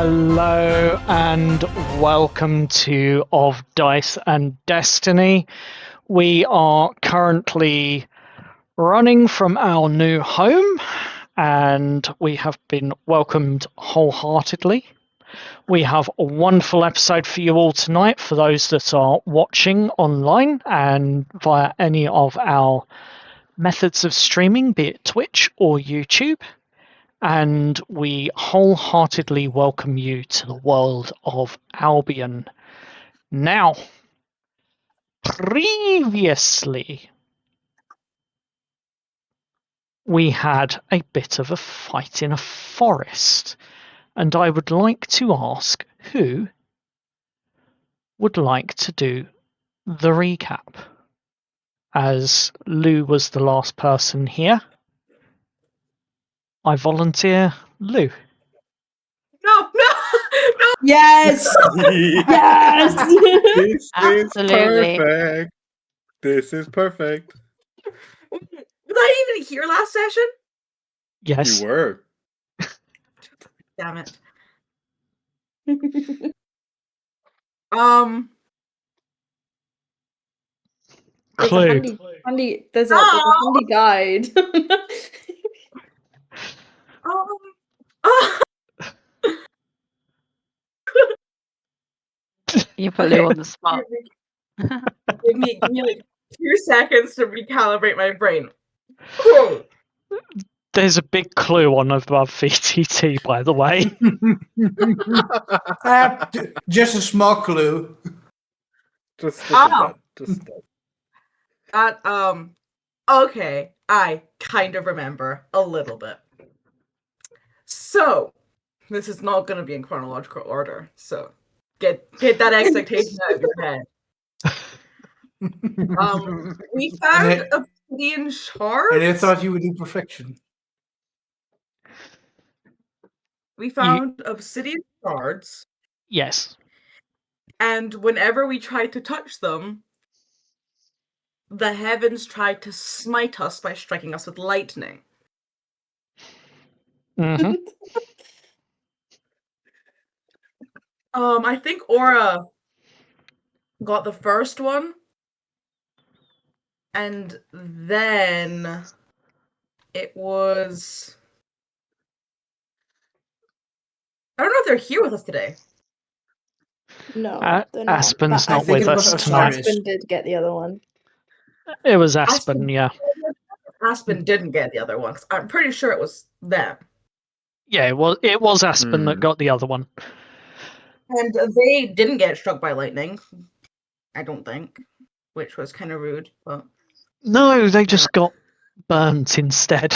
Hello and welcome to Of Dice and Destiny. We are currently running from our new home and we have been welcomed wholeheartedly. We have a wonderful episode for you all tonight for those that are watching online and via any of our methods of streaming, be it Twitch or YouTube. And we wholeheartedly welcome you to the world of Albion. Now, previously, we had a bit of a fight in a forest, and I would like to ask who would like to do the recap, as Lou was the last person here. I volunteer Lou. No. Yes! Yes! This Absolutely. is perfect. This is perfect. Was I even here last session? Yes. You were. Damn it. Clue. There's a handy guide. You put Lou on the spot. Give me like 2 seconds to recalibrate my brain. Cool. There's a big clue on above VTT, by the way. Just a small clue. Just Oh. that. That okay, I kind of remember a little bit. So, this is not going to be in chronological order. So, get that expectation out of your head. We found obsidian shards. And I thought you would do perfection. We found obsidian shards, Yes. and whenever we tried to touch them, the heavens tried to smite us by striking us with lightning. Mm-hmm. I think Aura got the first one, and then it was... I don't know if they're here with us today. No, they're not. Aspen's But I not think with it us was tonight. Osiris. Aspen did get the other one. It was Aspen, yeah. Aspen didn't get the other one, 'cause I'm pretty sure it was them. Yeah, it was Aspen that got the other one. And they didn't get struck by lightning, I don't think, which was kind of rude. But No, they just got burnt instead.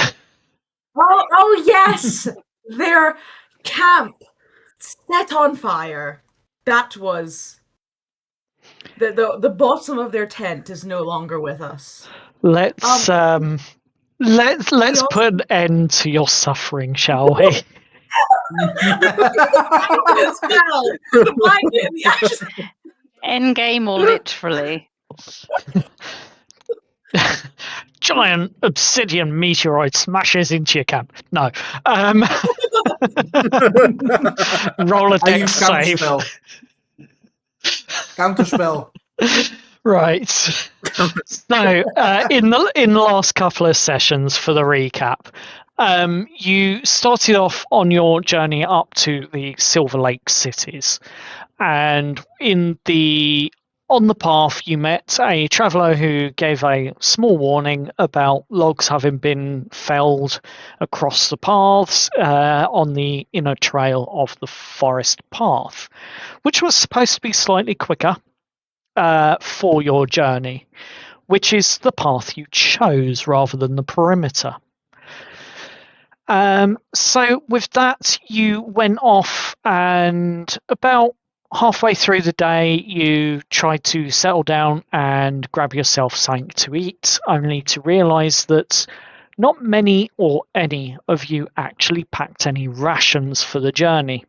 oh yes, their camp set on fire. That was the bottom of their tent is no longer with us. Let's put an end to your suffering, shall we? End game or literally? Giant obsidian meteoroid smashes into your camp. No. Roll a I dex use save. Counterspell. Right. So, in the last couple of sessions for the recap, you started off on your journey up to the Silver Lake cities, and on the path you met a traveller who gave a small warning about logs having been felled across the paths on the inner trail of the forest path, which was supposed to be slightly quicker for your journey, which is the path you chose rather than the perimeter. So with that, you went off, and about halfway through the day, you tried to settle down and grab yourself something to eat, only to realise that not many or any of you actually packed any rations for the journey.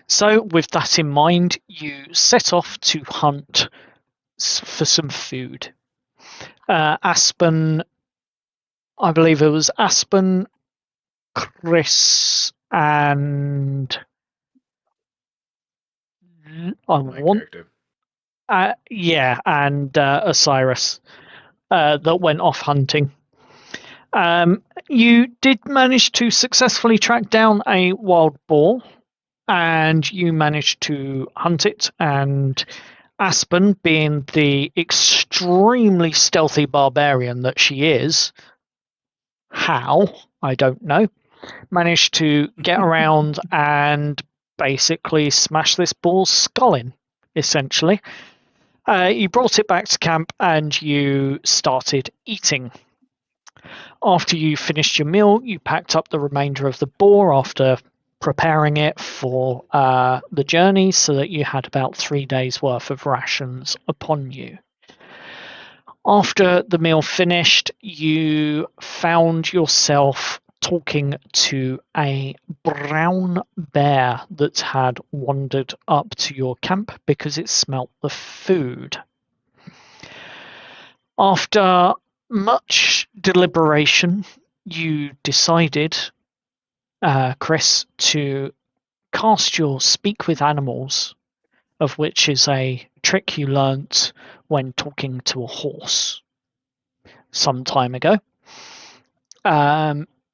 So with that in mind, you set off to hunt for some food. Aspen, I believe it was Aspen, Chris, and My character. And Osiris that went off hunting. You did manage to successfully track down a wild boar, and you managed to hunt it, and Aspen, being the extremely stealthy barbarian that she is, how, I don't know, managed to get around and basically smash this boar's skull in, essentially. You brought it back to camp and you started eating. After you finished your meal, you packed up the remainder of the boar after preparing it for the journey so that you had about 3 days worth of rations upon you. After the meal finished, you found yourself talking to a brown bear that had wandered up to your camp because it smelt the food. After much deliberation, you decided, Chris, to cast your Speak with Animals, of which is a trick you learnt when talking to a horse some time ago.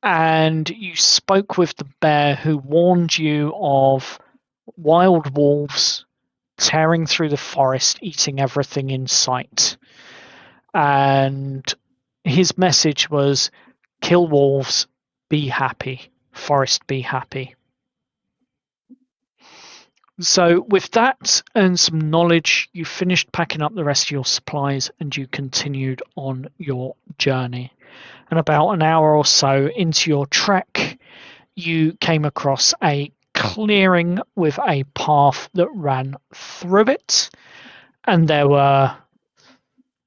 And you spoke with the bear, who warned you of wild wolves tearing through the forest, eating everything in sight. And his message was, kill wolves, be happy, forest be happy. So with that and some knowledge, you finished packing up the rest of your supplies and you continued on your journey. And about an hour or so into your trek, you came across a clearing with a path that ran through it. And there were,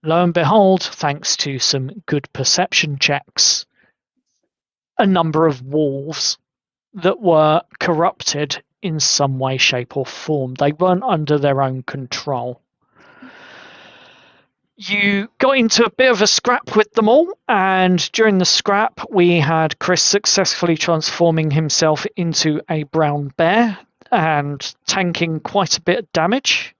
lo and behold, thanks to some good perception checks, a number of wolves that were corrupted in some way, shape, or form. They weren't under their own control. You got into a bit of a scrap with them all, and during the scrap, we had Chris successfully transforming himself into a brown bear and tanking quite a bit of damage,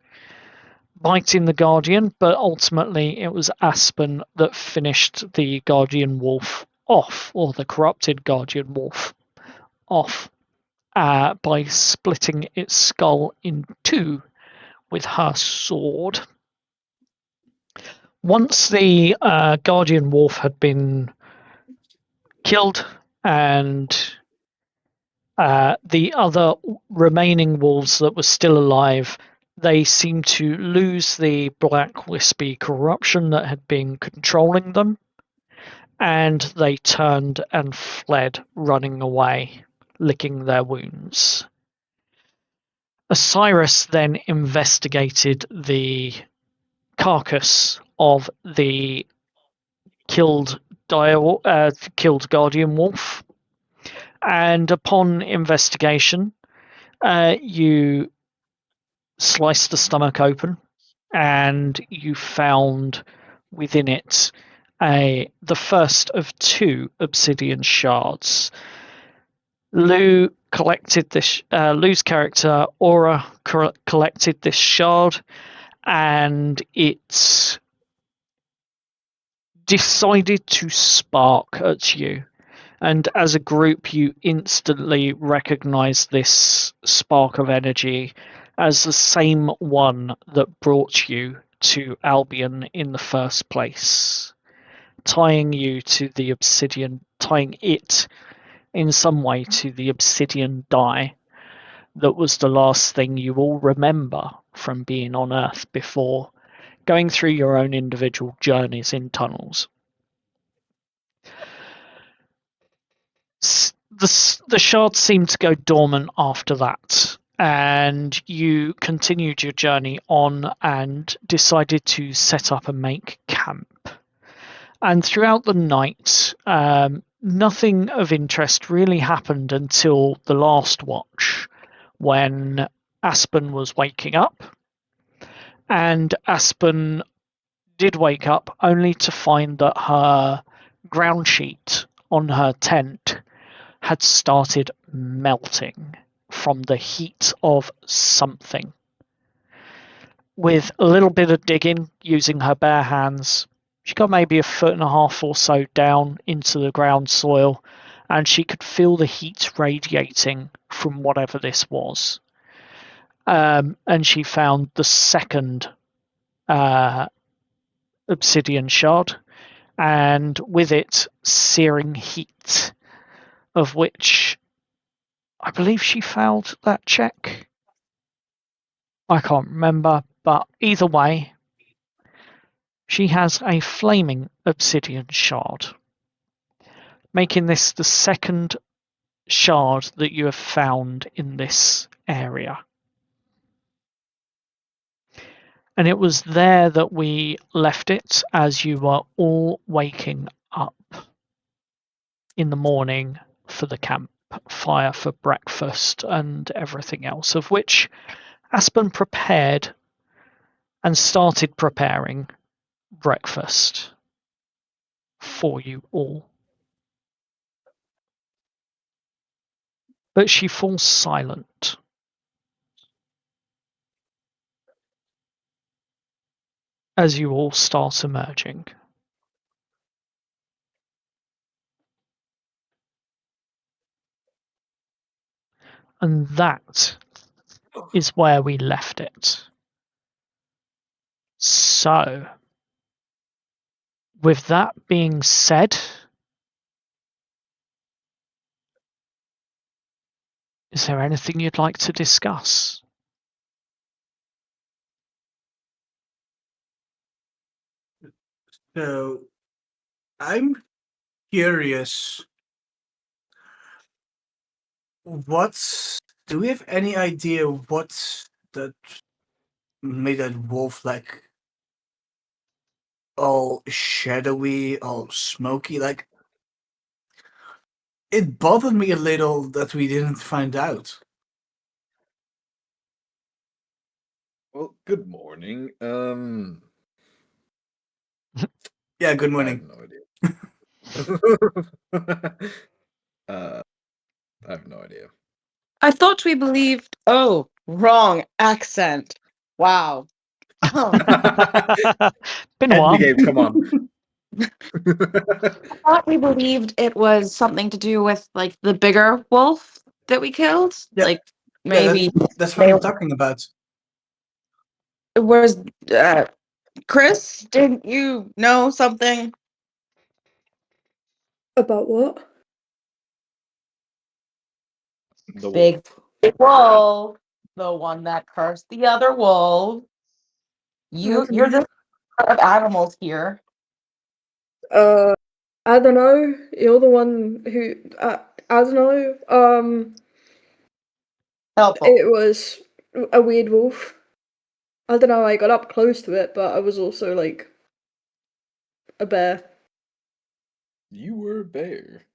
biting the Guardian, but ultimately it was Aspen that finished the Guardian Wolf off, or the corrupted Guardian Wolf off, by splitting its skull in two with her sword. Once the Guardian Wolf had been killed and the other remaining wolves that were still alive, they seemed to lose the black wispy corruption that had been controlling them, and they turned and fled, running away, licking their wounds. Osiris then investigated the carcass of the killed Guardian Wolf, and upon investigation, you sliced the stomach open, and you found within it the first of 2 obsidian shards. Lou's character Aura collected this shard, and it decided to spark at you. And as a group, you instantly recognize this spark of energy as the same one that brought you to Albion in the first place, tying it in some way to the obsidian die that was the last thing you all remember from being on Earth before going through your own individual journeys in tunnels. The shards seemed to go dormant after that, and you continued your journey on and decided to set up and make camp. And throughout the night, nothing of interest really happened until the last watch, when Aspen was waking up. And Aspen did wake up only to find that her ground sheet on her tent had started melting from the heat of something with a little bit of digging using her bare hands, she got maybe 1.5 feet or so down into the ground soil, and she could feel the heat radiating from whatever this was. And she found the second obsidian shard, and with it searing heat, of which I believe she failed that check. I can't remember, but either way, she has a flaming obsidian shard, making this the second shard that you have found in this area. And it was there that we left it as you were all waking up in the morning for the campfire for breakfast and everything else, of which Aspen prepared and started preparing breakfast for you all. But she falls silent. As you all start emerging. And that is where we left it. So, with that being said, is there anything you'd like to discuss? So, I'm curious. Do we have any idea what that made that wolf like all shadowy, all smoky? Like, it bothered me a little that we didn't find out. Well, good morning. Yeah, good I morning. have no idea. I have no idea. I thought we believed. Oh, wrong accent. Wow. Been a End the while. game, come on. I thought we believed it was something to do with like the bigger wolf that we killed. Yeah. Like Yeah, maybe that's what I'm talking about. where's Chris? Didn't you know something? About what? The Big wolf. wolf, the one that cursed the other wolf. You're the of animals here. I don't know. You're the one who. I don't know. Helpful. It was a weird wolf. I don't know. I got up close to it, but I was also like a bear. You were a bear.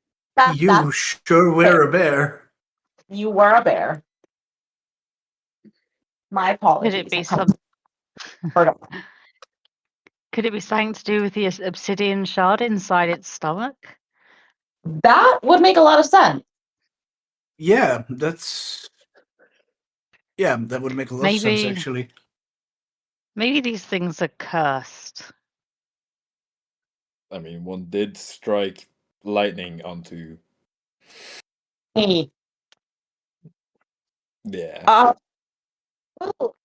You sure were a bear. You were a bear. My apologies. Could it be Could it be something to do with the obsidian shard inside its stomach? That would make a lot of sense. Yeah, that would make a lot of sense actually. Maybe these things are cursed. I mean, one did strike lightning onto. Hey. Yeah. Well,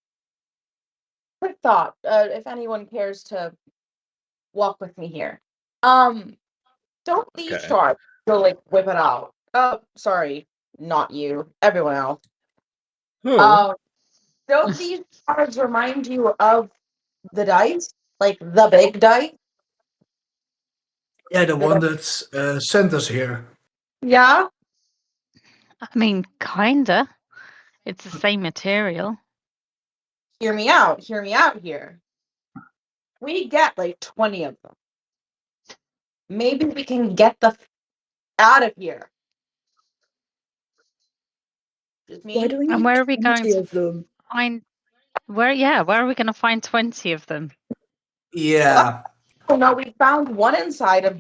quick thought. If anyone cares to walk with me here. Don't these shards go like whip it out? Sorry, not you. Everyone else. Don't these shards remind you of the dice? Like the big dice? Yeah, the one that's sent us here. Yeah? I mean, kinda. It's the same material. Hear me out here. We get like 20 of them. Maybe we can get the out of here. Just me? Why do we need And where are we 20 going to of them? find where are we gonna find 20 of them? Yeah. Oh no, we found one inside of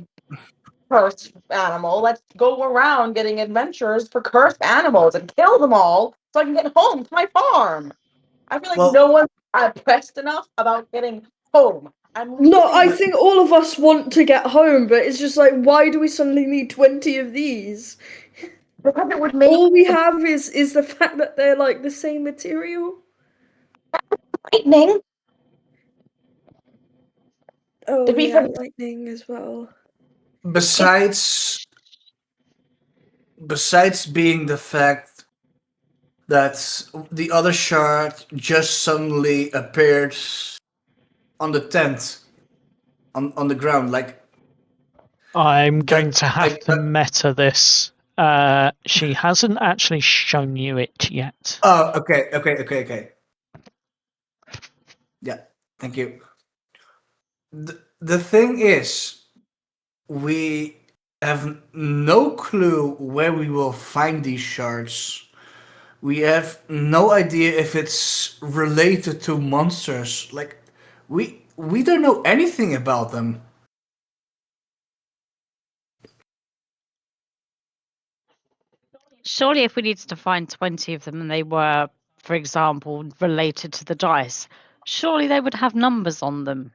cursed animal. Let's go around getting adventures for cursed animals and kill them all so I can get home to my farm. I feel like no one's pressed enough about getting home. I'm No, I leaving. think all of us want to get home, but it's just like, why do we suddenly need 20 of these? Because it would make All we have is the fact that they're like the same material. lightning. Oh To be yeah, fair- lightning as well. Besides being the fact that the other shard just suddenly appeared on the tent, on the ground, like I'm going that. to have to meta this. She hasn't actually shown you it yet. Oh, okay. Yeah, thank you. The thing is, we have no clue where we will find these shards. We have no idea if it's related to monsters. Like, we don't know anything about them. Surely, if we needed to find 20 of them and they were, for example, related to the dice, surely they would have numbers on them.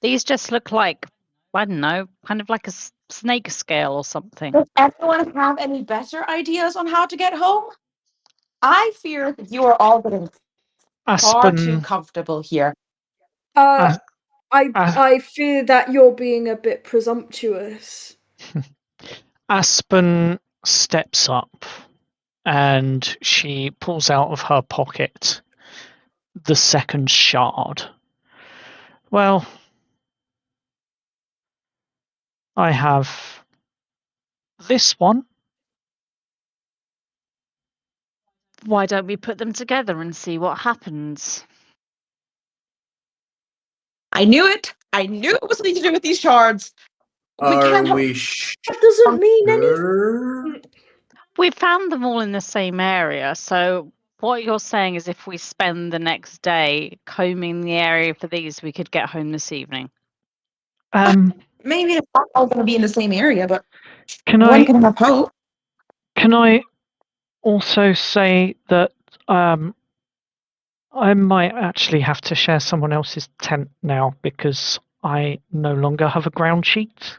These just look like, I don't know, kind of like a snake scale or something. Does everyone have any better ideas on how to get home? I fear that you are all getting far too Aspen, comfortable here. I As- I fear that you're being a bit presumptuous. Aspen steps up and she pulls out of her pocket the second shard. Well, I have this one. Why don't we put them together and see what happens? I knew it. I knew it was something to do with these shards. We Are can't have we That doesn't mean anything. sure? We found them all in the same area, so what you're saying is if we spend the next day combing the area for these, we could get home this evening. maybe it's not all going to be in the same area, but Can one I can have hope. can I also say that I might actually have to share someone else's tent now because I no longer have a ground sheet.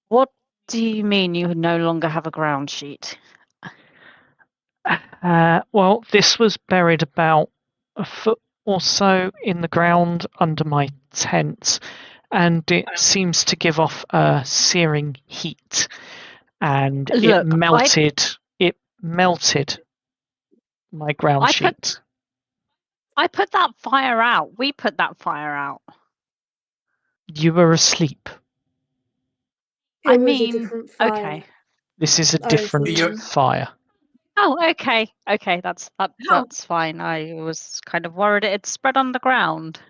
What do you mean you no longer have a ground sheet? Well, this was buried about a foot or so in the ground under my tent, and it seems to give off a searing heat, and it Look, melted. It melted my ground I sheet. put I put that fire out. We put that fire out. You were asleep. It I was a mean, different fire. okay. This is a I different assume. fire. Oh, okay. Okay, that's fine. I was kind of worried it had spread on the ground.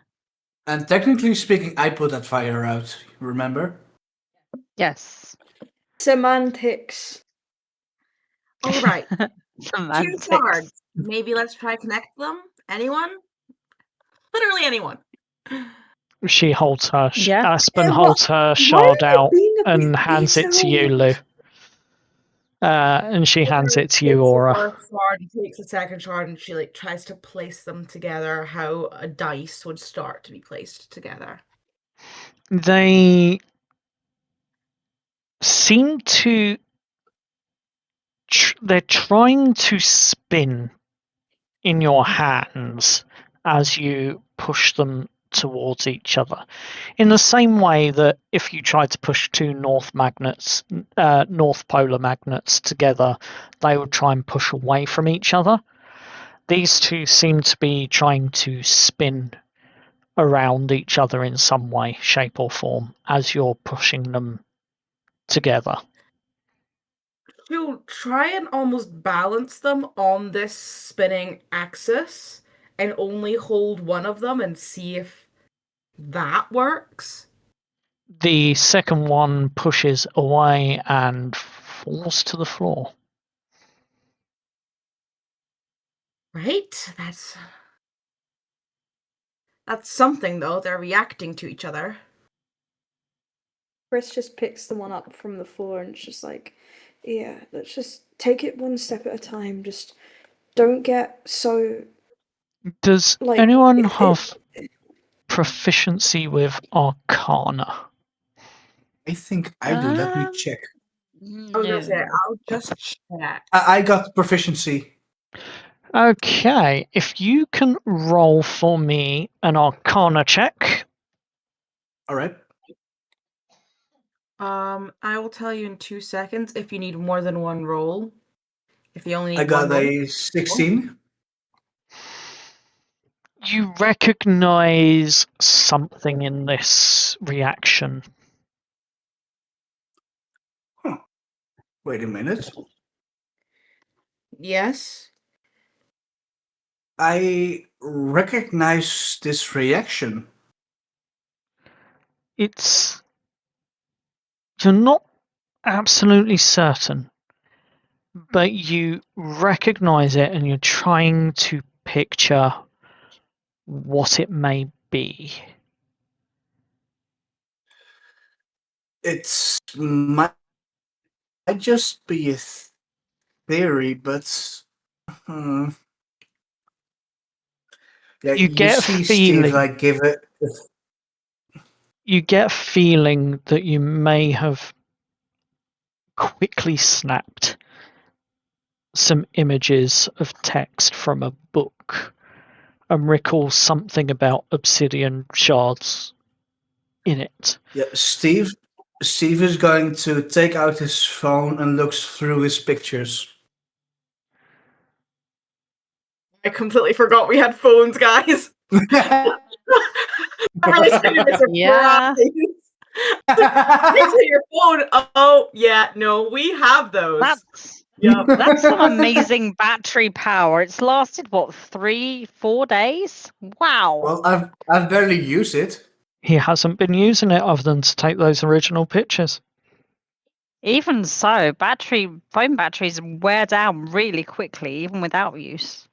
And technically speaking, I put that fire out. Remember? Yes. Semantics. All right. Two Semantics. shards. Maybe let's try connect them. Anyone? Literally anyone. She holds her. Yeah. Aspen Yeah, holds her why shard are you out being a bit and hands it to you, Lou. And she hands it to you, Takes Aura. the first shard, takes the second shard, and she like tries to place them together how a dice would start to be placed together. They seem to. They're trying to spin in your hands as you push them towards each other, in the same way that if you tried to push two north polar magnets together, they would try and push away from each other. These two seem to be trying to spin around each other in some way, shape, or form as you're pushing them together. She'll try and almost balance them on this spinning axis and only hold one of them and see if that works. The second one pushes away and falls to the floor. Right? That's something though. They're reacting to each other. Chris just picks the one up from the floor and it's just like, yeah, let's just take it one step at a time. Just don't get so Does like anyone if have proficiency with Arcana? I think I do. Let me check. I was gonna say, No. I'll just check. I got proficiency. Okay, if you can roll for me an Arcana check. All right. I will tell you in 2 seconds if you need more than one roll. If you only need I got one roll. a 16. You recognize something in this reaction. Wait a minute. Yes. I recognize this reaction. You're not absolutely certain, but you recognize it and you're trying to picture what it may be. It's might just be a theory, but yeah, You get a see, feeling. Steve, I give it. You get a feeling that you may have quickly snapped some images of text from a book and recall something about obsidian shards in it. Yeah, Steve is going to take out his phone and looks through his pictures. I completely forgot we had phones, guys. Yeah. Next to your phone. Oh, yeah, no, we have those. That's some amazing battery power. It's lasted what, 3-4 days? Wow. Well, I've barely used it. He hasn't been using it other than to take those original pictures. Even so, phone batteries wear down really quickly, even without use.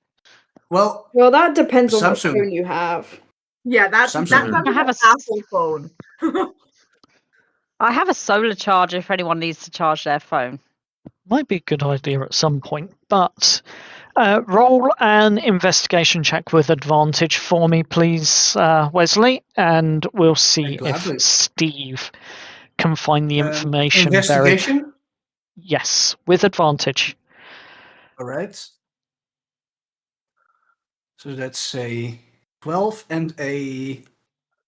Well, that depends on what Samsung. phone you have. Yeah, that's Samsung. I have an a Apple phone. I have a solar charger if anyone needs to charge their phone. Might be a good idea at some point, but roll an investigation check with advantage for me, please, Wesley, and we'll see Gladly. if Steve can find the information buried. Investigation? Yes, with advantage. All right. So that's a 12 and a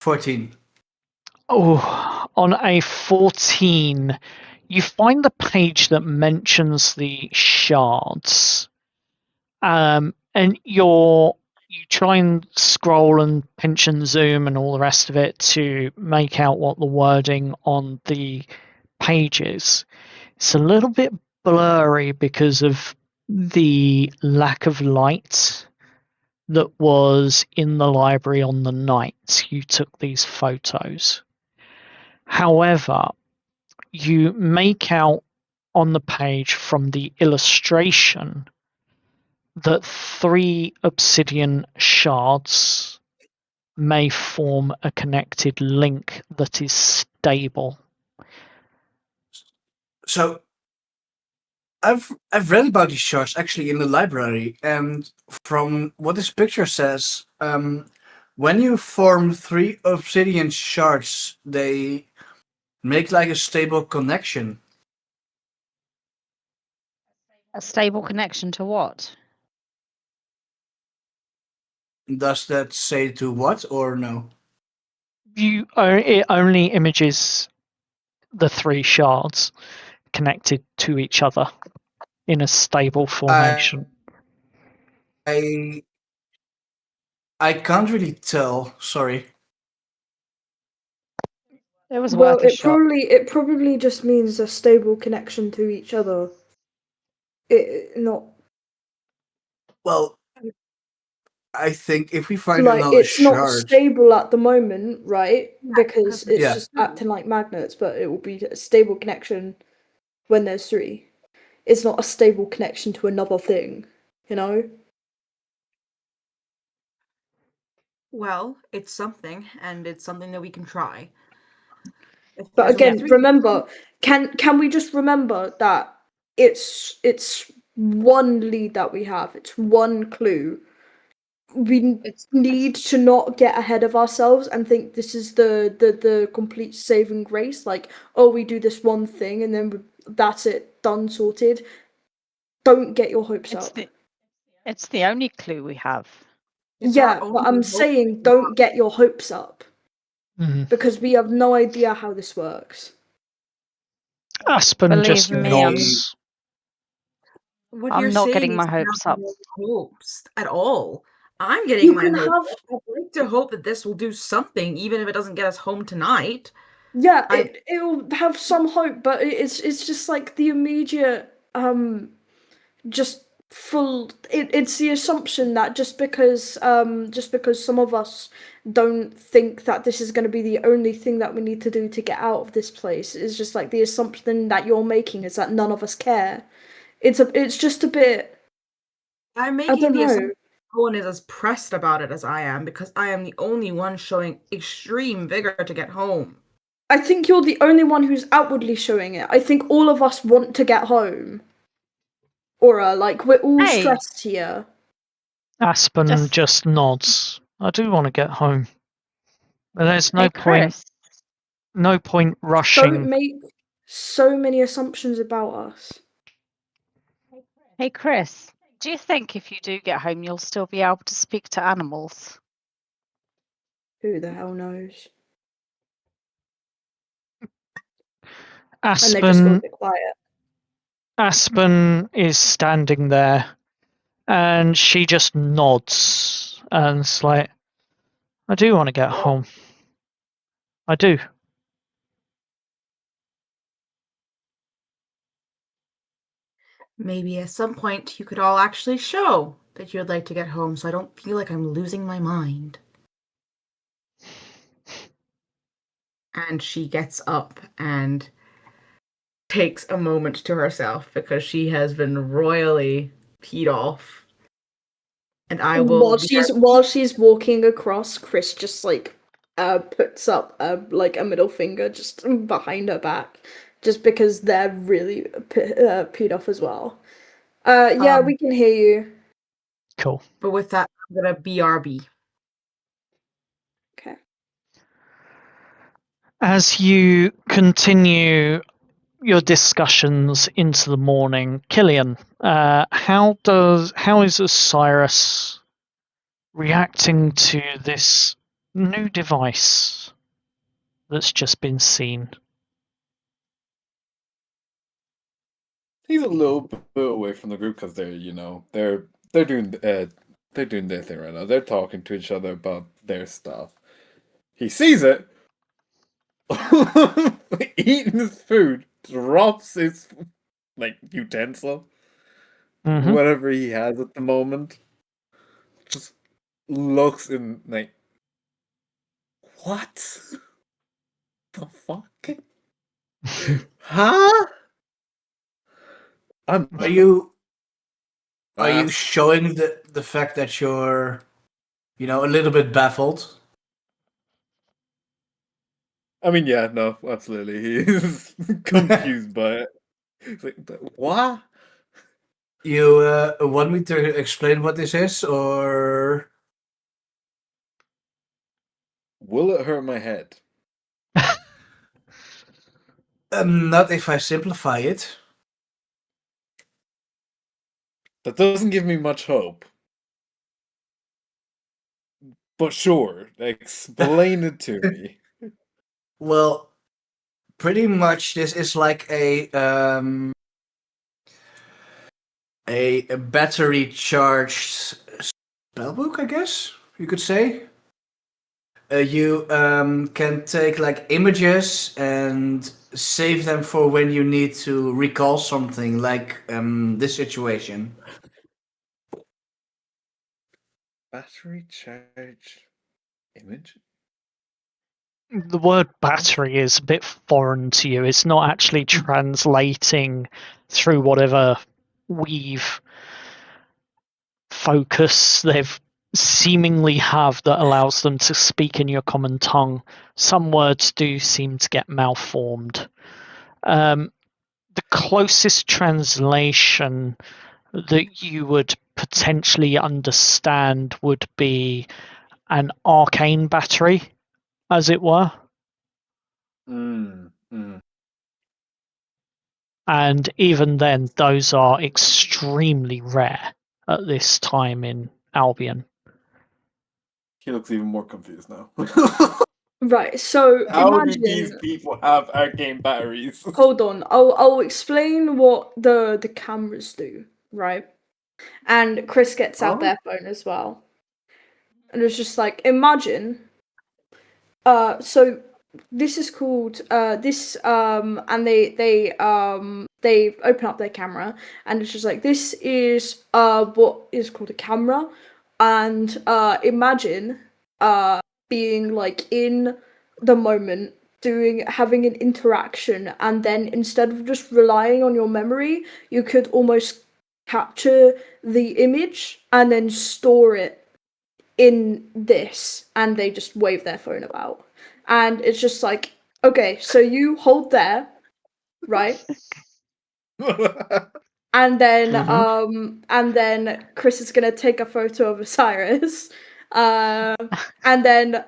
14. Oh, on a 14, you find the page that mentions the shards. And you try and scroll and pinch and zoom and all the rest of it to make out what the wording on the page is. It's a little bit blurry because of the lack of light that was in the library on the night you took these photos. However, you make out on the page from the illustration that 3 obsidian shards may form a connected link that is stable. So I've read about these shards actually in the library, and from what this picture says, when you form 3 obsidian shards, they make like a stable connection. A stable connection to what? Does that say to what or no? It only images the 3 shards connected to each other in a stable formation. I can't really tell. Sorry. It was Well, worth a shot. it probably just means a stable connection to each other. It not Well, I think if we find like another it's not shard, stable at the moment, right? Because it's Yeah. just acting like magnets, but it will be a stable connection when there's 3. It's not a stable connection to another thing, you know? Well, it's something, and it's something that we can try. If But there's only again, 3 remember, can we just remember that it's one lead that we have. It's one clue. We need to not get ahead of ourselves and think this is the complete saving grace. Like, oh, we do this one thing and then that's it, done, sorted. Don't get your hopes up. It's the only clue we have. It's our Yeah, but only I'm hope. saying don't get your hopes up Mhm. because we have no idea how this works. Aspen Believe just me, nods. What I'm you're not saying getting is my you hopes have up. no hopes at all. I'm getting You my can hopes have- up. I'd like to hope that this will do something, even if it doesn't get us home tonight. Yeah, I- it'll have some hope, but it's just like the immediate just full. It's the assumption that just because some of us don't think that this is going to be the only thing that we need to do to get out of this place is just like the assumption that you're making is that none of us care. It's just a bit. I'm I making don't the know. assumption no one is as pressed about it as I am because I am the only one showing extreme vigor to get home. I think you're the only one who's outwardly showing it. I think all of us want to get home. Aura, like we're all Hey. stressed here. Aspen Just- just nods. I do want to get home. But there's no Hey, point Chris. rushing. Don't make so many assumptions about us. Hey, Chris. Do you think if you do get home, you'll still be able to speak to animals? Who the hell knows? And they just go a Aspen bit quiet. Aspen is standing there and she just nods and it's like, I do want to get home. I do. Maybe at some point you could all actually show that you'd like to get home so I don't feel like I'm losing my mind. And she gets up and takes a moment to herself because she has been royally peed off. And I will While she's walking across, Chris just like puts up like a middle finger just behind her back, just because they're really peed off as well. Yeah, we can hear you. Cool. But with that, I'm gonna BRB. Okay. As you continue your discussions into the morning, Killian, how is Osiris reacting to this new device that's just been seen? He's a little bit away from the group because they're doing their thing right now. They're talking to each other about their stuff. He sees it, eating his food, drops his utensil, Mm-hmm. whatever he has at the moment. Just looks in like, what the fuck? Huh? Are you Uh, showing the fact that you're, a little bit baffled? I mean, yeah, no, absolutely. He is confused by it. It's like, what? You want me to explain what this is, or Will it hurt my head? not if I simplify it? That doesn't give me much hope. But sure, explain it to me. Well, pretty much this is like a battery charged spellbook, I guess you could say. You can take like images and save them for when you need to recall something, like this situation. Battery charge image? The word battery is a bit foreign to you. It's not actually translating through whatever weave focus they've seemingly have that allows them to speak in your common tongue. Some words do seem to get malformed. The closest translation that you would potentially understand would be an arcane battery, as it were. Mm. And even then, those are extremely rare at this time in Albion. He looks even more confused now. Right, so How do these imagine. people have arcane batteries? Hold on, I'll explain what the cameras do, right? And Chris gets out Oh. their phone as well, and it's just like imagine. So this is called and they open up their camera, and it's just like this is what is called a camera, and imagine being like in the moment, having an interaction, and then instead of just relying on your memory, you could almost capture the image and then store it in this, and they just wave their phone about, and it's just like, okay, so you hold there, right? And then Chris is gonna take a photo of Osiris, and then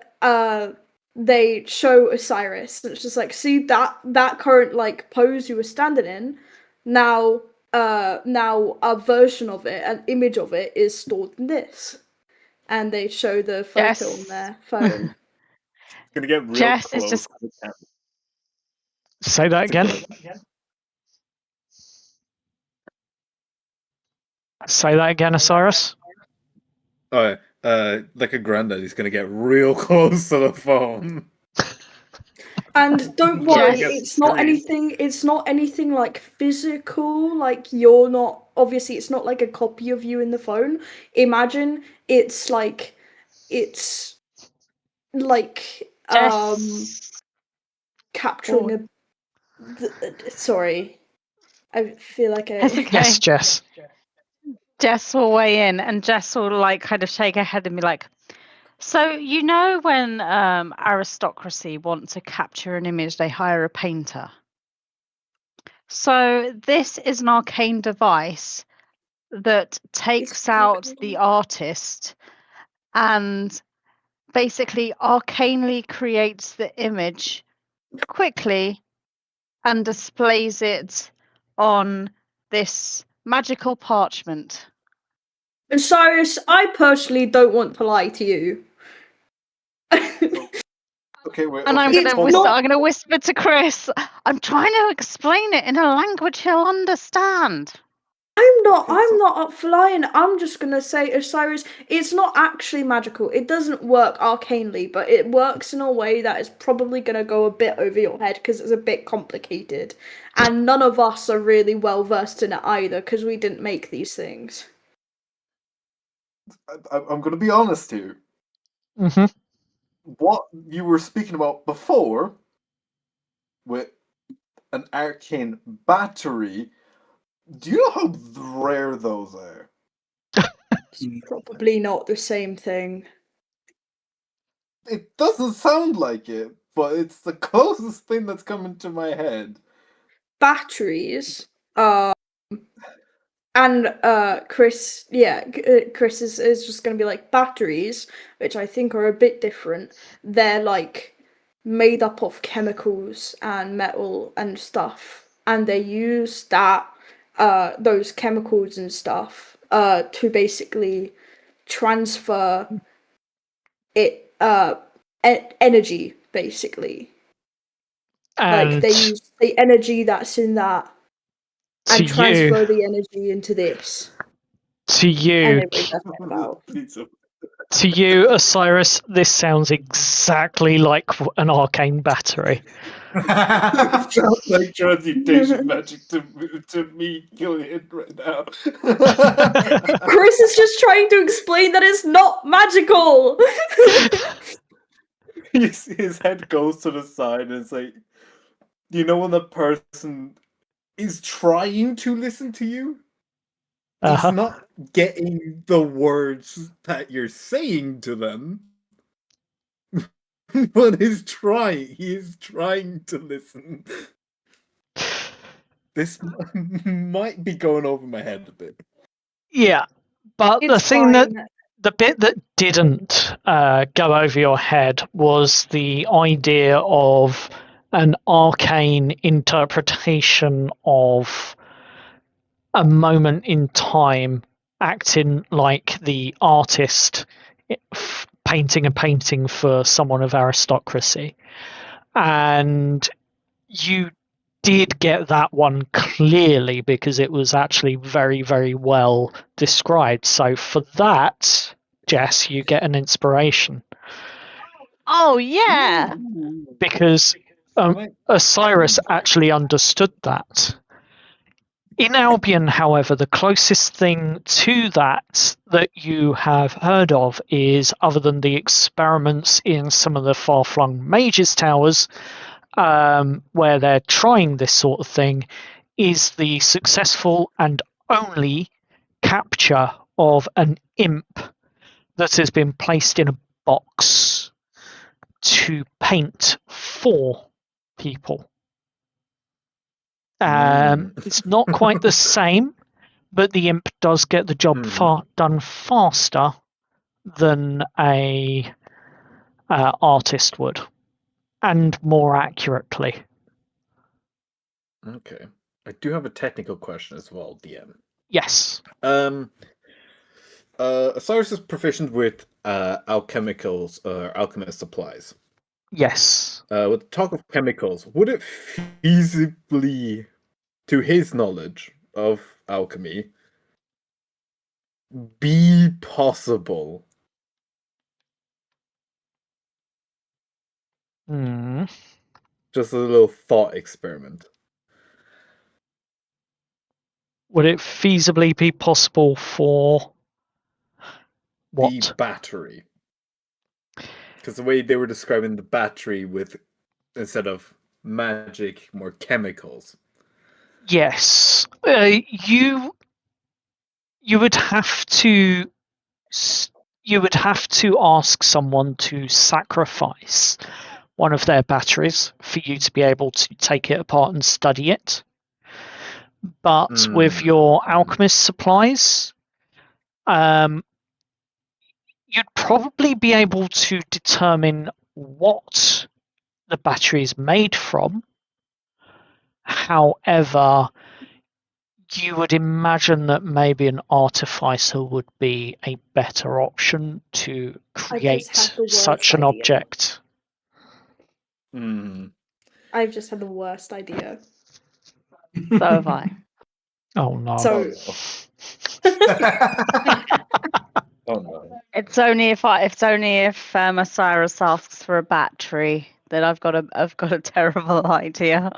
they show Osiris, and it's just like, see that current like pose you were standing in, now a version of it, an image of it, is stored in this, and they show the photo on their phone. It's gonna get real Jess is close. just Say that again. Say that again, Osiris. Oh, like a granddad, he's gonna get real close to the phone. And don't Yes. worry, Yes. it's not anything. It's not anything like physical. Like, you're not, obviously, it's not like a copy of you in the phone. Imagine it's like Jess. capturing a. Sorry, I feel like It's okay. Yes, Jess. Jess will weigh in, and Jess will like kind of shake her head and be like, so you know when aristocracy want to capture an image, they hire a painter. So this is an arcane device that takes out the artist and basically arcanely creates the image quickly and displays it on this magical parchment. And Cyrus, I personally don't want to lie to you. Okay, wait. And okay, I'm gonna whisper to Chris, I'm trying to explain it in a language he'll understand. I'm not up for lying. I'm just gonna say, Osiris, it's not actually magical. It doesn't work arcanely, but it works in a way that is probably gonna go a bit over your head because it's a bit complicated. And none of us are really well versed in it either, because we didn't make these things. I'm gonna be honest here. Mm-hmm. What you were speaking about before with an arcane battery, do you know how rare those are? It's probably not the same thing. It doesn't sound like it, but it's the closest thing that's coming to my head. Batteries, and Chris, Chris is just gonna be like, batteries, which I think are a bit different. They're like made up of chemicals and metal and stuff, and they use those chemicals and stuff to basically transfer it energy, basically. And Like, they use the energy that's in that and to transfer you, the energy into this. to And you, they bring that about. to you, Osiris, this sounds exactly like an arcane battery. It sounds like transmutation magic to me, Gillian, right now. Chris is just trying to explain that it's not magical. His head goes to the side and it's like, you know when the person is trying to listen to you? Uh-huh. He's not getting the words that you're saying to them. But he's trying. He is trying to listen. This might be going over my head a bit. Yeah, but It's fine. the bit that didn't go over your head was the idea of an arcane interpretation of a moment in time, acting like the artist painting a painting for someone of aristocracy. And you did get that one clearly because it was actually very, very well described. So for that, Jess, you get an inspiration Oh yeah. because Osiris actually understood that. In Albion, however, the closest thing to that you have heard of is, other than the experiments in some of the far-flung mages' towers, where they're trying this sort of thing, is the successful and only capture of an imp that has been placed in a box to paint for people. It's not quite the same, but the imp does get the job done faster than a artist would, and more accurately. Okay. I do have a technical question as well, DM. Yes. Osiris is proficient with alchemicals or alchemist supplies. Yes. With talk of chemicals, would it feasibly, to his knowledge of alchemy, be possible? Just a little thought experiment. Would it feasibly be possible for what? The battery. Because the way they were describing the battery with, instead of magic, more chemicals. Yes. You would have to ask someone to sacrifice one of their batteries for you to be able to take it apart and study it. But with your alchemist supplies, you'd probably be able to determine what the battery is made from. However, you would imagine that maybe an artificer would be a better option to create such an object. I've just had the worst idea. So have I. Oh no. So Oh no. It's only if Osiris asks for a battery that I've got a terrible idea.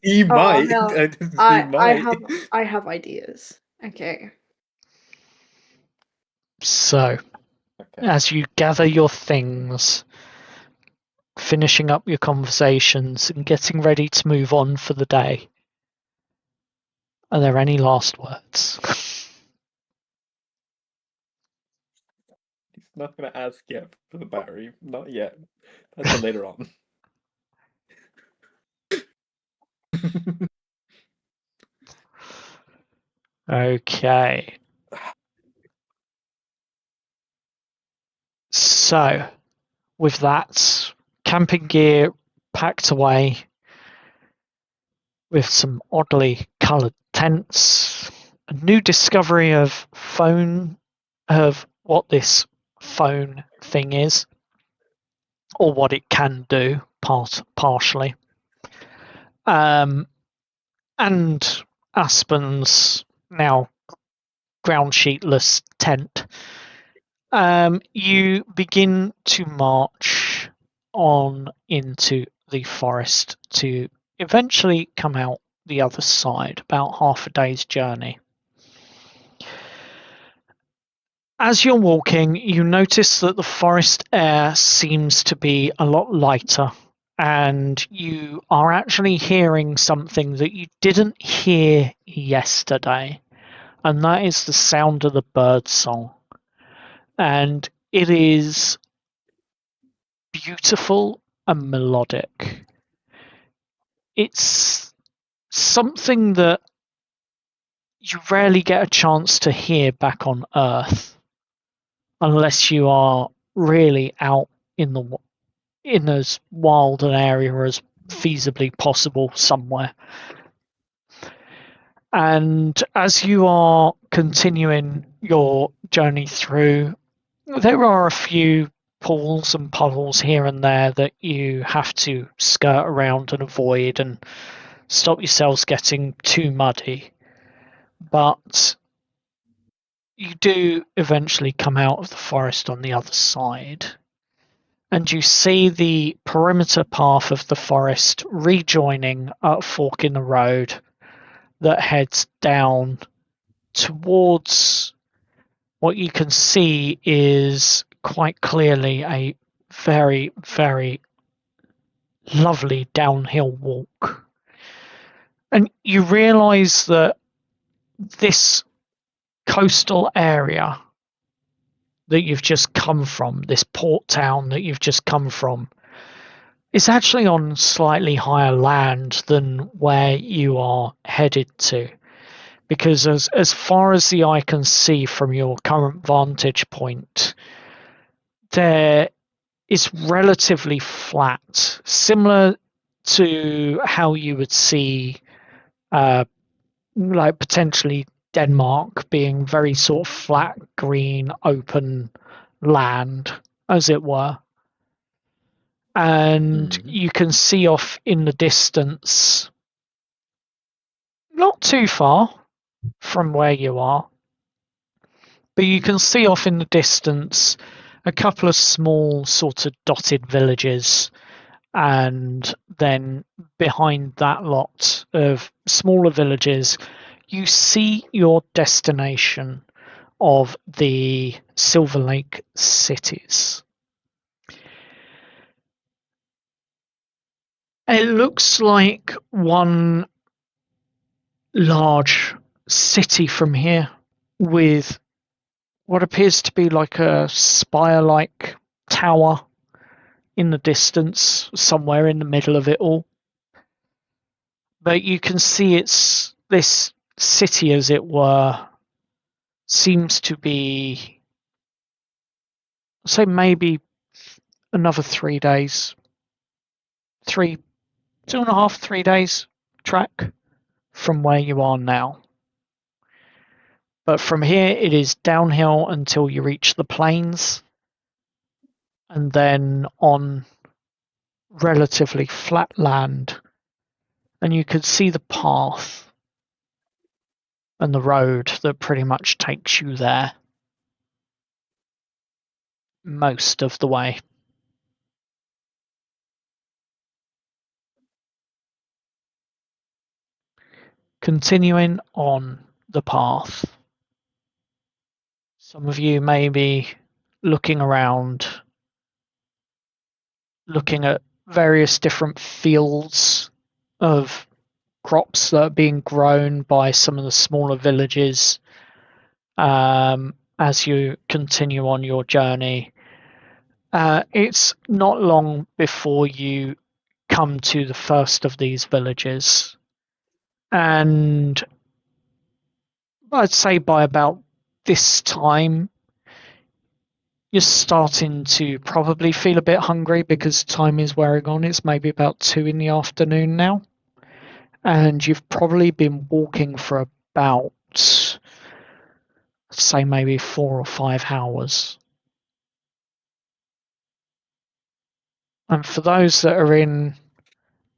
He might. No. He I might. have ideas. Okay. So, as you gather your things, finishing up your conversations and getting ready to move on for the day, are there any last words? He's not going to ask yet for the battery. Not yet. That's later on. Okay. So, with that, camping gear packed away, with some oddly coloured tents, a new discovery of what this phone thing is, or what it can do, partially. And Aspen's now ground sheetless tent. You begin to march on into the forest to eventually come out the other side, about half a day's journey. As you're walking, you notice that the forest air seems to be a lot lighter, and you are actually hearing something that you didn't hear yesterday, and that is the sound of the bird song. And it is beautiful and melodic. It's something that you rarely get a chance to hear back on Earth unless you are really out in as wild an area as feasibly possible somewhere. And as you are continuing your journey through, there are a few pools and puddles here and there that you have to skirt around and avoid and stop yourselves getting too muddy. But you do eventually come out of the forest on the other side, and you see the perimeter path of the forest rejoining at a fork in the road that heads down towards what you can see is quite clearly a very, very lovely downhill walk. And you realize that this coastal area that you've just come from, this port town that you've just come from, is actually on slightly higher land than where you are headed to. Because as far as the eye can see from your current vantage point, there is relatively flat, similar to how you would see like potentially Denmark being very sort of flat, green, open land, as it were. And you can see off in the distance, not too far from where you are, but you can see off in the distance a couple of small sort of dotted villages, and then behind that lot of smaller villages you see your destination of the Silver Lake cities. It looks like one large city from here, with what appears to be like a spire-like tower in the distance, somewhere in the middle of it all. But you can see it's this city, as it were, seems to be, say, maybe another 3 days, 2.5, 3 days track from where you are now. But from here it is downhill until you reach the plains, and then on relatively flat land, and you can see the path and the road that pretty much takes you there most of the way. Continuing on the path, some of you may be looking around, looking at various different fields of crops that are being grown by some of the smaller villages as you continue on your journey. It's not long before you come to the first of these villages, and I'd say by about this time you're starting to probably feel a bit hungry because time is wearing on. It's maybe about 2 in the afternoon now, and you've probably been walking for about, say, maybe 4 or 5 hours. And for those that are in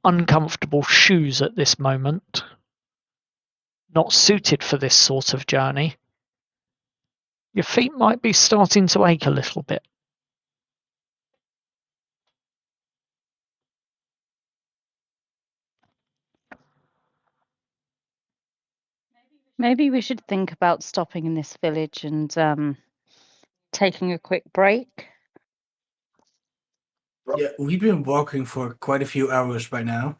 uncomfortable shoes at this moment, not suited for this sort of journey, your feet might be starting to ache a little bit. Maybe we should think about stopping in this village and taking a quick break. Yeah, we've been walking for quite a few hours by now.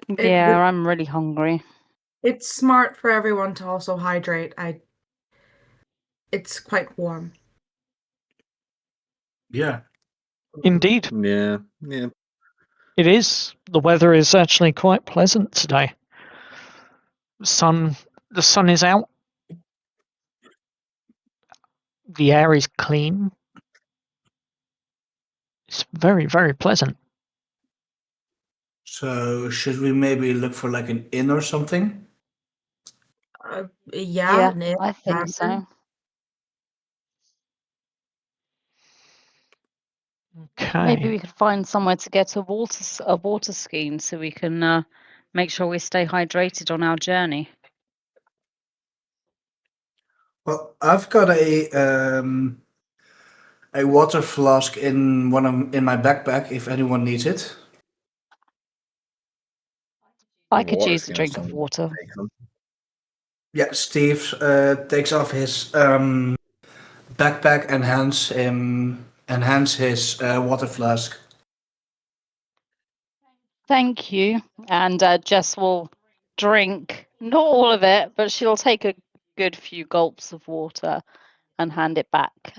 Yeah, I'm really hungry. It's smart for everyone to also hydrate. It's quite warm. Yeah. Indeed. Yeah. It is. The weather is actually quite pleasant today. The sun The sun is out. The air is clean. It's very, very pleasant. So should we maybe look for like an inn or something? Yeah, Nick, I think so. Okay. Maybe we could find somewhere to get a water skiing so we can make sure we stay hydrated on our journey. Well, I've got a water flask in my backpack if anyone needs it. I could Water use a skin or drink of something. water. Yeah, Steve takes off his backpack and hands his water flask. Thank you. And Jess will drink, not all of it, but she'll take a good few gulps of water and hand it back.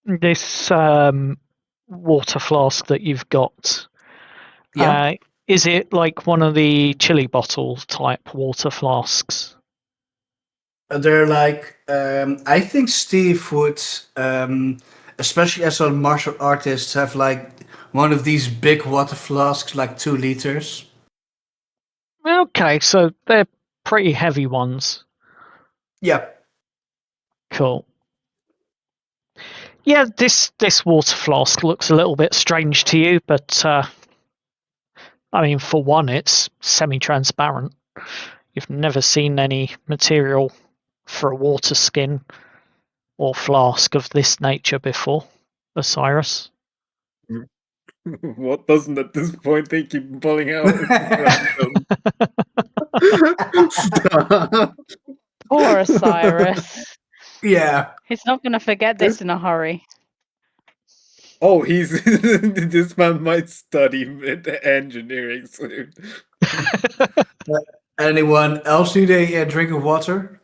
This water flask that you've got, Yeah. is it like one of the chili bottle type water flasks? They're like, I think Steve would, especially as a martial artist, have like one of these big water flasks, like 2 liters. Okay, so they're pretty heavy ones. Yeah. Cool. Yeah, this water flask looks a little bit strange to you, but I mean, for one, it's semi-transparent. You've never seen any material for a water skin or flask of this nature before, Osiris. What doesn't at this point they keep pulling out? Random. Stop. Poor Osiris. Yeah. He's not going to forget this in a hurry. Oh, he's this man might study engineering soon. Anyone else need a drink of water?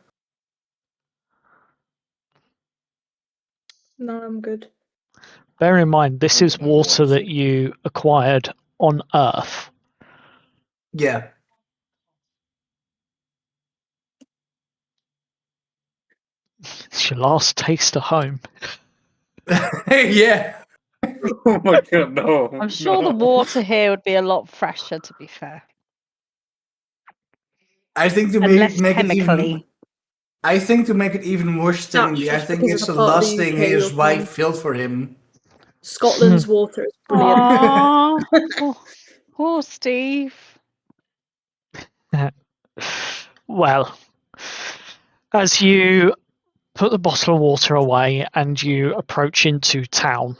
No, I'm good. Bear in mind, this is No water water. that you acquired on Earth. Yeah. It's your last taste of home. Yeah. Oh my god, no. I'm sure the no. water here would be a lot fresher, to be fair. I think to And less make it even. chemically. I think to make it even more stinging, I just think because it's of the the part of the last thing UK his you're wife from. filled for him. Scotland's water is brilliant. Aww. Poor Steve. Well, as you put the bottle of water away and you approach into town,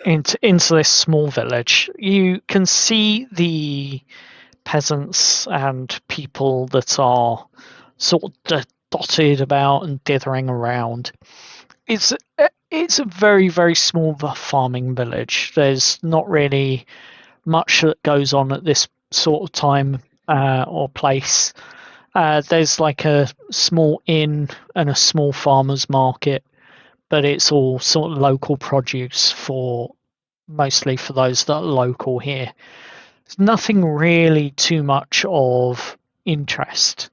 into this small village, you can see the peasants and people that are sort of dotted about and dithering around. It's a very, very small farming village. There's not really much that goes on at this sort of time or place. There's like a small inn and a small farmer's market, but it's all sort of local produce for mostly for those that are local here. There's nothing really too much of interest.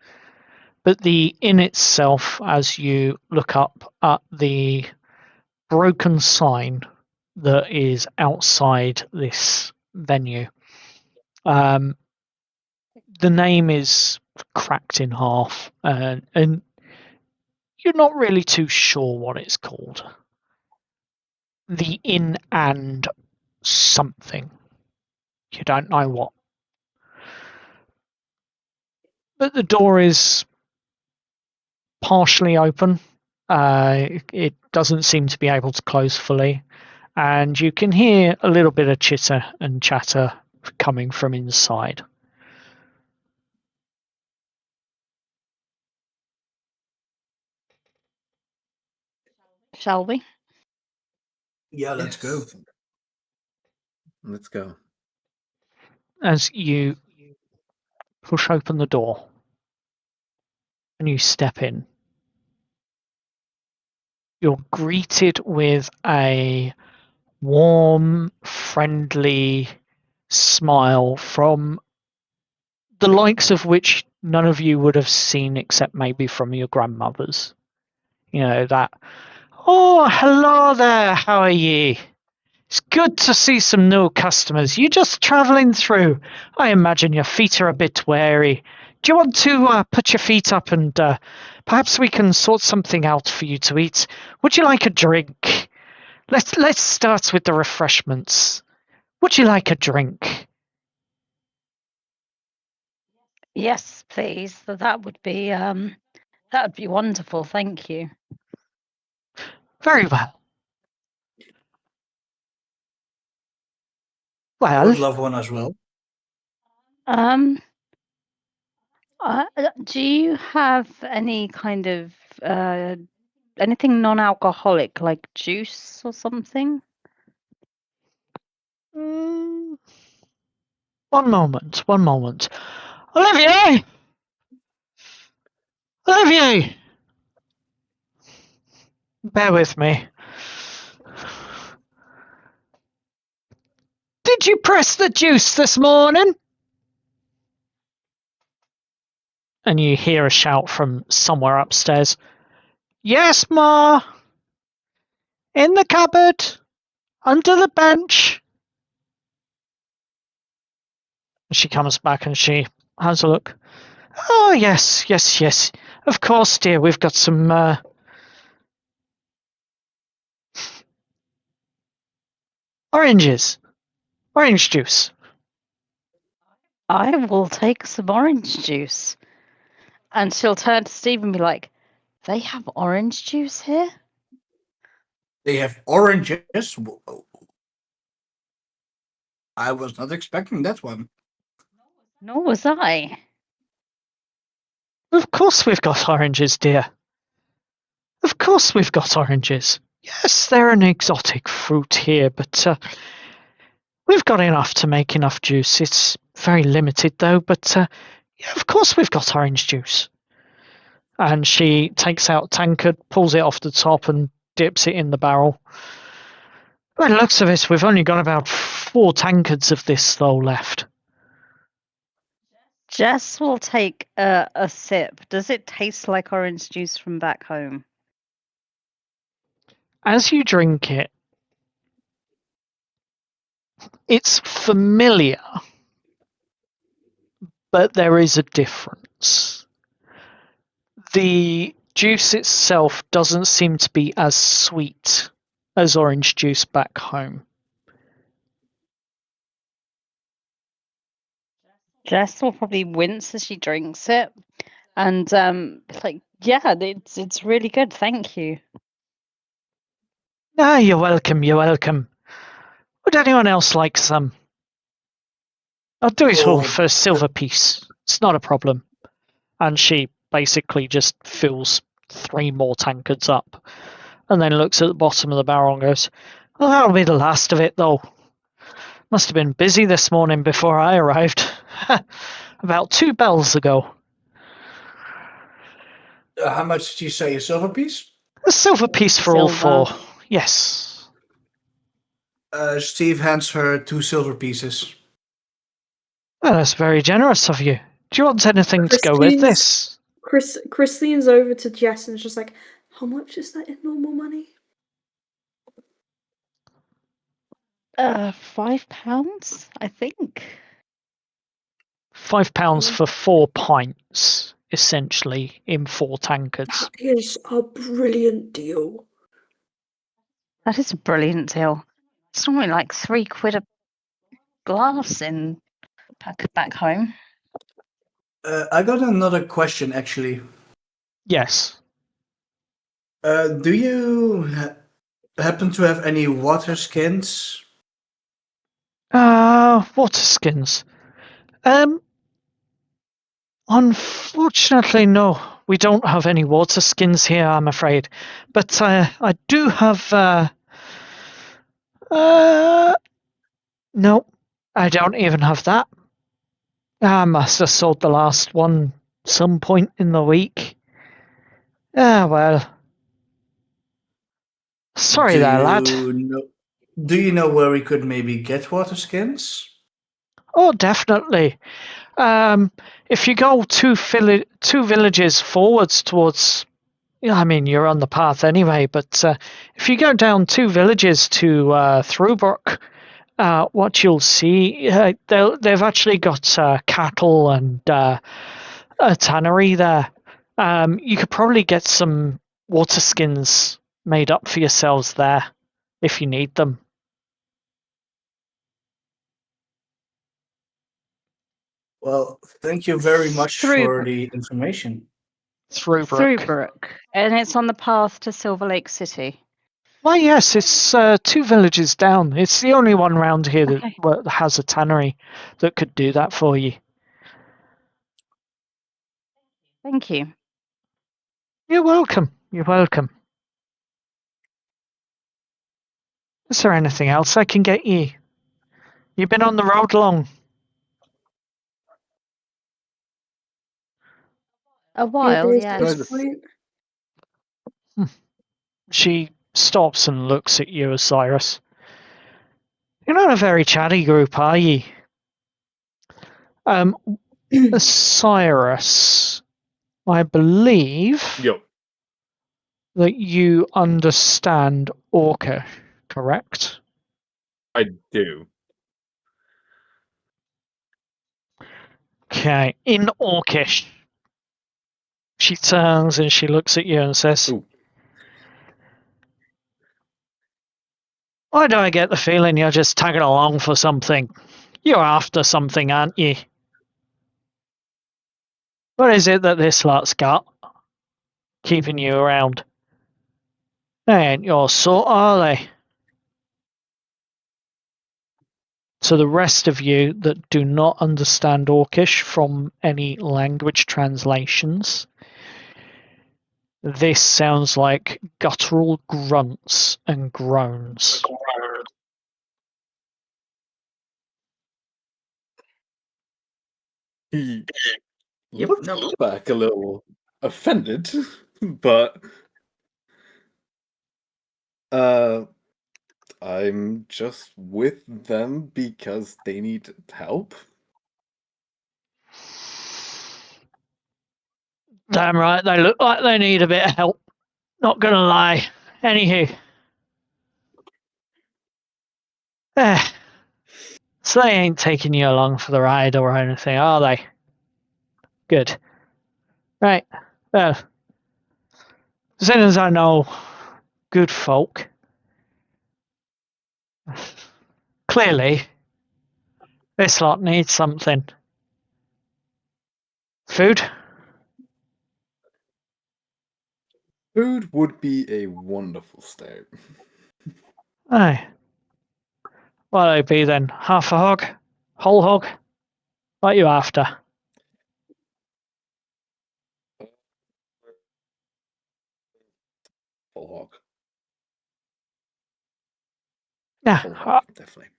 But the inn itself, as you look up at the broken sign that is outside this venue, the name is cracked in half, and you're not really too sure what it's called. The Inn and something. You don't know what. But the door is partially open. It doesn't seem to be able to close fully. And you can hear a little bit of chitter and chatter coming from inside. Shall we? Yeah, let's go. Yes. Let's go. As you push open the door and you step in, you're greeted with a warm, friendly smile from the likes of which none of you would have seen except maybe from your grandmothers. You know, that, oh, hello there, how are ye? It's good to see some new customers. You just travelling through? I imagine your feet are a bit weary. Do you want to put your feet up and perhaps we can sort something out for you to eat? Would you like a drink? Let's start with the refreshments. Would you like a drink? Yes, please. That would be wonderful. Thank you. Very well. I Well, would love one as well. Do you have any kind of anything non-alcoholic, like juice or something? one moment. Olivier! Olivier! Bear with me. Did you press the juice this morning? And you hear a shout from somewhere upstairs. Yes, Ma. In the cupboard. Under the bench. She comes back and she has a look. Oh, yes. Of course, dear, we've got some oranges. Orange juice. I will take some orange juice. And she'll turn to Steve and be like, they have orange juice here? They have oranges. Whoa. I was not expecting that one. Nor was I. Of course we've got oranges, dear. Of course we've got oranges. Yes, they're an exotic fruit here, but we've got enough to make enough juice. It's very limited, though, but yeah, of course we've got orange juice. And she takes out a tankard, pulls it off the top, and dips it in the barrel. By the looks of it, we've only got about 4 tankards of this, though, left. Jess will take a sip. Does it taste like orange juice from back home? As you drink it, it's familiar, but there is a difference. The juice itself doesn't seem to be as sweet as orange juice back home. Jess will probably wince as she drinks it, and like, yeah, it's really good. Thank you. Ah, you're welcome. Would anyone else like some? I'll do it all for a silver piece. It's not a problem. And she basically just fills 3 more tankards up, and then looks at the bottom of the barrel and goes, well, that'll be the last of it, though. Must have been busy this morning before I arrived. About 2 bells ago. How much did you say? A silver piece? A silver piece for all 4. Yes. Steve hands her 2 silver pieces. Well, that's very generous of you. Do you want anything to go with this? Chris leans over to Jess and is just like, how much is that in normal money? £5, I think. £5 for 4 pints, essentially, in 4 tankards. That is a brilliant deal. That is a brilliant deal. It's normally like £3 a glass in back home. I got another question, actually. Yes. Do you happen to have any water skins? Water skins. Unfortunately, no. We don't have any water skins here, I'm afraid. But I do have... no, I don't even have that. I must have sold the last one some point in the week. Well. Sorry there, lad. Do you know where we could maybe get water skins? Oh, definitely. If you go two villages forwards towards, I mean, you're on the path anyway. But if you go down 2 villages to Thruebrook, what you'll see, they've actually got cattle and a tannery there. You could probably get some water skins made up for yourselves there if you need them. Well, thank you very much for the information. Thruebrook. And it's on the path to Silver Lake City. Why, yes, it's 2 villages down. It's the only one round here that has a tannery that could do that for you. Thank you. You're welcome. You're welcome. Is there anything else I can get you? You've been on the road long. A while, Days yeah. at this point. She stops and looks at you, Osiris. You're not a very chatty group, are you? Osiris, I believe that you understand Orcish, correct? I do. Okay, in Orcish, she turns and she looks at you and says, Ooh. Why do I get the feeling you're just tagging along for something? You're after something, aren't you? What is it that this lot's got? Keeping you around? They ain't your sort, are they? To the rest of you that do not understand Orcish from any language translations, this sounds like guttural grunts and groans. He Yep, looks no. back a little offended, but I'm just with them because they need help. Damn right, they look like they need a bit of help. Not gonna lie. Anywho. So they ain't taking you along for the ride or anything, are they? Good. Right. Well, as soon as I know good folk, clearly this lot needs something. Food? Food would be a wonderful start. Aye. What'll it be then? Half a hog? Whole hog? What are you after? Full hog. Yeah, Full hog, definitely.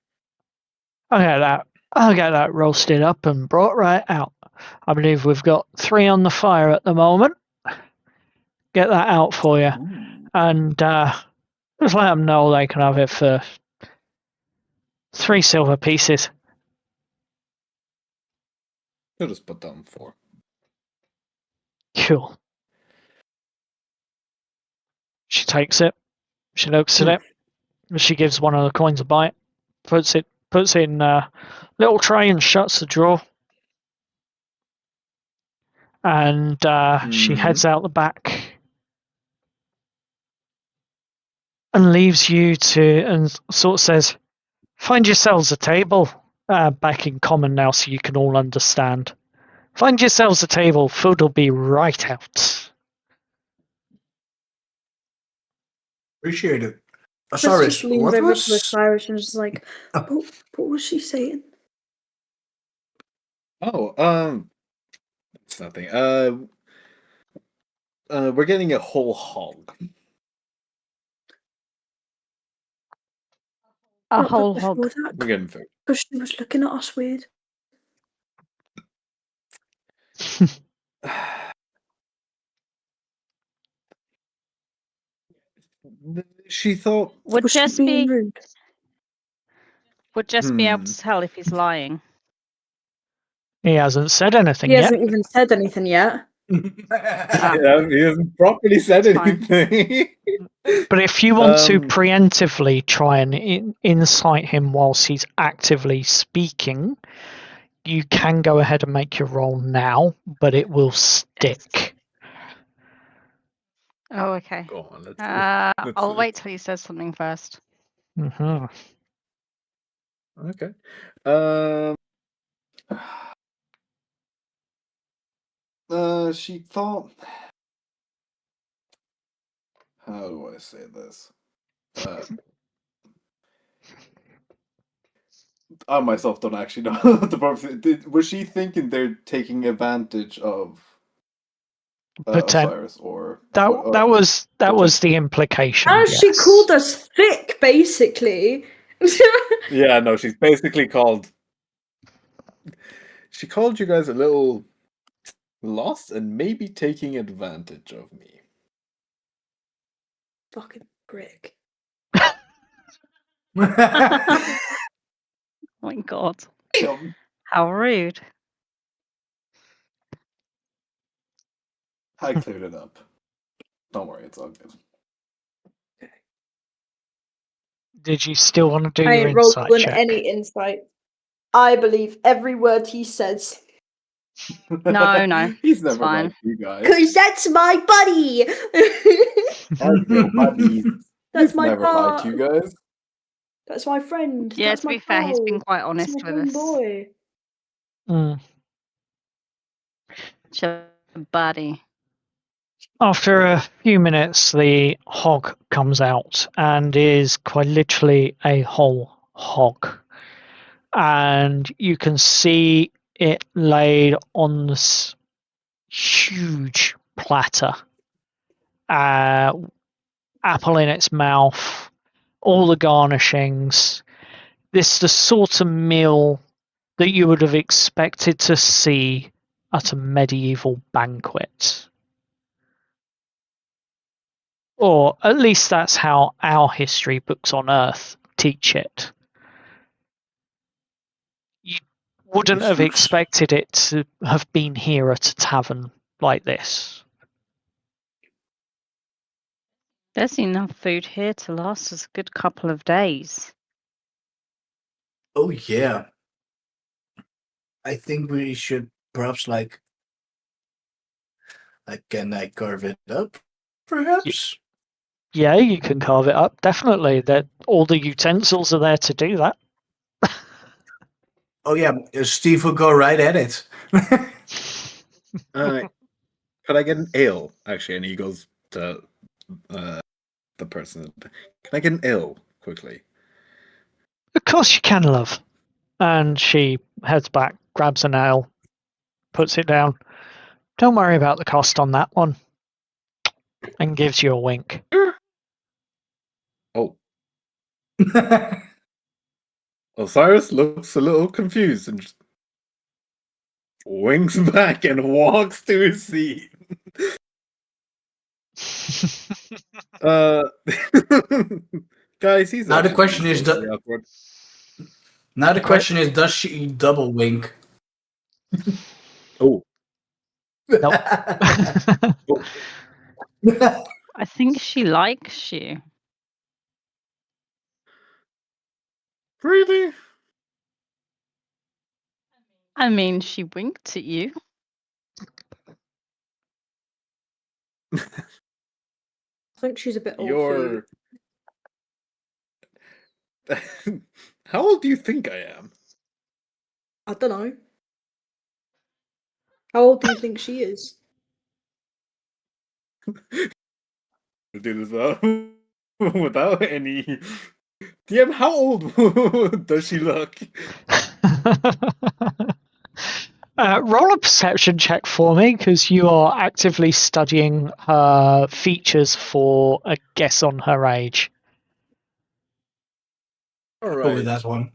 I'll get that roasted up and brought right out. I believe we've got 3 on the fire at the moment. Get that out for you. Ooh. And just let them know they can have it for 3 silver pieces. You'll just put down 4. Cool. She takes it. She looks at it. She gives one of the coins a bite. Puts it in a little tray and shuts the drawer. And she heads out the back and leaves you to, and sort of says, find yourselves a table, back in common now so you can all understand. Find yourselves a table, food will be right out. Appreciate it. Chris Osiris, just leans what over was... to Osiris and is like, Oh. what was she saying? Oh, it's nothing. We're getting a whole hog. A whole hog. We're getting food. Because she was looking at us weird. She thought Would Was she just being be rude? would just be able to tell if he's lying. He hasn't said anything He yet. hasn't even said anything yet. Yeah, he hasn't properly said It's fine. anything. But if you want to Um, preemptively try and incite him whilst he's actively speaking, you can go ahead and make your roll now, but it will stick. Oh, okay. Go on, let's see. I'll wait till he says something first. Mhm. Okay. She thought. How do I say this? I myself don't actually know the problem. Was she thinking they're taking advantage of Osiris, or That was potential- the implication. As she yes. called us thick, basically. Yeah, no, she's basically called. She called you guys a little lost and maybe taking advantage of me. Fucking prick. Oh my god. Um, How rude. I cleared it up. Don't worry, it's all good. Did you still want to do I your ain't insight rolling check? any insight. I believe every word he says. No, He's it's never fine. liked you guys. Cause that's my buddy. As your buddies. That's He's my never liked part. you guys. That's my friend. Yeah, That's to my be fair, he's been pal. quite That's honest my with us. homeboy. Mm. Chill, buddy. After a few minutes, the hog comes out and is quite literally a whole hog. And you can see it laid on this huge platter. Apple in its mouth, all the garnishings. This is the sort of meal that you would have expected to see at a medieval banquet. Or at least that's how our history books on Earth teach it. You wouldn't This have looks- expected it to have been here at a tavern like this. There's enough food here to last us a good couple of days. Oh yeah. I think we should perhaps can I carve it up? Perhaps? Yeah, you can carve it up, definitely. That all the utensils are there to do that. Oh yeah, Steve will go right at it. Could I get an ale? Actually, and he goes to the person. Can I get an ale quickly? Of course you can, love. And she heads back, grabs a nail, puts it down. Don't worry about the cost on that one. And gives you a wink. Oh, Osiris looks a little confused and just winks back and walks to his seat. Guys, he's Now the actually question is, socially awkward. now the question is, does she double wink? Oh, Nope. I think she likes you. really? I mean, she winked at you. I think she's a bit old for you. You're. How old do you think I am? I don't know. How old do you think she is? Do this without any. DM, how old does she look? Roll a perception check for me, because you are actively studying her features for a guess on her age. All Go with right, that one.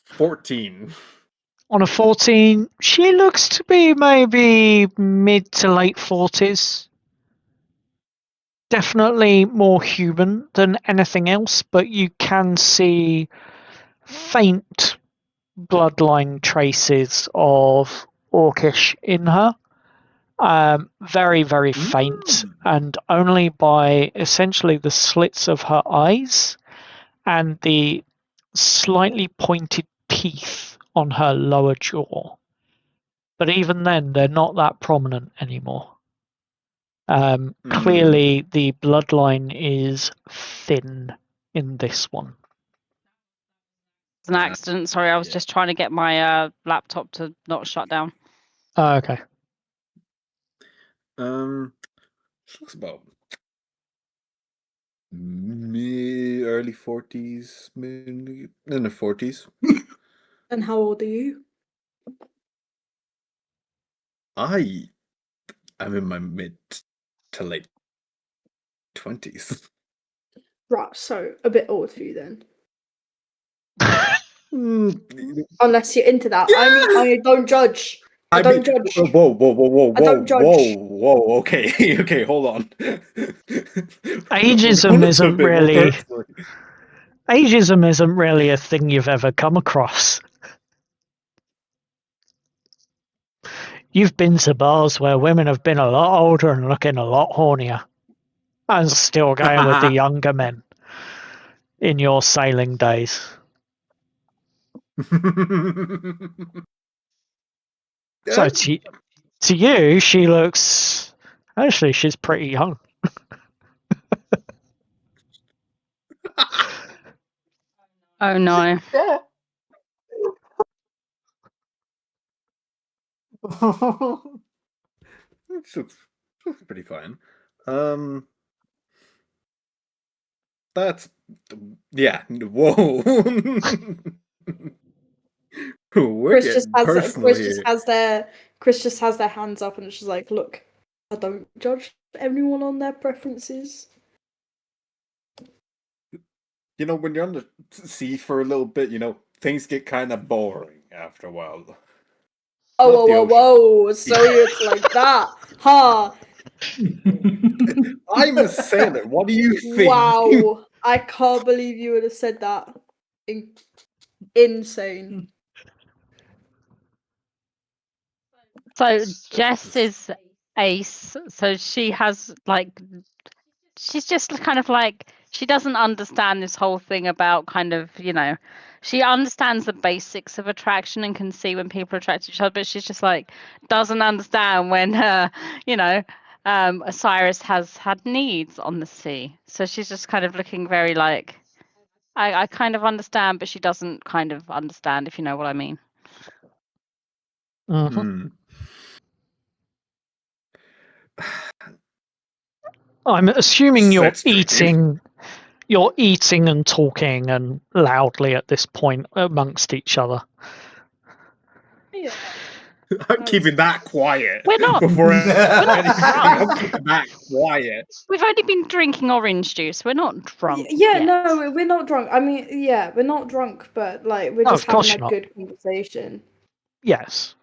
14. On a 14, she looks to be maybe mid to late 40s. Definitely more human than anything else, but you can see faint bloodline traces of Orcish in her. Very, very faint, and only by essentially the slits of her eyes and the slightly pointed teeth on her lower jaw. But even then, they're not that prominent anymore. Clearly, the bloodline is thin in this one. It's an accident. Sorry, I was just trying to get my laptop to not shut down. Oh, okay. She looks about early 40s, in the 40s. And how old are you? I'm in my mid to late 20s. Right, so a bit old for you then. Unless you're into that. I mean, I don't judge. I don't judge. Whoa! I don't judge. Whoa! Okay, okay, hold on. Ageism isn't really a thing you've ever come across. You've been to bars where women have been a lot older and looking a lot hornier, and still going with the younger men in your sailing days. So to you, she looks... Actually, she's pretty young. Oh no. Yeah. Looks pretty fine. That's whoa. Chris just has their hands up and it's just like, look, I don't judge everyone on their preferences. You know, when you're on the sea for a little bit, you know, things get kind of boring after a while. Whoa. So it's like that. Ha! I'm a sailor. What do you think? Wow. I can't believe you would have said that. Insane. So Jess is ace. So she has she's just kind of like, she doesn't understand this whole thing about kind of, she understands the basics of attraction and can see when people attract to each other, but she's just like, doesn't understand when Osiris has had needs on the sea. So she's just kind of looking very like, I kind of understand, but she doesn't kind of understand, if you know what I mean. Mm-hmm. I'm assuming you're eating and talking and loudly at this point amongst each other. Yeah. I'm keeping that quiet. We're not. Before we're not I'm keeping that quiet. We've only been drinking orange juice. We're not drunk. Yeah, yet. no, we're not drunk. I mean, yeah, we're not drunk, but like we're just having a good conversation. Yes.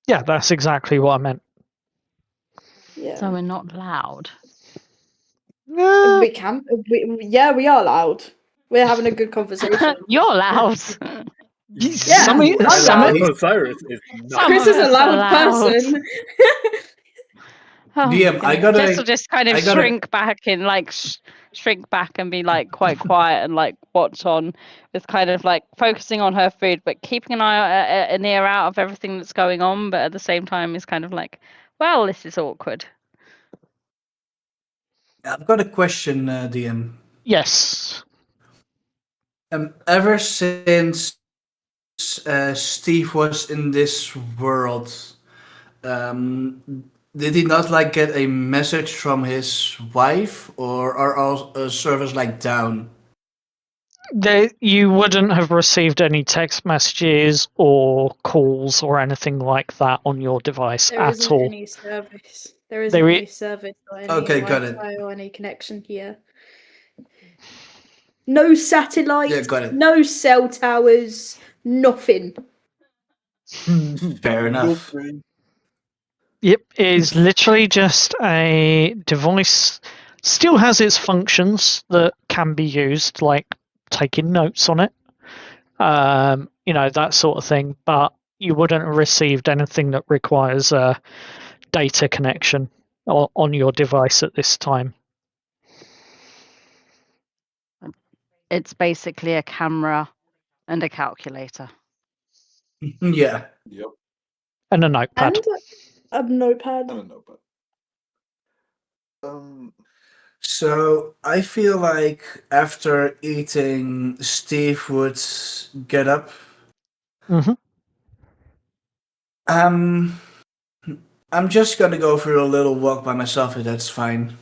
Yeah, that's exactly what I meant. Yeah. So we're not loud. We can. We are loud. We're having a good conversation. You're loud. Yeah, Osiris is not. Chris is a loud person. DM, I gotta. Jess will just kind of shrink back and shrink back and be like quite quiet and like watch on with kind of like focusing on her food, but keeping an ear out of everything that's going on. But at the same time, is kind of like, well, this is awkward. I've got a question, DM. Yes. Ever since Steve was in this world, did he not get a message from his wife, or are all servers down? You wouldn't have received any text messages or calls or anything like that on your device at all. Any service. There isn't any service or any Wi-Fi or any connection here. No satellite, no cell towers, nothing. Fair enough. Yep, it is literally just a device. Still has its functions that can be used, like taking notes on it, that sort of thing. But you wouldn't have received anything that requires a data connection on your device at this time. It's basically a camera and a calculator. Yeah. Yep. And a notepad. And a notepad. I don't know, but So I feel like after eating, Steve would get up. Mm-hmm. I'm just gonna go for a little walk by myself, if that's fine.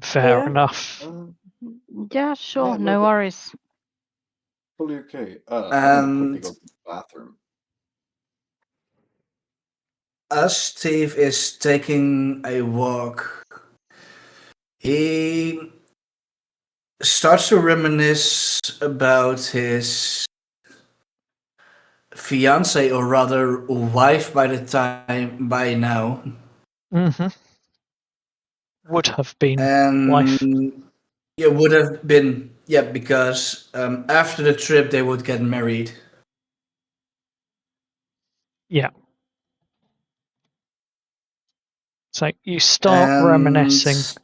Fair Yeah. enough. Yeah, sure, Yeah, no no, worries. fully okay. I'm gonna quickly And go to the bathroom. as Steve is taking a walk, he starts to reminisce about his fiance, or rather wife by now. Mm-hmm. Would have been wife. And it would have been, yeah, because after the trip they would get married. Yeah. So you start And reminiscing.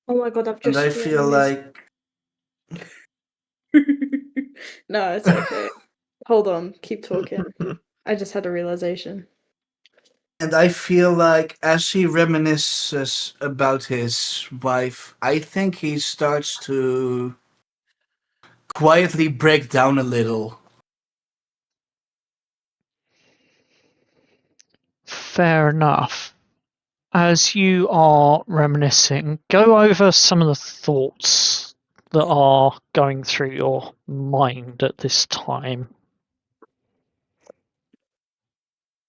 Oh my god, I've and just I feel realized. like No, it's okay. Hold on, keep talking. I just had a realization. And I feel like as he reminisces about his wife, I think he starts to quietly break down a little. Fair enough. As you are reminiscing, go over some of the thoughts that are going through your mind at this time.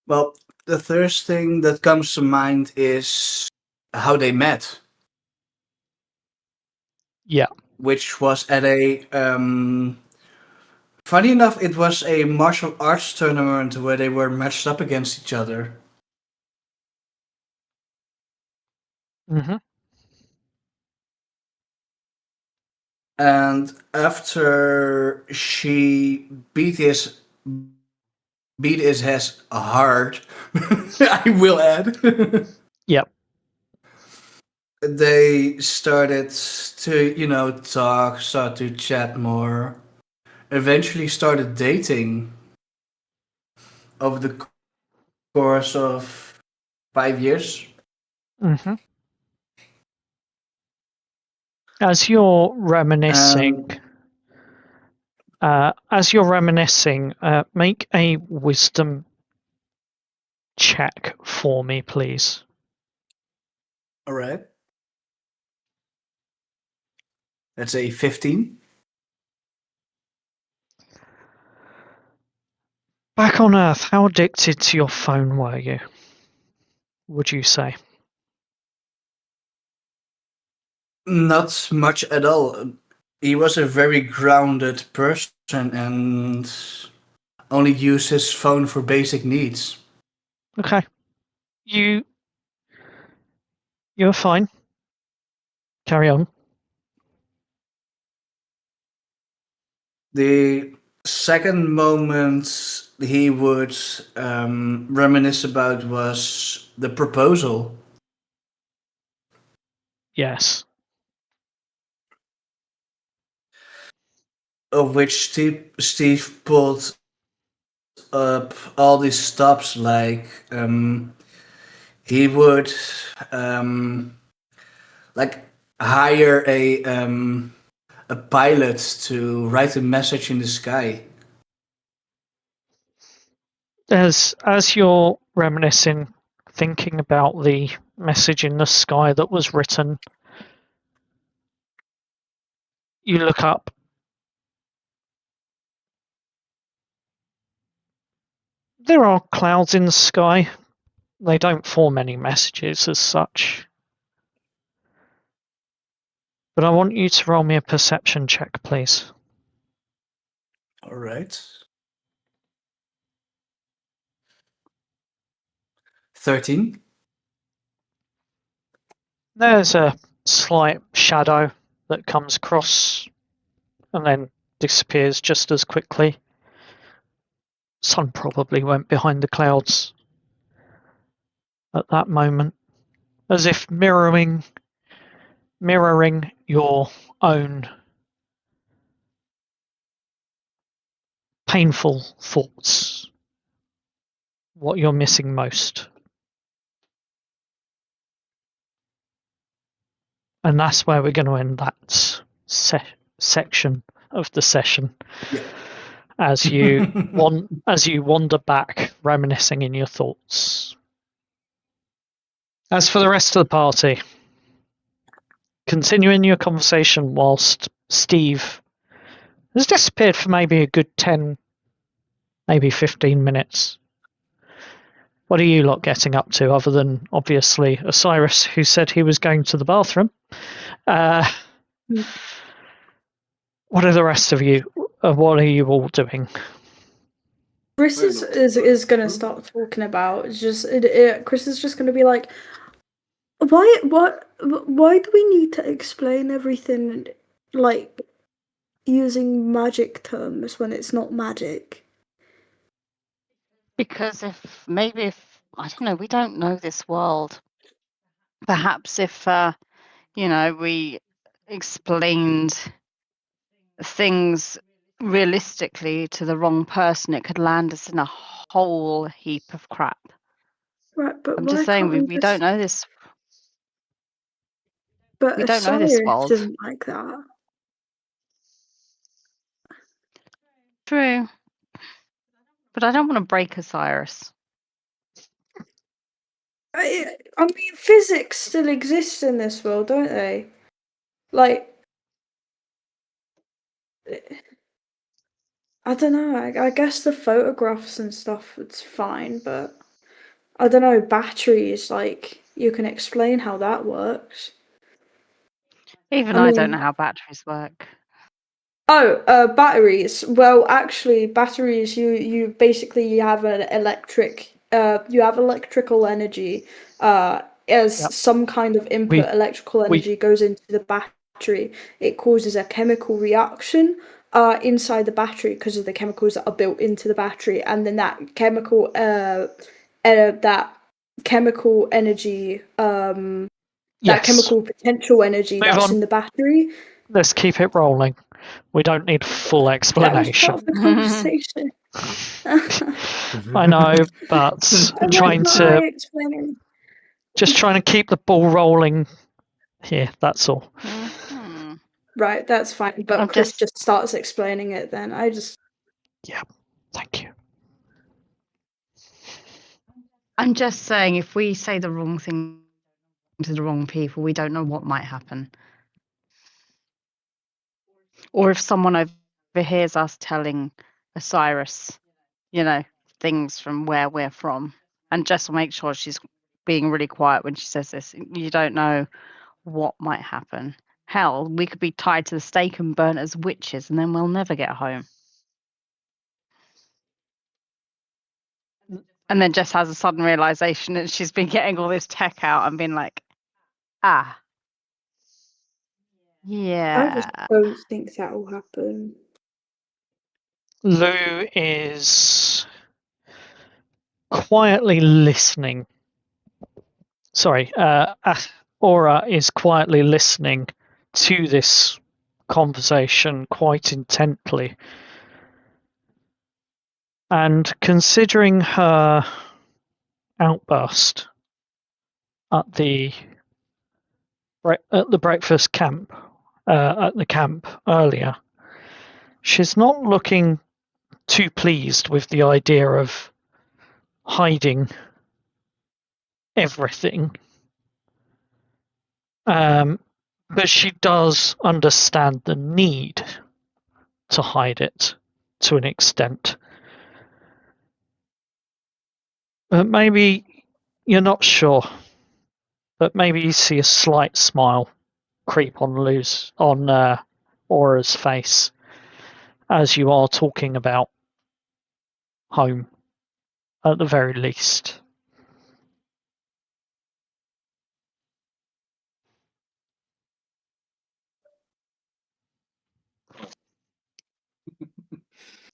Well, the first thing that comes to mind is how they met, Yeah. which was at a funny enough, it was a martial arts tournament where they were matched up against each other. Mm-hmm. And after she beat his ass hard, I will add. Yep. They started to, talk, start to chat more. Eventually started dating over the course of 5 years. Mm-hmm. As you're reminiscing, make a wisdom check for me, please. All right. That's a 15. Back on Earth, how addicted to your phone were you? Would you say? Not much at all. He was a very grounded person and only used his phone for basic needs. Okay. You're fine. Carry on. The second moment he would reminisce about was the proposal, Yes. of which Steve pulled up all these stops. Like he would like hire a pilot to write a message in the sky. As you're reminiscing, thinking about the message in the sky that was written, you look up. There are clouds in the sky. They don't form any messages as such. But I want you to roll me a perception check, please. All right. 13. There's a slight shadow that comes across and then disappears just as quickly. Sun probably went behind the clouds at that moment, as if mirroring your own painful thoughts, what you're missing most. And that's where we're going to end that section of the session. Yeah. As you wander back, reminiscing in your thoughts. As for the rest of the party, continuing your conversation whilst Steve has disappeared for maybe a good 10, maybe 15 minutes. What are you lot getting up to, other than obviously Osiris, who said he was going to the bathroom? What are the rest of you? What are you all doing? Chris is going to start talking about. It's just Chris is just going to be like, why do we need to explain everything like using magic terms when it's not magic? Because if I don't know, we don't know this world. Perhaps if we explained things realistically to the wrong person, it could land us in a whole heap of crap. Right, but I'm why just saying can't we don't know this. But we don't know this Osiris world. isn't like that. True. But I don't want to break Osiris. I mean, physics still exists in this world, don't they? Like, I don't know. I guess the photographs and stuff, it's fine, but I don't know. Batteries, like, you can explain how that works. Even I I don't mean- know how batteries work. Oh, batteries. Well, actually, batteries. You basically have an you have electrical energy. As Yep. some kind of input, electrical energy goes into the battery. It causes a chemical reaction inside the battery because of the chemicals that are built into the battery, and then that chemical energy that chemical potential energy Move that's on. in the battery. Let's keep it rolling. We don't need full That was explanation. part of the conversation. I know, but I'm trying like, to explaining. just trying to keep the ball rolling here. That's all. Mhm. Right, that's fine. But I'm Chris just starts explaining it. Then I just Thank you. I'm just saying, if we say the wrong thing to the wrong people, we don't know what might happen. Or if someone overhears us telling Osiris, things from where we're from, and just make sure she's being really quiet when she says this. You don't know what might happen. Hell, we could be tied to the stake and burnt as witches, and then we'll never get home. And then Jess has a sudden realization that she's been getting all this tech out and been like, I yeah. just don't think that will happen. Lou is quietly listening. Sorry, Aura is quietly listening to this conversation quite intently. And considering her outburst at the breakfast camp, at the camp earlier, she's not looking too pleased with the idea of hiding everything. But she does understand the need to hide it to an extent. But maybe you're not sure. But maybe you see a slight smile creep on Aura's face as you are talking about home, at the very least.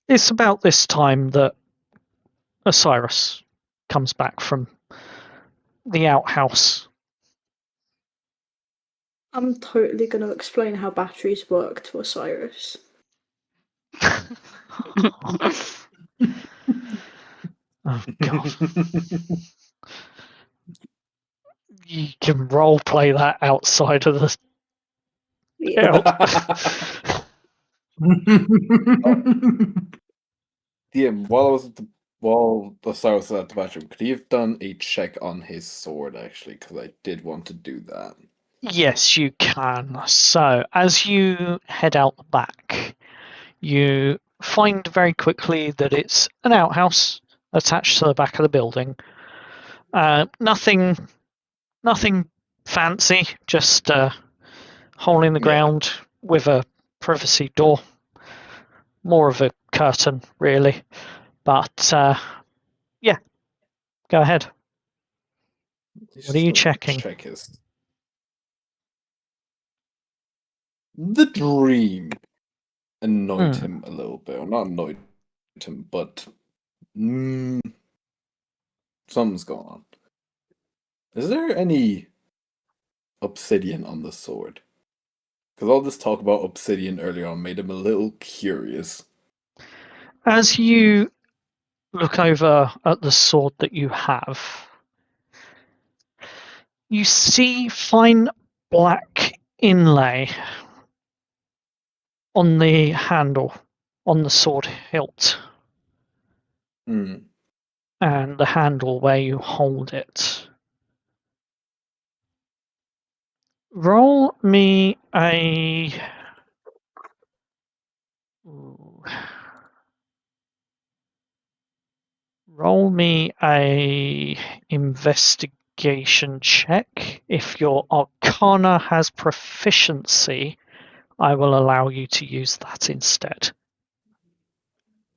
It's about this time that Osiris comes back from the outhouse. I'm totally going to explain how batteries work to Osiris. Oh god. You can role play that outside of the Yeah. DM, while Osiris was at the bathroom, could he have done a check on his sword actually? Because I did want to do that. Yes, you can. So, as you head out the back, you find very quickly that it's an outhouse attached to the back of the building. Nothing fancy, just a hole in the ground with a privacy door. More of a curtain, really. But yeah, go ahead. What are you checking? Check his. The dream annoyed him a little bit. Or not annoyed him, but something's going on. Is there any obsidian on the sword? Because all this talk about obsidian earlier on made him a little curious. As you look over at the sword that you have, you see fine black inlay on the handle, on the sword hilt, Hmm. and the handle where you hold it. Roll me a. Roll me a investigation check. If your Arcana has proficiency, I will allow you to use that instead.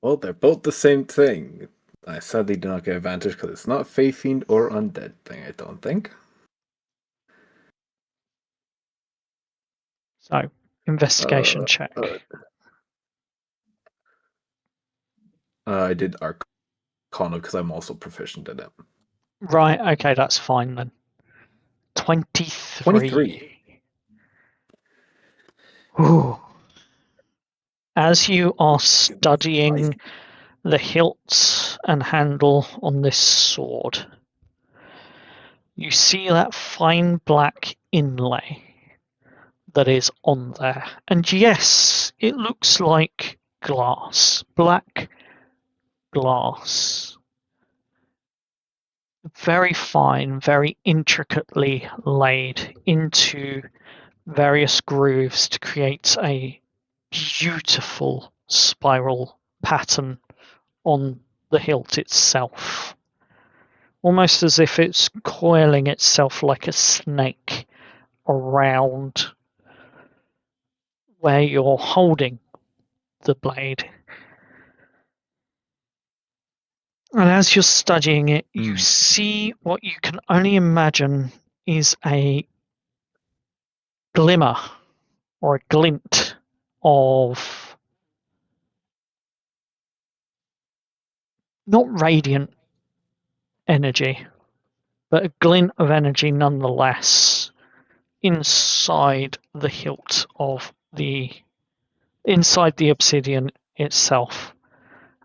Well, they're both the same thing. I sadly do not get advantage because it's not Fae Fiend or Undead thing, I don't think. So, investigation check. I did Arcana because I'm also proficient in it. Right, okay, that's fine then. 23. 23. Ooh. As you are studying the hilt and handle on this sword, you see that fine black inlay that is on there. And yes, it looks like glass, black glass. Very fine, very intricately laid into various grooves to create a beautiful spiral pattern on the hilt itself. Almost as if it's coiling itself like a snake around where you're holding the blade. And as you're studying it, you see what you can only imagine is a glimmer or a glint of not radiant energy, but a glint of energy nonetheless inside the hilt of inside the obsidian itself,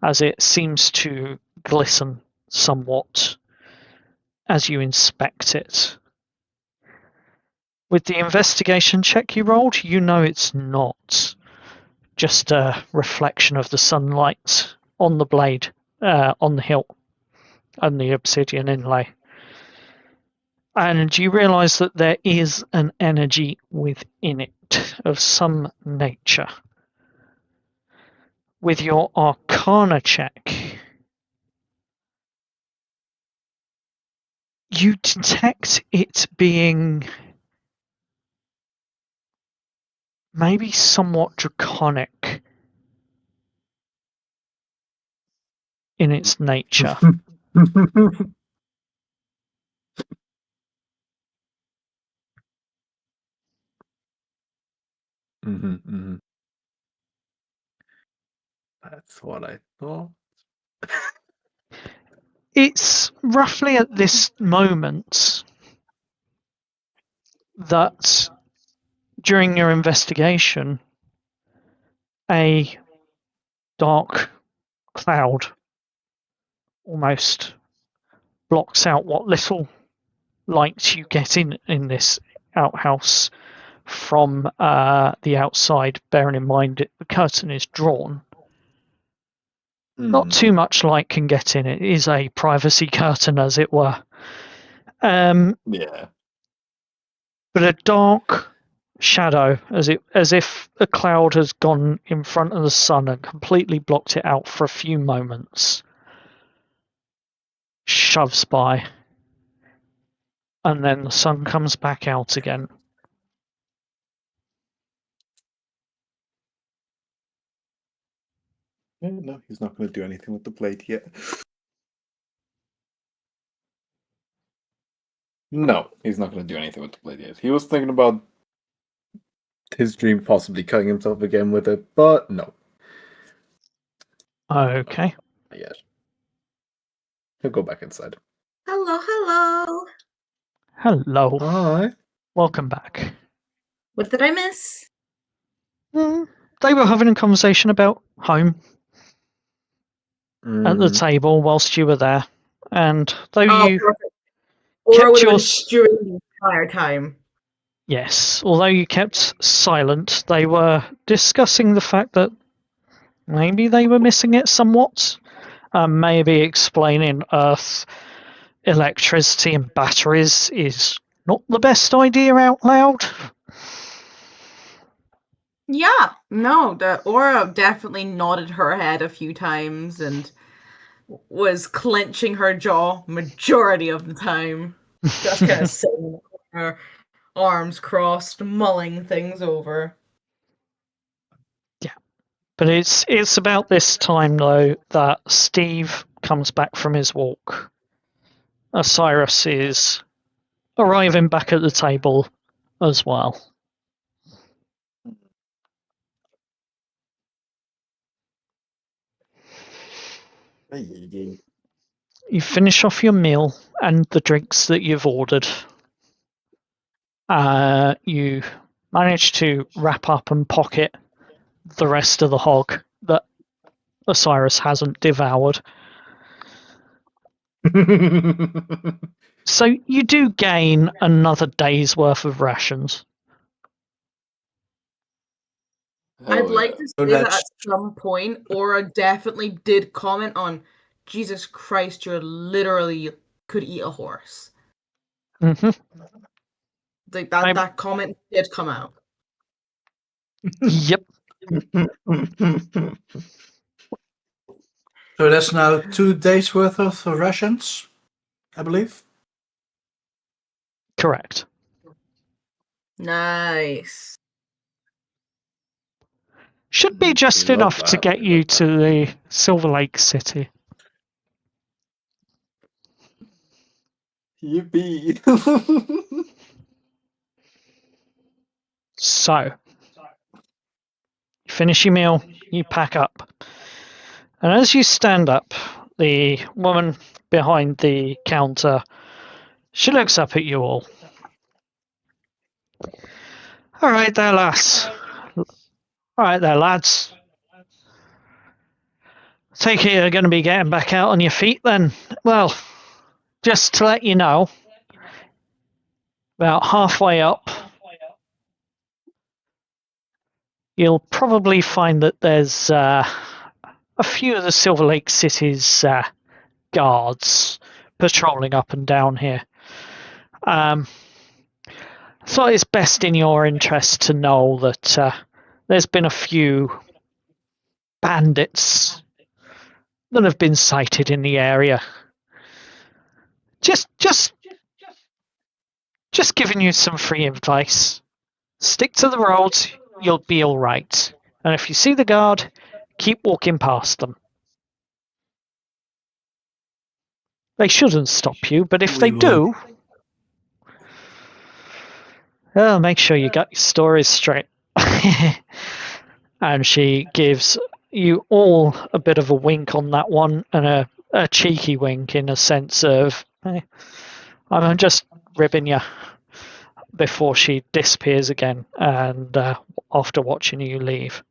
as it seems to glisten somewhat as you inspect it. With the investigation check you rolled, you know it's not just a reflection of the sunlight on the blade, on the hilt, and the obsidian inlay. And you realise that there is an energy within it of some nature. With your Arcana check, you detect it being maybe somewhat draconic in its nature. That's what I thought. It's roughly at this moment that during your investigation, a dark cloud almost blocks out what little light you get in this outhouse from the outside, bearing in mind the curtain is drawn. Not too much light can get in. It is a privacy curtain, as it were. Yeah. But a dark shadow, as if a cloud has gone in front of the sun and completely blocked it out for a few moments, shoves by, and then the sun comes back out again. Yeah, no, he's not going to do anything with the blade yet. No, he's not going to do anything with the blade yet. He was thinking about his dream possibly cutting himself again with it, but no. Okay. Not yet. He'll go back inside. Hello. Hello. Hi. Welcome back. What did I miss? They were having a conversation about home at the table whilst you were there, and though you Perfect. Or kept would have your been stewing the entire time. yes, although you kept silent, they were discussing the fact that maybe they were missing it somewhat. Maybe explaining Earth electricity and batteries is not the best idea out loud. Yeah, no, the Aura definitely nodded her head a few times and was clenching her jaw majority of the time. Just kind of sitting with her arms crossed, mulling things over. But it's about this time though that Steve comes back from his walk. Osiris is arriving back at the table as well. You finish off your meal and the drinks that you've ordered. You manage to wrap up and pocket the rest of the hog that Osiris hasn't devoured. So you do gain another day's worth of rations. I'd like to So say that that's- at some point, Aura definitely did comment on, Jesus Christ, you're literally could eat a horse. Mm-hmm. Like that comment did come out. Yep. So that's now 2 days worth of rations, I believe. Correct. Nice. Should be just We love enough to that, get we you love to the Silver Lake City. Yippee. So, you finish your meal, you pack up. And as you stand up, the woman behind the counter, she looks up at you all. All right there, lass. All right there, lads. Take it you're going to be getting back out on your feet then. Well, just to let you know, about halfway up, you'll probably find that there's a few of the Silver Lake City's guards patrolling up and down here. Thought it's best in your interest to know that there's been a few bandits that have been sighted in the area. Just giving you some free advice. Stick to the roads, you'll be all right. And if you see the guard, keep walking past them. They shouldn't stop you, but if We they will. do, make sure you got your stories straight. And she gives you all a bit of a wink on that one, and a cheeky wink in a sense of, hey, I'm just ribbing you, before she disappears again, and after watching you leave.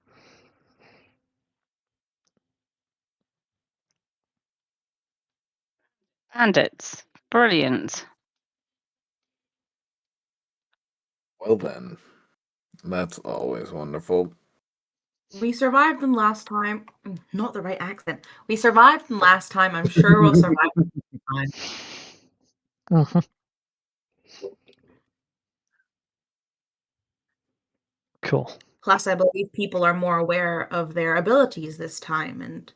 Bandits. Brilliant. Well then, that's always wonderful. We survived them last time. Not the right accent. We survived them last time. I'm sure we'll survive them this time. Mhm. Cool. Plus, I believe people are more aware of their abilities this time, and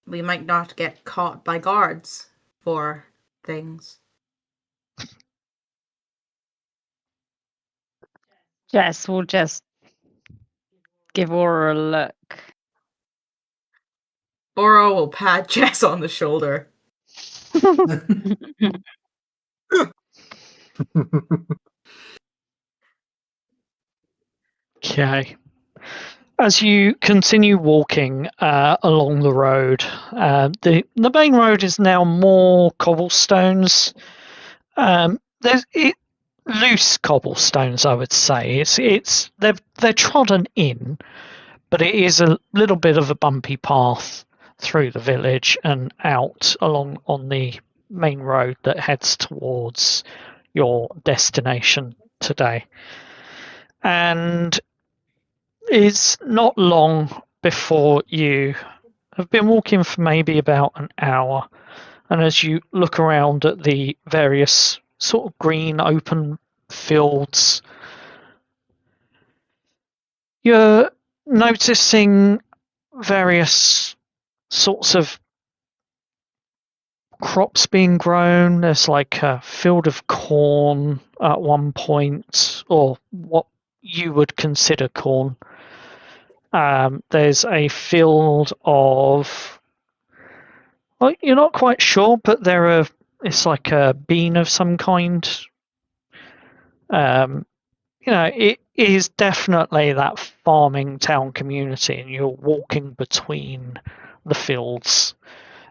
we might not get caught by guards for things. Jess will just give Aura a look. Oro will pat Jess on the shoulder. Okay. As you continue walking along the road, the main road is now more cobblestones. Loose cobblestones, I would say. They're trodden in, but it is a little bit of a bumpy path through the village and out along on the main road that heads towards your destination today. And it's not long before you have been walking for maybe about an hour, and as you look around at the various sort of green open fields, you're noticing various sorts of crops being grown. There's like a field of corn at one point, or what you would consider corn. There's a field of, well, you're not quite sure, but it's like a bean of some kind. It is definitely that farming town community, and you're walking between the fields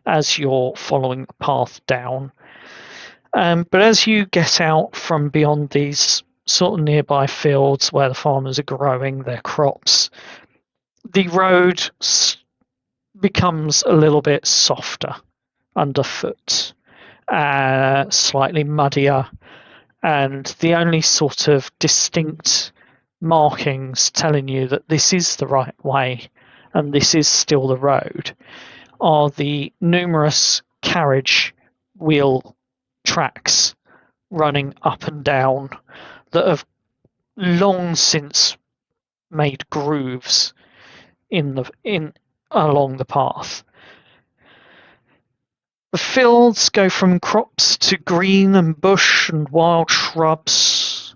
as you're following the path down. But as you get out from beyond these sort of nearby fields where the farmers are growing their crops, the road becomes a little bit softer underfoot, slightly muddier, and the only sort of distinct markings telling you that this is the right way and this is still the road are the numerous carriage wheel tracks running up and down that have long since made grooves along the path. The fields go from crops to green and bush and wild shrubs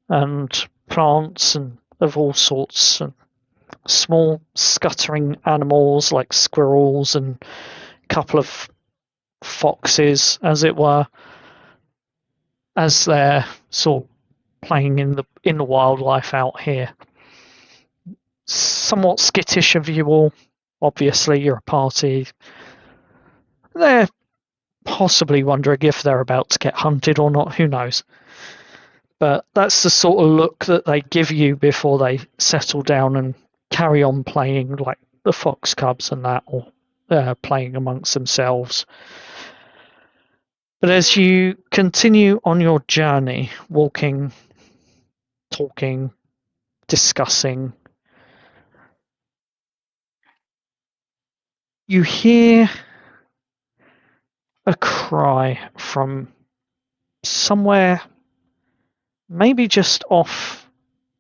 and plants and of all sorts, and small scuttering animals like squirrels and a couple of foxes, as it were, as they're sort of playing in the wildlife out here. Somewhat skittish of you all. Obviously, you're a party. They're possibly wondering if they're about to get hunted or not. Who knows? But that's the sort of look that they give you before they settle down and carry on playing, like the fox cubs and that, or playing amongst themselves. But as you continue on your journey, walking, talking, discussing, you hear a cry from somewhere, maybe just off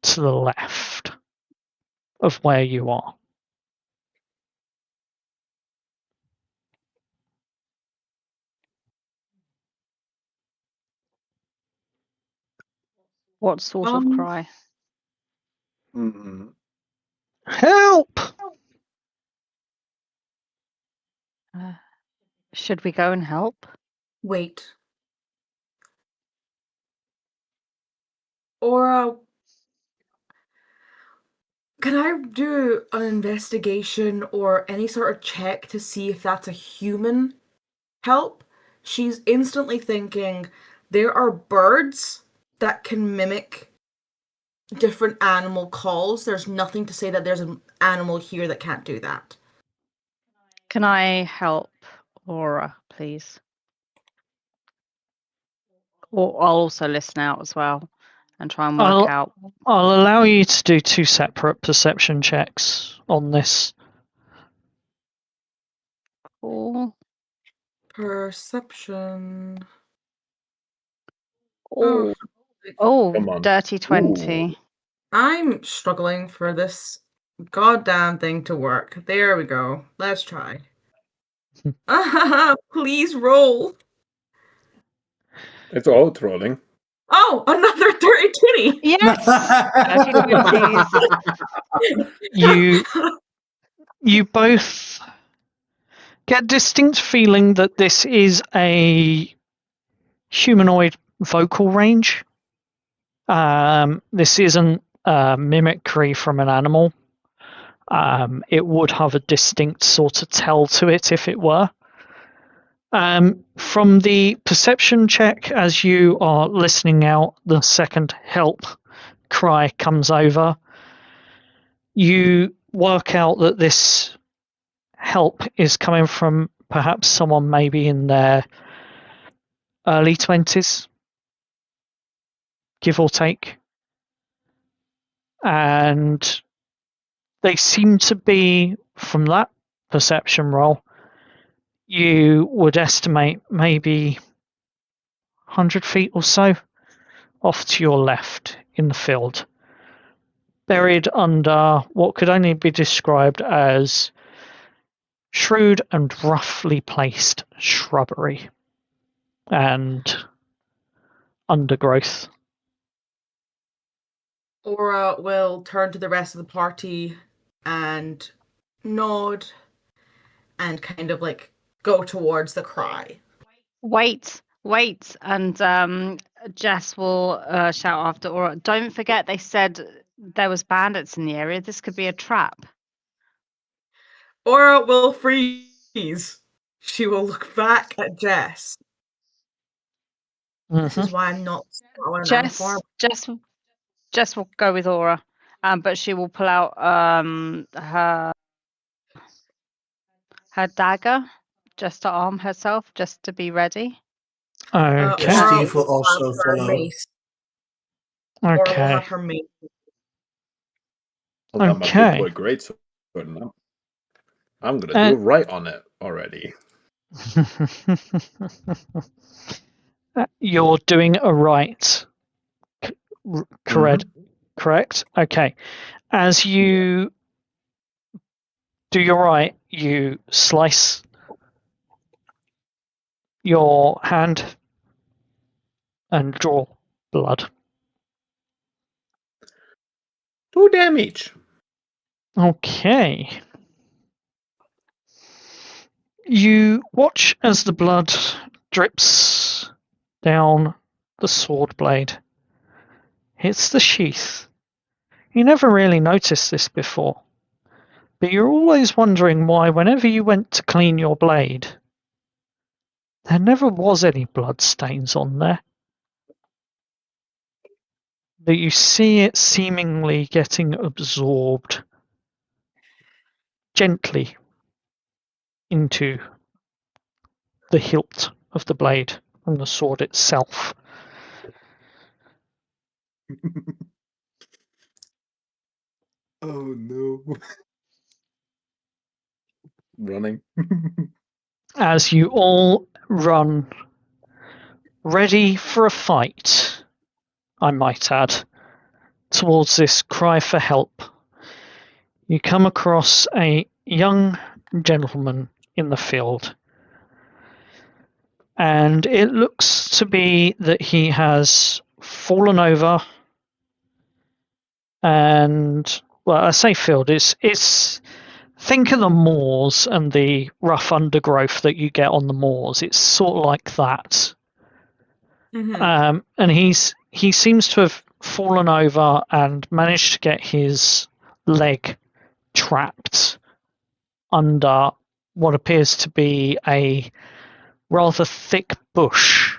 to the left of where you are. What sort of cry? Mm-hmm. Help! Should we go and help? Wait. Aura, Can I do an investigation or any sort of check to see if that's a human help? She's instantly thinking there are birds that can mimic different animal calls. There's nothing to say that there's an animal here that can't do that. Can I help Aura, please? Or I'll also listen out as well and try and work out. I'll allow you to do 2 separate perception checks on this. Cool. Perception. Oh, Come on. dirty 20. I'm struggling for this goddamn thing to work. There we go. Let's try. Please roll. It's all trolling. Oh, another dirty 20. Yes. Dirty 20s. You both get a distinct feeling that this is a humanoid vocal range. This isn't mimicry from an animal. It would have a distinct sort of tell to it if it were. From the perception check, as you are listening out, the second help cry comes over. You work out that this help is coming from perhaps someone maybe in their early 20s, give or take. And they seem to be, from that perception roll, you would estimate maybe 100 feet or so off to your left in the field, buried under what could only be described as shrewd and roughly placed shrubbery and undergrowth. Aura will turn to the rest of the party and nod and kind of like go towards the cry. Wait. And Jess will shout after Aura. Don't forget they said there was bandits in the area. This could be a trap. Aura will freeze. She will look back at Jess. This is why I'm not Jess will go with Aura, but she will pull out her dagger just to arm herself, just to be ready. Okay. Steve will also follow. Aura will Okay. have her mace. I'll have my Okay. big boy great sword. I'm gonna do it right on it already. You're doing a right. Correct. Correct. Okay. As you do your right, you slice your hand and draw blood. 2 damage. Okay. You watch as the blood drips down the sword blade, hits the sheath. You never really noticed this before, but you're always wondering why whenever you went to clean your blade, there never was any blood stains on there. But you see it seemingly getting absorbed gently into the hilt of the blade and the sword itself. Oh no. Running. As you all run, ready for a fight, I might add, towards this cry for help, you come across a young gentleman in the field. And it looks to be that he has fallen over and, well, I say field, it's think of the moors and the rough undergrowth that you get on the moors. It's sort of like that. And he seems to have fallen over and managed to get his leg trapped under what appears to be a rather thick bush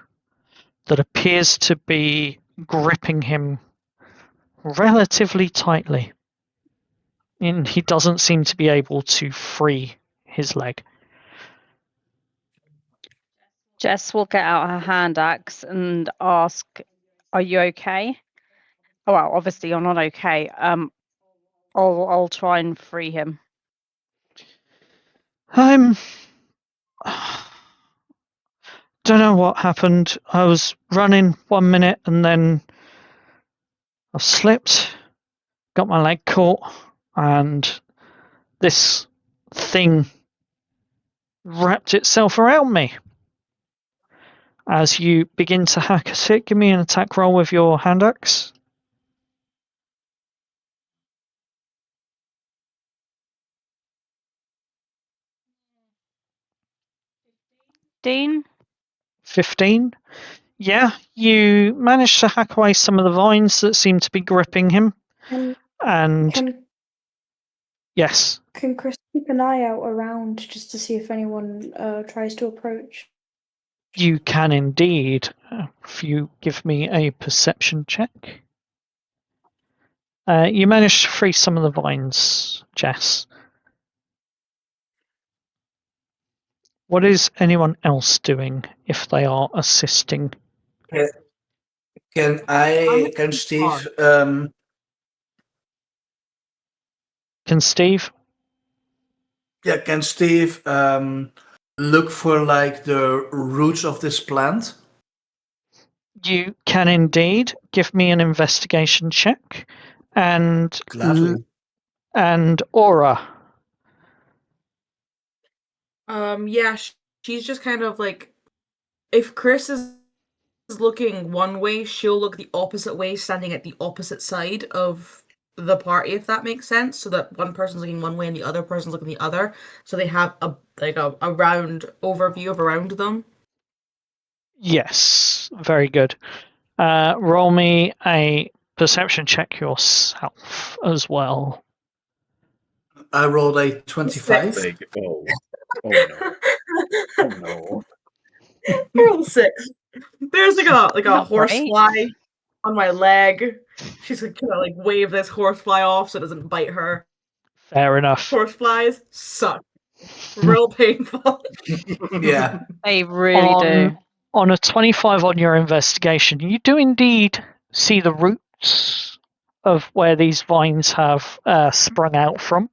that appears to be gripping him relatively tightly. And he doesn't seem to be able to free his leg. Jess will get out her hand axe and ask, "Are you okay?" Oh, well, obviously you're not okay. I'll try and free him. I'm don't know what happened. I was running 1 minute and then I slipped, got my leg caught, and this thing wrapped itself around me. As you begin to hack at it, give me an attack roll with your hand axe. Dean? 15. Yeah, you managed to hack away some of the vines that seem to be gripping him. And yes. Can Chris keep an eye out around just to see if anyone tries to approach? You can indeed. If you give me a perception check. You managed to free some of the vines, Jess. What is anyone else doing if they are assisting? Can Steve Can Steve? Yeah, can Steve look for like the roots of this plant? You can indeed. Give me an investigation check. And Gladly. and Aura. Yeah, she's just kind of like, if Chris is looking one way, she'll look the opposite way, standing at the opposite side of the party, if that makes sense. So that one person's looking one way and the other person's looking the other. So they have a round overview of around them. Yes, very good. Roll me a perception check yourself as well. I rolled a 25. Oh no. Oh no. Roll 6. There's like a Not horsefly on my leg. She's gonna like wave this horsefly off so it doesn't bite her. Fair enough. Horseflies suck. Real painful. Yeah. They really do. On a 25 on your investigation, you do indeed see the roots of where these vines have sprung out from.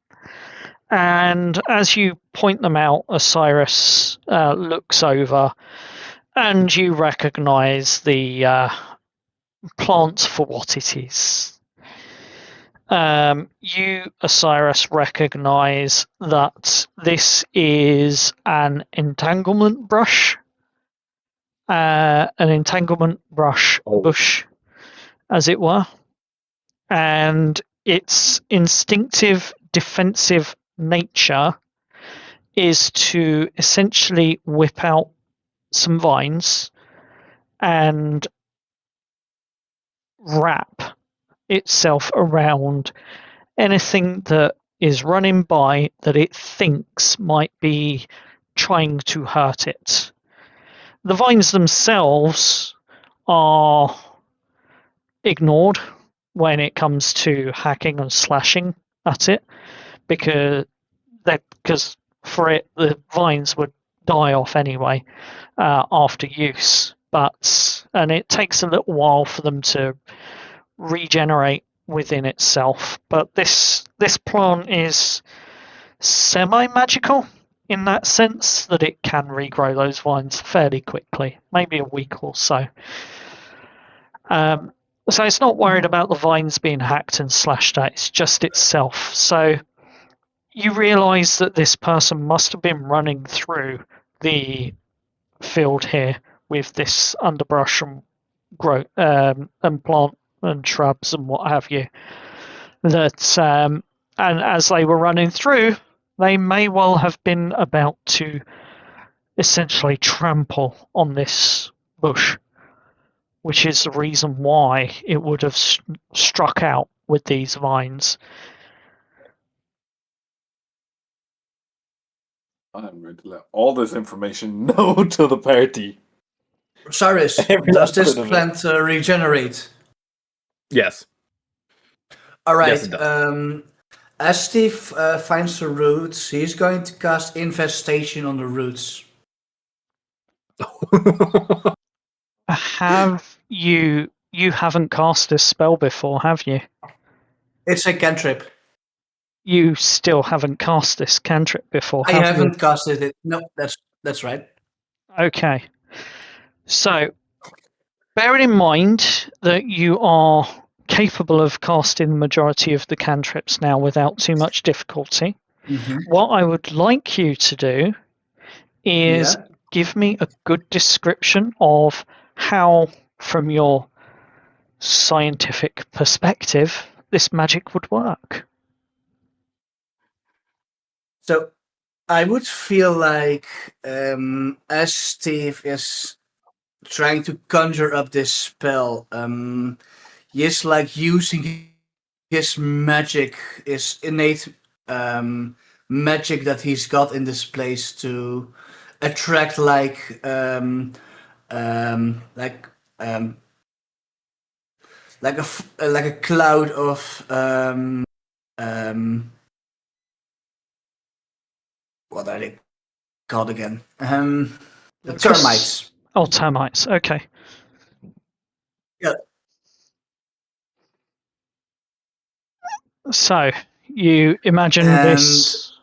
And as you point them out, Osiris looks over and you recognize the plant for what it is. You, Osiris, recognize that this is an entanglement brush. An entanglement bush, as it were. And its instinctive defensive nature is to essentially whip out some vines and wrap itself around anything that is running by that it thinks might be trying to hurt it. The vines themselves are ignored when it comes to hacking and slashing at it, because for it the vines would die off anyway after use. And it takes a little while for them to regenerate within itself. But this plant is semi-magical in that sense that it can regrow those vines fairly quickly, maybe a week or so. So it's not worried about the vines being hacked and slashed at, it's just itself. So you realise that this person must have been running through the field here with this underbrush and and plant and shrubs and what have you. And as they were running through, they may well have been about to essentially trample on this bush, which is the reason why it would have struck out with these vines. I'm going to let all this information know to the party. Cyrus, Every does this bit of it. plant regenerate? Yes. All right. Yes, it does. As Steve finds the roots, he's going to cast infestation on the roots. Have you haven't cast this spell before, have you? It's a cantrip. You still haven't cast this cantrip before, I have haven't casted it. No, that's right. you? Okay. So, bearing in mind that you are capable of casting the majority of the cantrips now without too much difficulty, what I would like you to do is Yeah. give me a good description of how, from your scientific perspective, this magic would work. So I would feel like as Steve is trying to conjure up this spell, he's like using his magic, his innate magic that he's got in this place to attract like a cloud of what are they called again? Termites. Oh, termites. Okay. Yeah. So you imagine this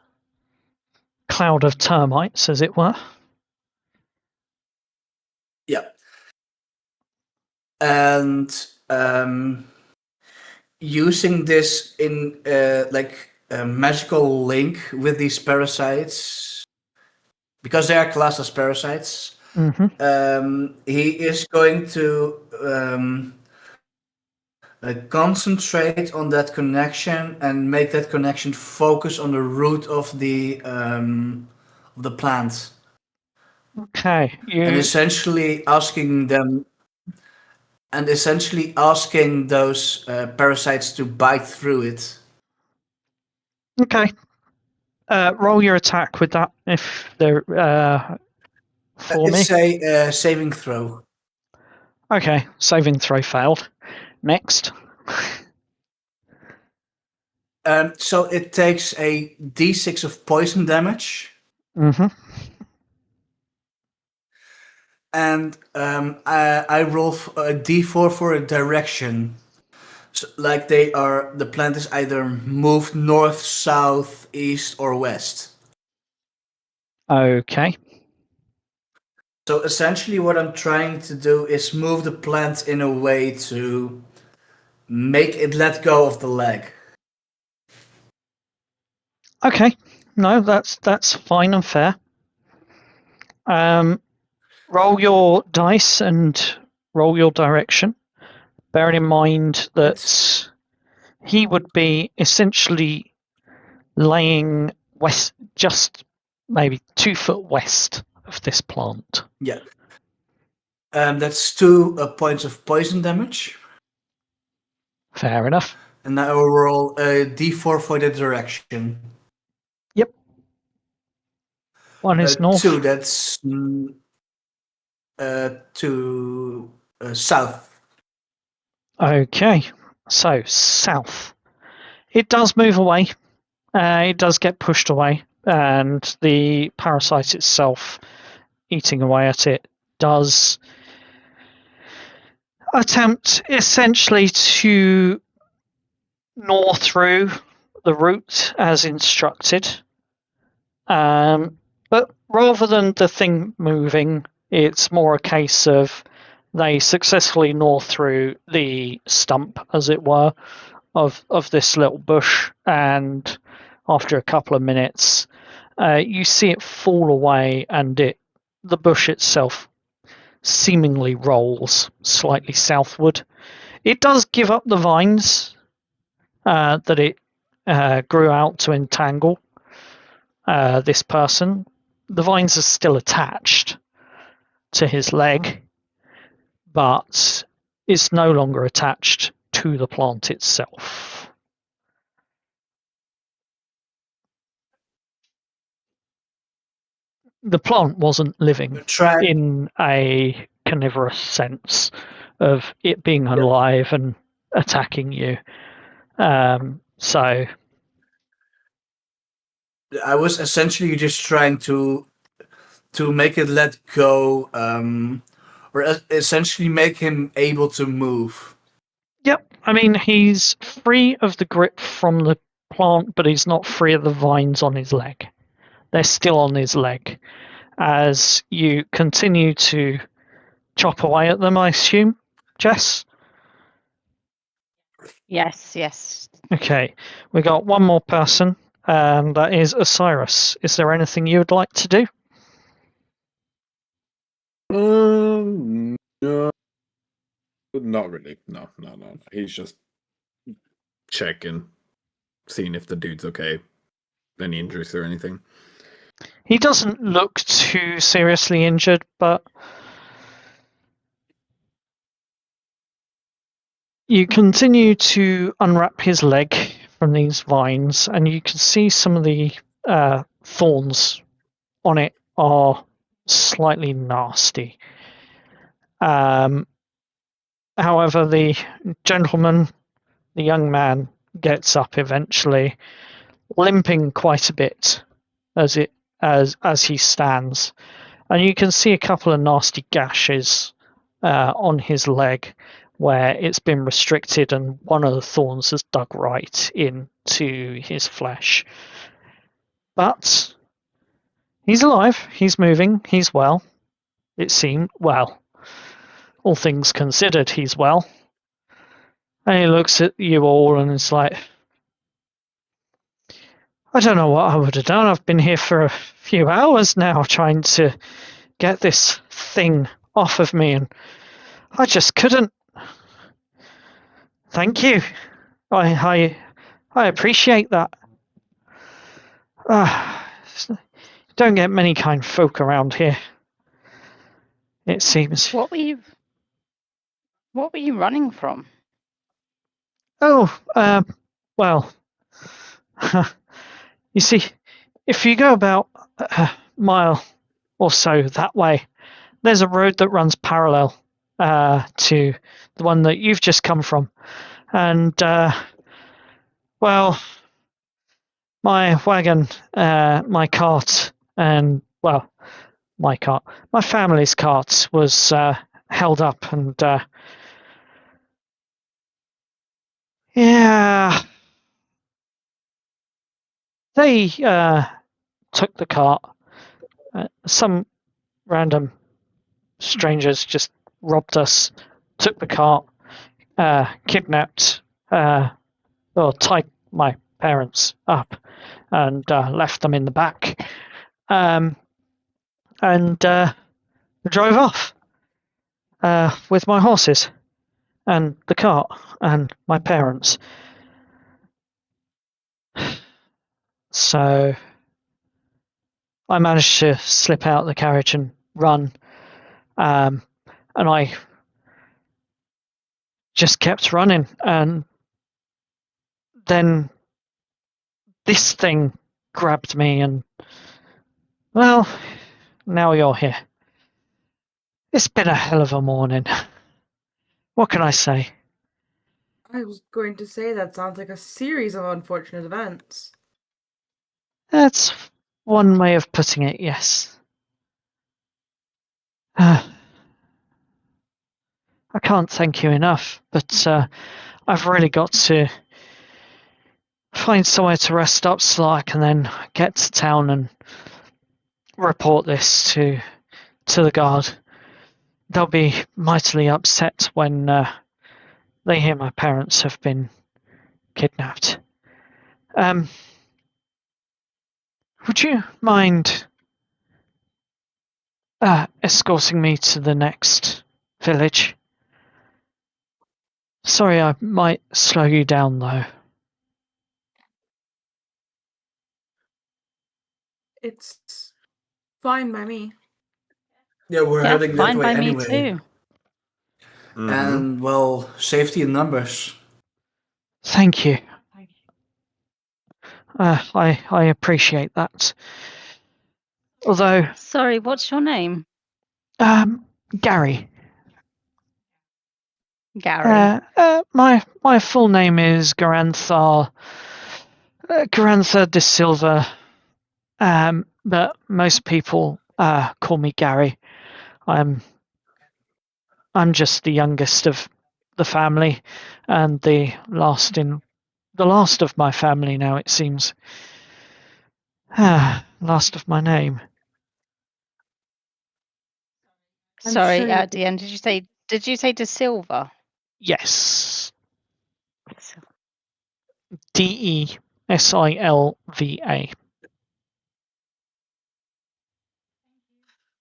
cloud of termites, as it were. Yeah. And using this in like a magical link with these parasites, because they are classed as parasites, he is going to concentrate on that connection and make that connection focus on the root of the plant. Okay. And essentially asking those parasites to bite through it. Okay. Roll your attack with that if they're for me. It's a saving throw. Okay, saving throw failed. Next. So it takes a d6 of poison damage. And I roll a d4 for a direction. So, like the plant is either moved north, south, east, or west. Okay. So essentially what I'm trying to do is move the plant in a way to make it let go of the leg. Okay. No, that's fine and fair. Roll your dice and roll your direction. Bearing in mind that he would be essentially laying west, just maybe 2 foot west of this plant. Yeah. That's 2 points of poison damage. Fair enough. And I will roll a d4 for the direction. Yep. One is north. 2, that's to south. Okay. So, south. It does move away. It does get pushed away. And the parasite itself, eating away at it, does attempt essentially to gnaw through the root as instructed. But rather than the thing moving, it's more a case of they successfully gnaw through the stump, as it were, of this little bush, and after a couple of minutes, you see it fall away, and the bush itself seemingly rolls slightly southward. It does give up the vines that it grew out to entangle this person. The vines are still attached to his leg, but it's no longer attached to the plant itself. the plant wasn't living Try. in a carnivorous sense of it being alive and attacking you. So I was essentially just trying to make it let go, or essentially make him able to move. yep, I mean he's free of the grip from the plant, but he's not free of the vines on his leg. They're still on his leg. As you continue to chop away at them, I assume, Jess? Yes. Okay, we got one more person, and that is Osiris. Is there anything you would like to do? No, not really. No. He's just checking, seeing if the dude's okay. Any injuries or anything. He doesn't look too seriously injured, but you continue to unwrap his leg from these vines, and you can see some of the thorns on it are slightly nasty. However, the gentleman, the young man, gets up eventually, limping quite a bit as he stands, and you can see a couple of nasty gashes on his leg where it's been restricted, and one of the thorns has dug right into his flesh. But he's alive, he's moving, he's well. It seemed well. All things considered, he's well. And he looks at you all and it's like, I don't know what I would have done. I've been here for a few hours now trying to get this thing off of me, and I just couldn't. Thank you. I appreciate that. Don't get many kind folk around here, it seems. What were you running from? Oh, well, you see, if you go about a mile or so that way, there's a road that runs parallel to the one that you've just come from. And, well, my wagon, my cart, and, well, my family's cart was held up, and, yeah, they took the cart. Some random strangers just robbed us, took the cart, kidnapped, or tied my parents up, and left them in the back, and drove off with my horses and the cart and my parents. So I managed to slip out of the carriage and run, and I just kept running, and then this thing grabbed me, and, well, now you're here. It's been a hell of a morning. What can I say? I was going to say that sounds like a series of unfortunate events. That's one way of putting it, yes. I can't thank you enough, but I've really got to find somewhere to rest up so I can then get to town and report this to the guard. They'll be mightily upset when they hear my parents have been kidnapped. Would you mind escorting me to the next village? Sorry, I might slow you down, though. It's fine by me. Yeah, we're heading that Fine way by me anyway. too. And, well, safety in numbers. Thank you. I appreciate that. Although, Sorry, what's your name? Gary. Gary. My full name is Garanthar de Silva, but most people call me Gary. I'm just the youngest of the family, and the last of my family now. It seems. Last of my name. I'm Sorry, sure at the end, did you say De Silva? Yes. Desilva.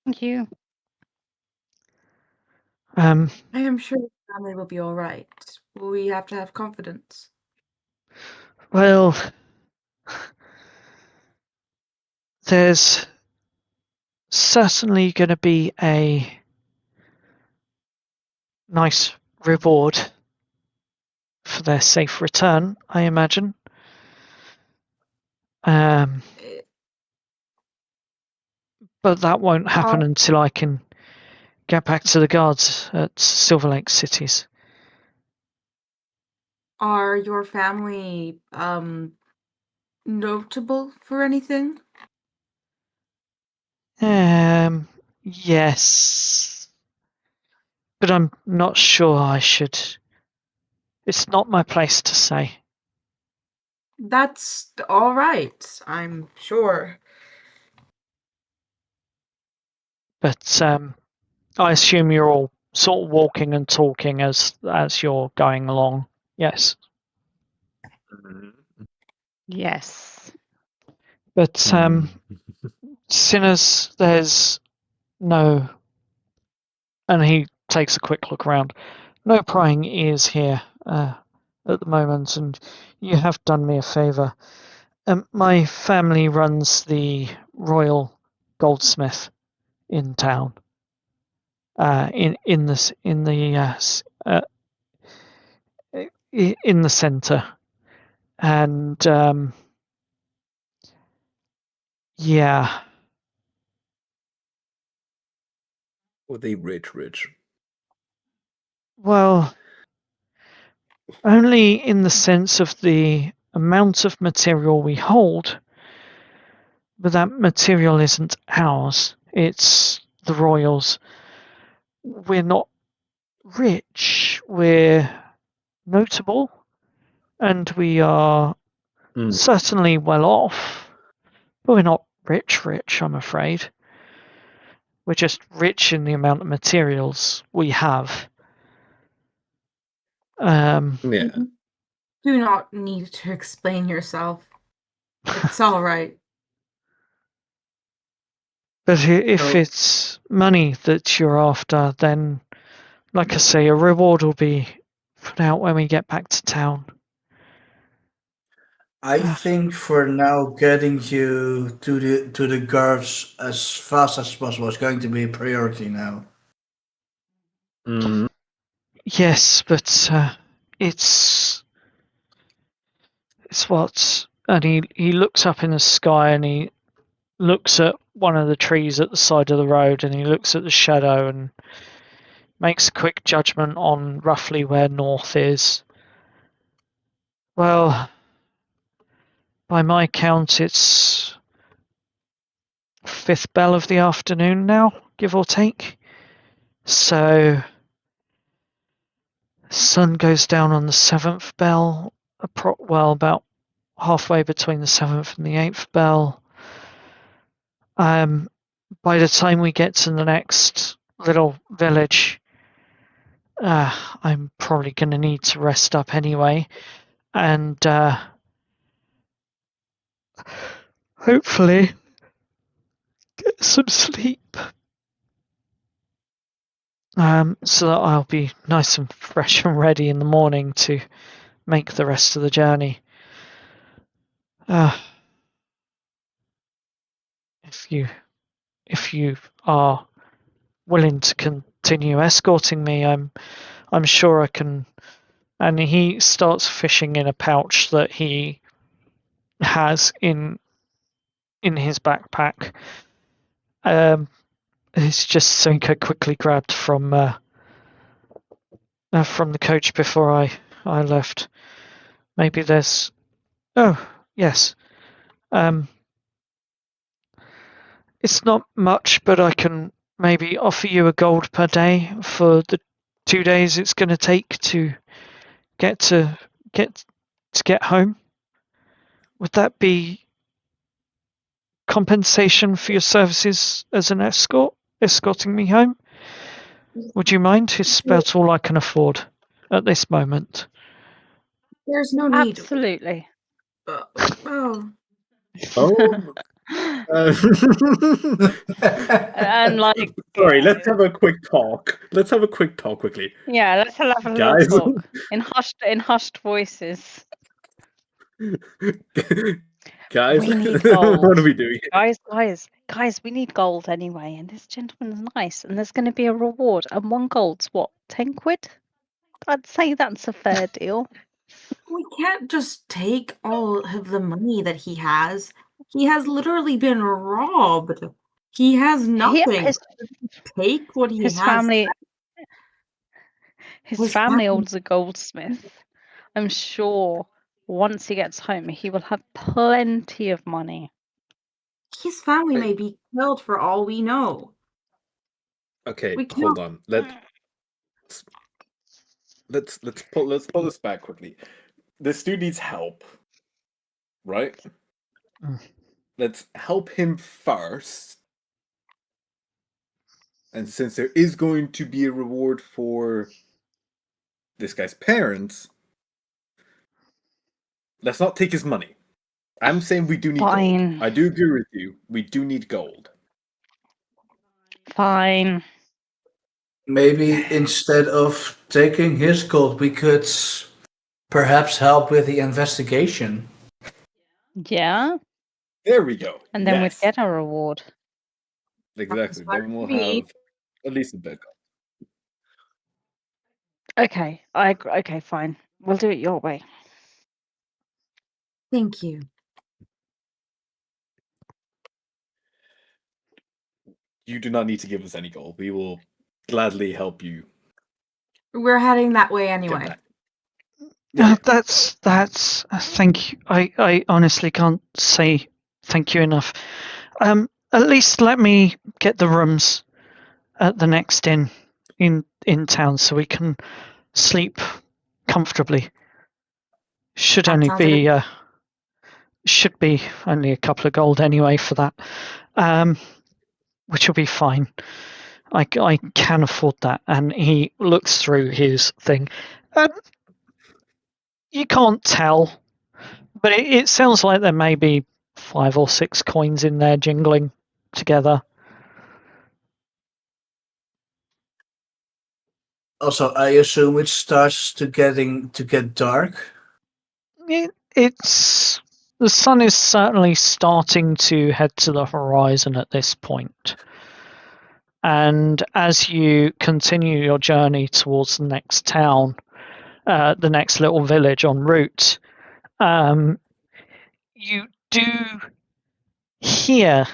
Thank you. I am sure the family will be all right. We have to have confidence. Well, there's certainly going to be a nice reward for their safe return, I imagine. But that won't happen until I can get back to the guards at Silver Lake Cities. Are your family notable for anything? Yes. But I'm not sure I should. It's not my place to say. That's all right, I'm sure. But I assume you're all sort of walking and talking as you're going along. Yes. Yes. But sinners, there's no. And he takes a quick look around. No prying ears here at the moment, and you have done me a favour. My family runs the Royal Goldsmith in town. In the centre, and yeah. Were they rich? Well, only in the sense of the amount of material we hold, but that material isn't ours. It's the royals. We're not rich. We're notable, and we are certainly well off, but we're not rich, I'm afraid. We're just rich in the amount of materials we have. Yeah. You do not need to explain yourself. It's all right. But if it's money that you're after, then, like I say, a reward will be put out when we get back to town. I think for now, getting you to the guards as fast as possible is going to be a priority now. Yes, but it's what, and he looks up in the sky and he looks at one of the trees at the side of the road and he looks at the shadow and makes a quick judgment on roughly where north is. Well, by my count, it's 5th bell of the afternoon now, give or take. So, sun goes down on the 7th bell, about halfway between the 7th and the 8th bell. By the time we get to the next little village, I'm probably going to need to rest up anyway, and hopefully get some sleep, so that I'll be nice and fresh and ready in the morning to make the rest of the journey. If you are willing to continue escorting me, I'm sure I can. And he starts fishing in a pouch that he has in his backpack, It's just something I quickly grabbed from the coach before I left. Maybe there's. Oh yes. It's not much, but I can maybe offer you a gold per day for the 2 days it's going to take to get home. Would that be compensation for your services as an escorting me home? Would you mind? It's about all I can afford at this moment. There's no need. Absolutely. Oh. Oh. And like, Sorry, let's have a quick talk. Let's have a quick talk quickly. yeah, let's have a little Guys. talk in hushed voices. Guys, We need gold. what are we doing? Guys, we need gold anyway, and this gentleman's nice, and there's going to be a reward, and 1 gold's what, 10 quid? I'd say that's a fair deal. We can't just take all of the money that he has. He has literally been robbed. He has nothing. Take what he his has. family. His His family family- owns a goldsmith. I'm sure once he gets home, he will have plenty of money. His family may be killed for all we know. Okay, We hold can't- on. Let's pull this back quickly. This dude needs help, right? Let's help him first. And since there is going to be a reward for this guy's parents, let's not take his money. I'm saying we do need Fine. gold. I do agree with you. We do need gold. Fine. Maybe instead of taking his gold, we could perhaps help with the investigation. Yeah. There we go. And then Yes. we'd get a reward. Exactly. Then we'll Me. have at least a bit. Okay. Okay, fine. We'll do it your way. Thank you. You do not need to give us any gold. We will gladly help you. We're heading that way get anyway. back. That's thank you. I honestly can't say thank you enough. At least let me get the rooms at the next inn in town so we can sleep comfortably. Should That only sounds be like should be only a couple of gold anyway for that, which will be fine. I can afford that. And he looks through his thing. You can't tell, but it sounds like there may be 5 or 6 coins in there jingling together. Also, I assume it starts to get dark. It's the sun is certainly starting to head to the horizon at this point. And as you continue your journey towards the next town, the next little village en route, you do hear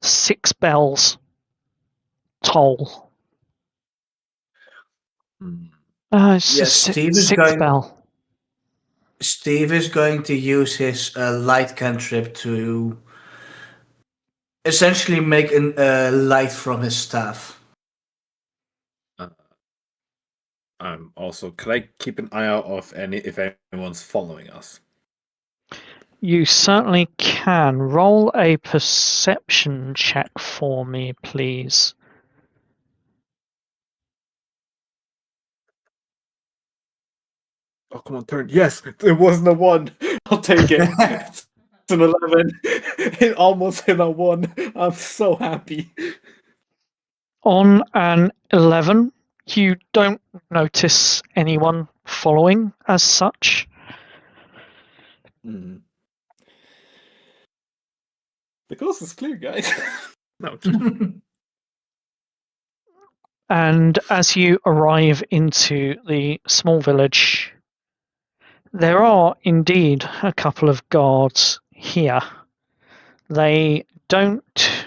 6 bells toll. It's Yes, just Steve is 6 going- bell. Steve is going to use his light cantrip to essentially make a light from his staff. Also, could I keep an eye out of if anyone's following us? You certainly can. Roll a perception check for me, please. Oh, come on, turn. Yes, it wasn't a 1. I'll take it. It's an 11. It almost hit a 1. I'm so happy. On an 11, you don't notice anyone following as such. The coast is clear, guys. No. And as you arrive into the small village, there are indeed a couple of guards here. They don't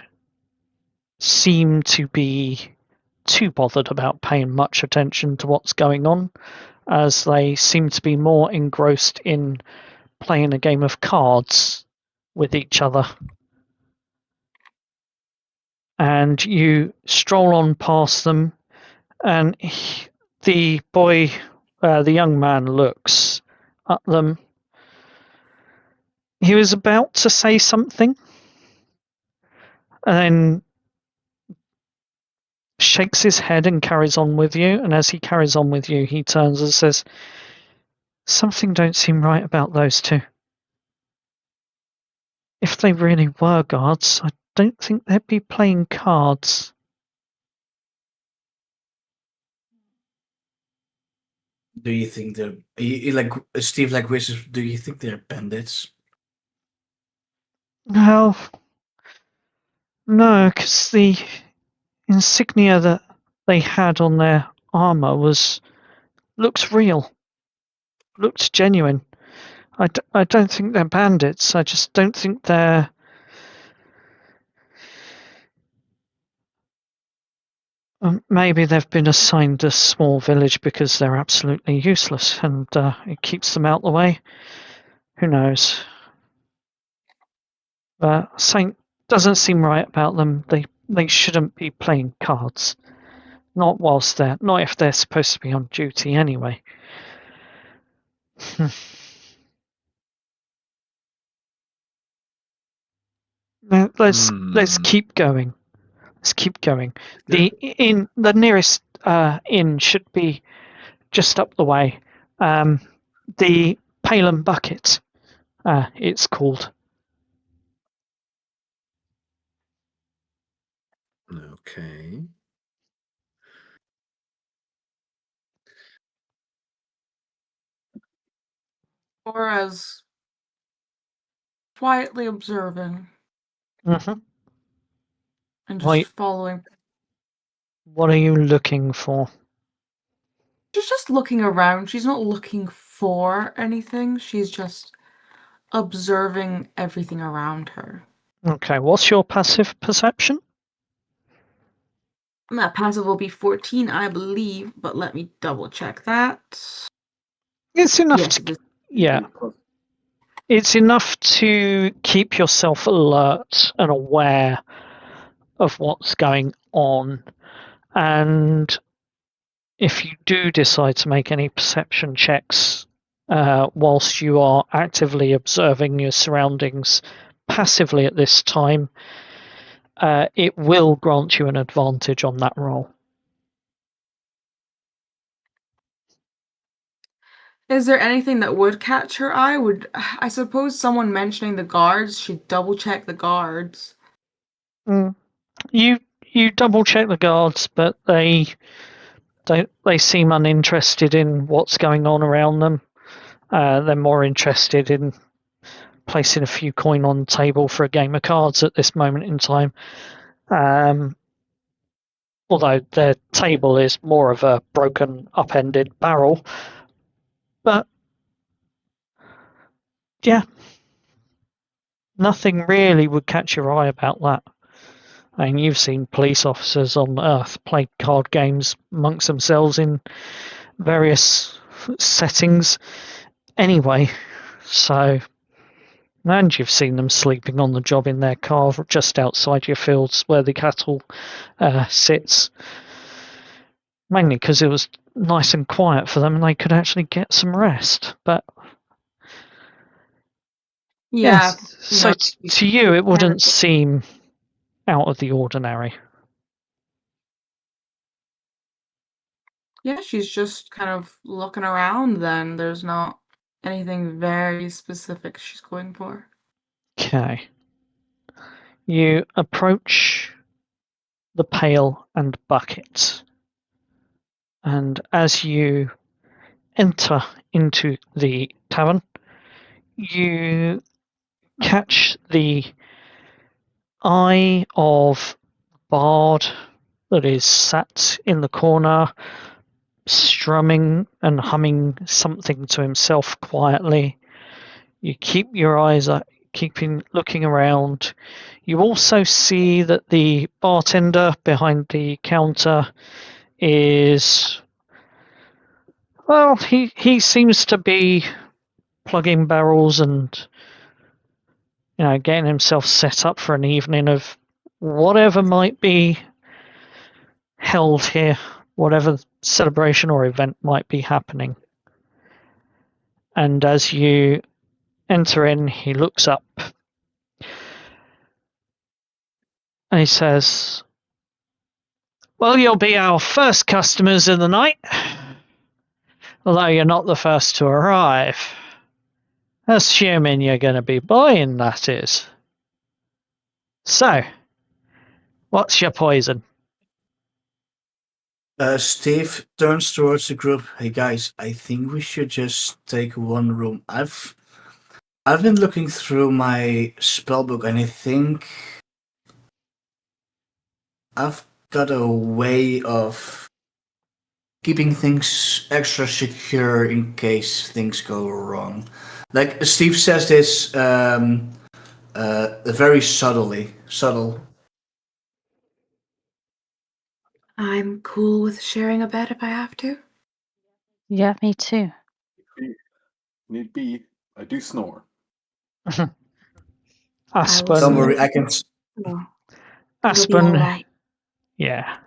seem to be too bothered about paying much attention to what's going on, as they seem to be more engrossed in playing a game of cards with each other. And you stroll on past them, and the young man looks at them. He was about to say something, and then shakes his head and carries on with you. And as he carries on with you, he turns and says, "Something don't seem right about those two. If they really were guards, I don't think they'd be playing cards." Do you think they're like Steve? Like wishes. Do you think they're bandits? Well, no, because the insignia that they had on their armor looks real, looked genuine. I don't think they're bandits. I just don't think they're. Maybe they've been assigned a small village because they're absolutely useless, and it keeps them out the way. Who knows? But something doesn't seem right about them. They shouldn't be playing cards. Not if they're supposed to be on duty anyway. Now, let's keep going. Let's keep going. The nearest inn should be just up the way. The Pail and Bucket, it's called. Okay. Or as quietly observing Mm-hmm. and just following. What are you looking for? She's just looking around. She's not looking for anything. She's just observing everything around her. Okay, what's your passive perception? That passive will be 14, I believe, but let me double check that. It's enough Yes, to, yeah. It's enough to keep yourself alert and aware of what's going on. And if you do decide to make any perception checks whilst you are actively observing your surroundings passively at this time, it will grant you an advantage on that roll. Is there anything that would catch her eye? I suppose someone mentioning the guards, she'd double check the guards. You double check the guards, but they seem uninterested in what's going on around them. They're more interested in placing a few coin on the table for a game of cards at this moment in time. Although their table is more of a broken, upended barrel. But yeah, nothing really would catch your eye about that. I mean, you've seen police officers on Earth play card games amongst themselves in various settings anyway. So, and you've seen them sleeping on the job in their car just outside your fields where the cattle sits. Mainly because it was nice and quiet for them and they could actually get some rest. But yeah, so to you, it wouldn't seem out of the ordinary. Yeah, she's just kind of looking around then. There's not anything very specific she's going for. Okay. You approach the pail and bucket. And as you enter into the tavern, you catch the eye of Bard that is sat in the corner, strumming and humming something to himself quietly. You keep your eyes looking around. You also see that the bartender behind the counter is, well, he seems to be plugging barrels and getting himself set up for an evening of whatever might be held here, whatever celebration or event might be happening. And as you enter in, he looks up and he says, "Well, you'll be our first customers of the night, although you're not the first to arrive. Assuming you're going to be buying, that is. So, what's your poison?" Steve turns towards the group. Hey guys, I think we should just take one room. I've been looking through my spellbook and I think I've got a way of keeping things extra secure in case things go wrong. Like Steve says this very subtle. I'm cool with sharing a bed if I have to. Yeah, me too. Need be. I do snore. Aspen. Don't worry, I can. Aspen. Right. Yeah.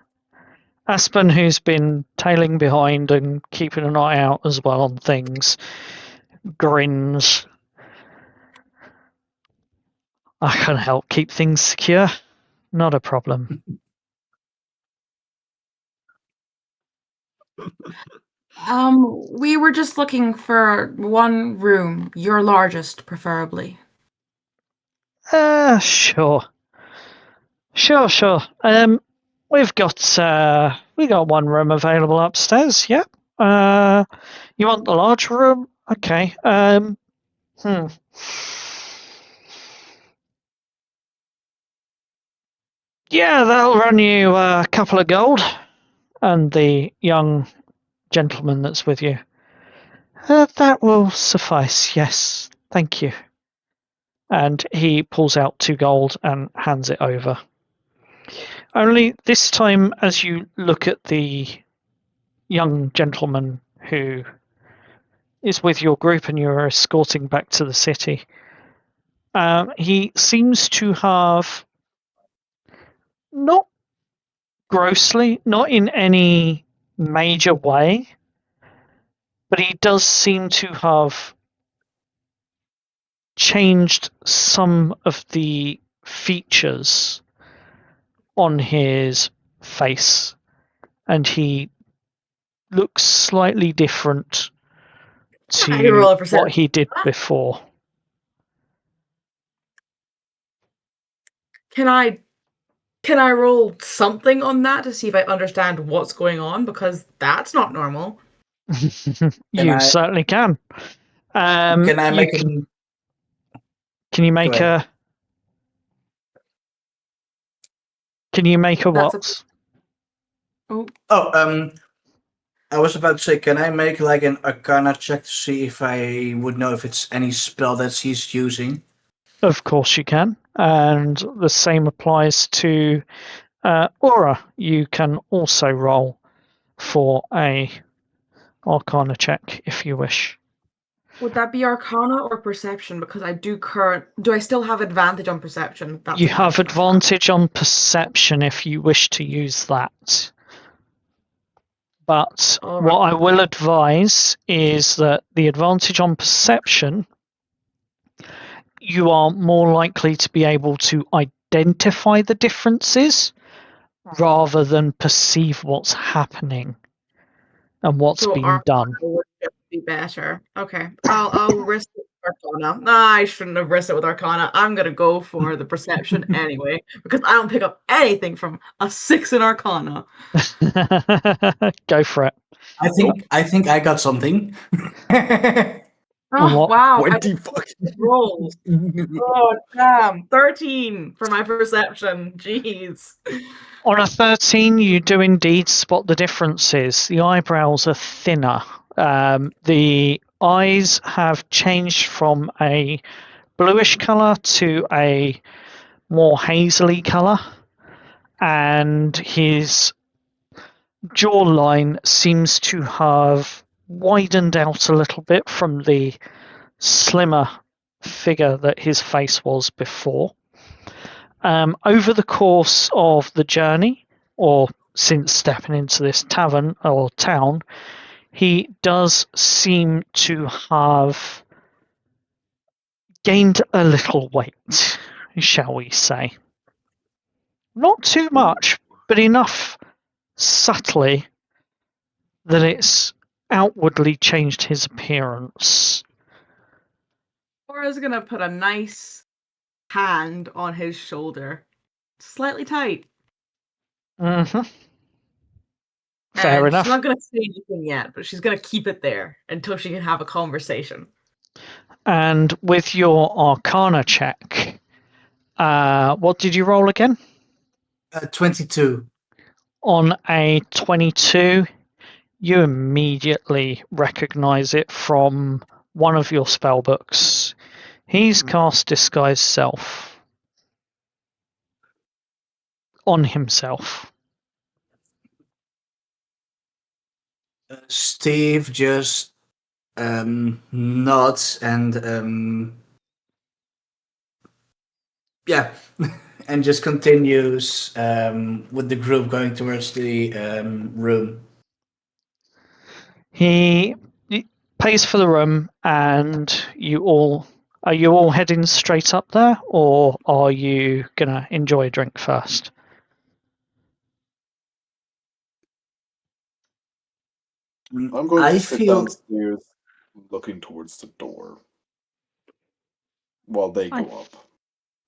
Aspen, who's been tailing behind and keeping an eye out as well on things, grins. I can help keep things secure. Not a problem. We were just looking for one room, your largest, preferably. Sure. We've got one room available upstairs. Yep. You want the large room? Okay. Yeah, that'll run you a couple of gold. And the young gentleman that's with you. That will suffice, yes. Thank you. And he pulls out 2 gold and hands it over. Only this time, as you look at the young gentleman who is with your group and you're escorting back to the city, he seems to have not grossly, not in any major way, but he does seem to have changed some of the features on his face, and he looks slightly different to what he did before. Can I roll something on that to see if I understand what's going on? Because that's not normal. You certainly can. Can I make Can you make a? Can you make a what? I was about to say, can I make like an Arcana check to see if I would know if it's any spell that he's using? Of course you can, and the same applies to Aura. You can also roll for a Arcana check if you wish. Would that be Arcana or Perception? Because do I still have advantage on Perception? You have advantage on Perception if you wish to use that. But what I will advise is that the advantage on Perception, you are more likely to be able to identify the differences rather than perceive what's happening and what's being done. Would be better. Okay, I'll risk it with Arcana. I shouldn't have risked it with Arcana. I'm gonna go for the Perception anyway because I don't pick up anything from a 6 in Arcana. Go for it. I think I got something. Oh, wow. 20 fucking rolls. Oh, damn. 13 for my Perception. Jeez. On a 13, you do indeed spot the differences. The eyebrows are thinner. The eyes have changed from a bluish color to a more hazily color, and his jawline seems to have widened out a little bit from the slimmer figure that his face was before. Over the course of the journey, or since stepping into this tavern or town, he does seem to have gained a little weight, shall we say. Not too much, but enough subtly that it's outwardly changed his appearance. Laura's gonna put a nice hand on his shoulder, slightly tight. Mm-hmm. Fair And enough. she's not gonna say anything yet, but she's gonna keep it there until she can have a conversation. And with your Arcana check, what did you roll again? 22. On a 22, you immediately recognize it from one of your spell books. He's cast Disguise Self on himself. Steve just nods and yeah, and just continues with the group going towards the room. He pays for the room, and are you all heading straight up there, or are you gonna enjoy a drink first? I'm going to sit downstairs looking towards the door while they go up.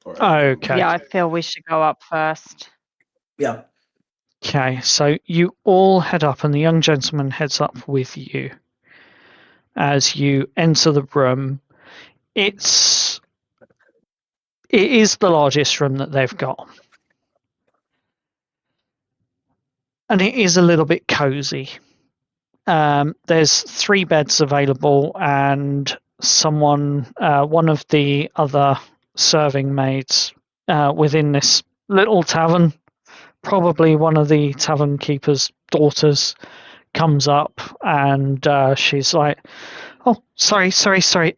Okay. Yeah, I feel we should go up first. Yeah. Okay, so you all head up, and the young gentleman heads up with you. As you enter the room, it is the largest room that they've got. And it is a little bit cozy. There's 3 beds available, and one of the other serving maids within this little tavern, probably one of the tavern keeper's daughters, comes up, and she's like, "Oh, sorry.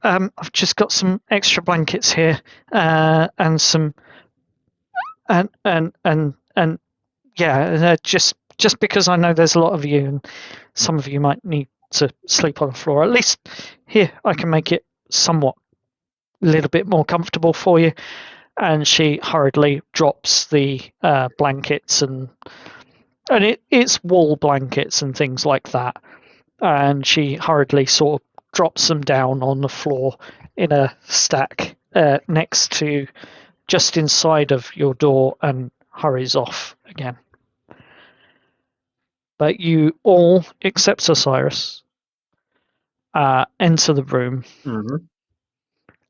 I've just got some extra blankets here, and some, and yeah, just because I know there's a lot of you, and some of you might need to sleep on the floor. At least here, I can make it somewhat a little bit more comfortable for you." And she hurriedly drops the blankets, and it's wool blankets and things like that. And she hurriedly sort of drops them down on the floor in a stack next to, just inside of your door, and hurries off again. But you all, except Osiris, enter the room. Mm-hmm.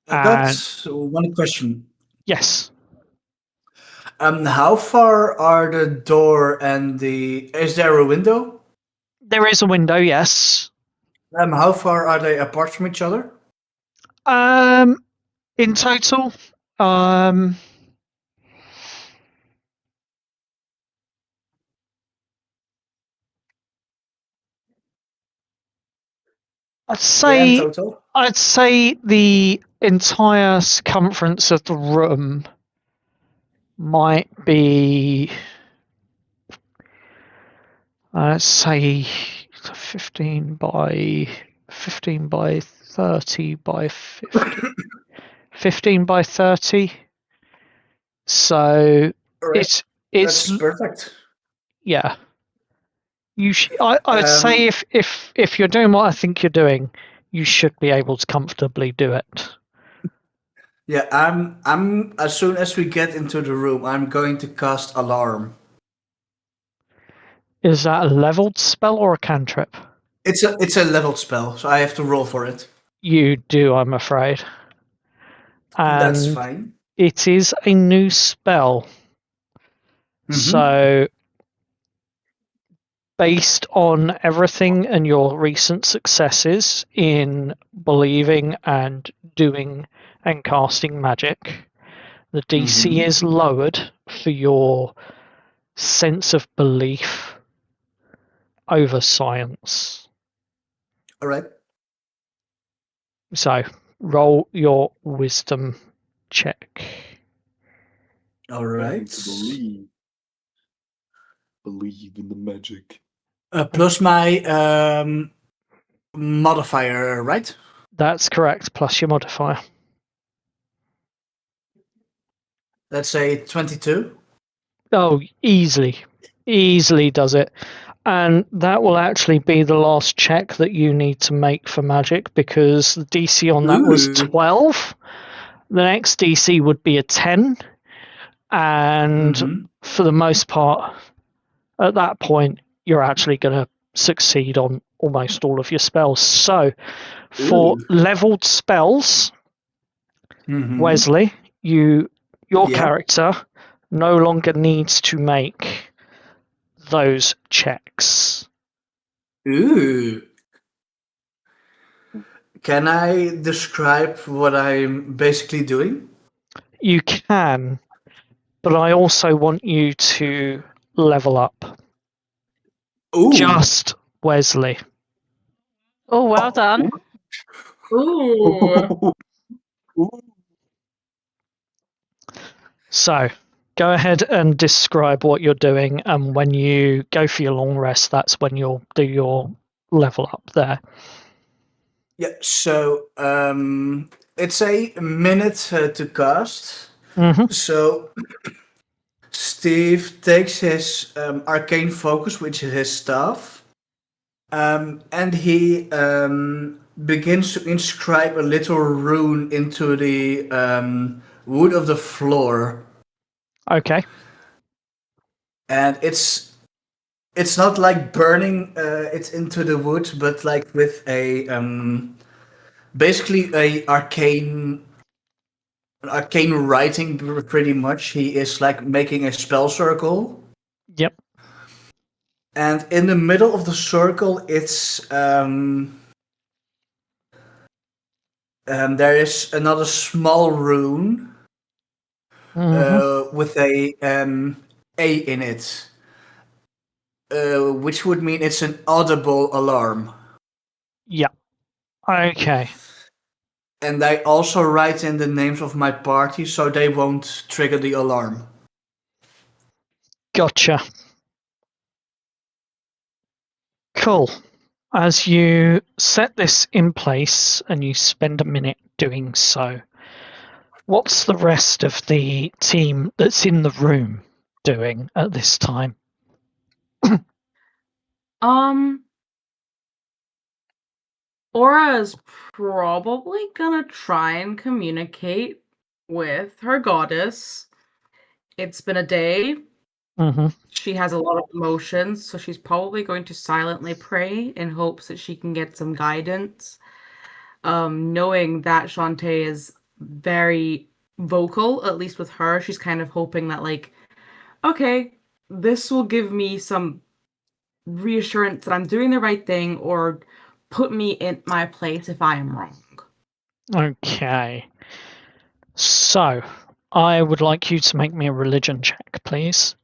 I got one question. Yes. How far are the door and is there a window? There is a window, yes. How far are they apart from each other? In total, I'd say the entire circumference of the room might be, say, 15 by 30 by 50. 15 by 30. So right. it's That's perfect. Yeah. I would say if you're doing what I think you're doing, you should be able to comfortably do it. Yeah, I'm as soon as we get into the room, I'm going to cast alarm. Is that a leveled spell or a cantrip? It's a leveled spell, so I have to roll for it. You do, I'm afraid. And that's fine. It is a new spell. Mm-hmm. So based on everything and your recent successes in believing and doing and casting magic. The DC is lowered for your sense of belief over science. All right. So roll your wisdom check. All right. Believe in the magic. Plus my modifier, right? That's correct, plus your modifier. Let's say 22. Oh, easily does it. And that will actually be the last check that you need to make for magic, because the DC on that was 12. The next DC would be a 10. And for the most part, at that point, you're actually going to succeed on almost all of your spells. So, for leveled spells, Wesley, your character no longer needs to make those checks. Ooh. Can I describe what I'm basically doing? You can, but I also want you to level up. Ooh. Just Wesley. Oh, well done. Ooh. So, go ahead and describe what you're doing, and when you go for your long rest, that's when you'll do your level up there. Yeah, so it's a minute to cast. So Steve takes his arcane focus, which is his staff, and he begins to inscribe a little rune into the wood of the floor. Okay. And it's not like burning it into the wood, but like with a basically a arcane writing. Pretty much, he is like making a spell circle. Yep. And in the middle of the circle, it's there is another small rune with a in it. Which would mean it's an audible alarm. Yeah. Okay. And I also write in the names of my party so they won't trigger the alarm. Gotcha. Cool. As you set this in place and you spend a minute doing so, what's the rest of the team that's in the room doing at this time? Aura's probably gonna try and communicate with her goddess. It's been a day. She has a lot of emotions, so she's probably going to silently pray in hopes that she can get some guidance. Knowing that Shantae is very vocal, at least with her, she's kind of hoping that, like, okay, this will give me some reassurance that I'm doing the right thing, or put me in my place if I am wrong. Okay. So, I would like you to make me a religion check, please.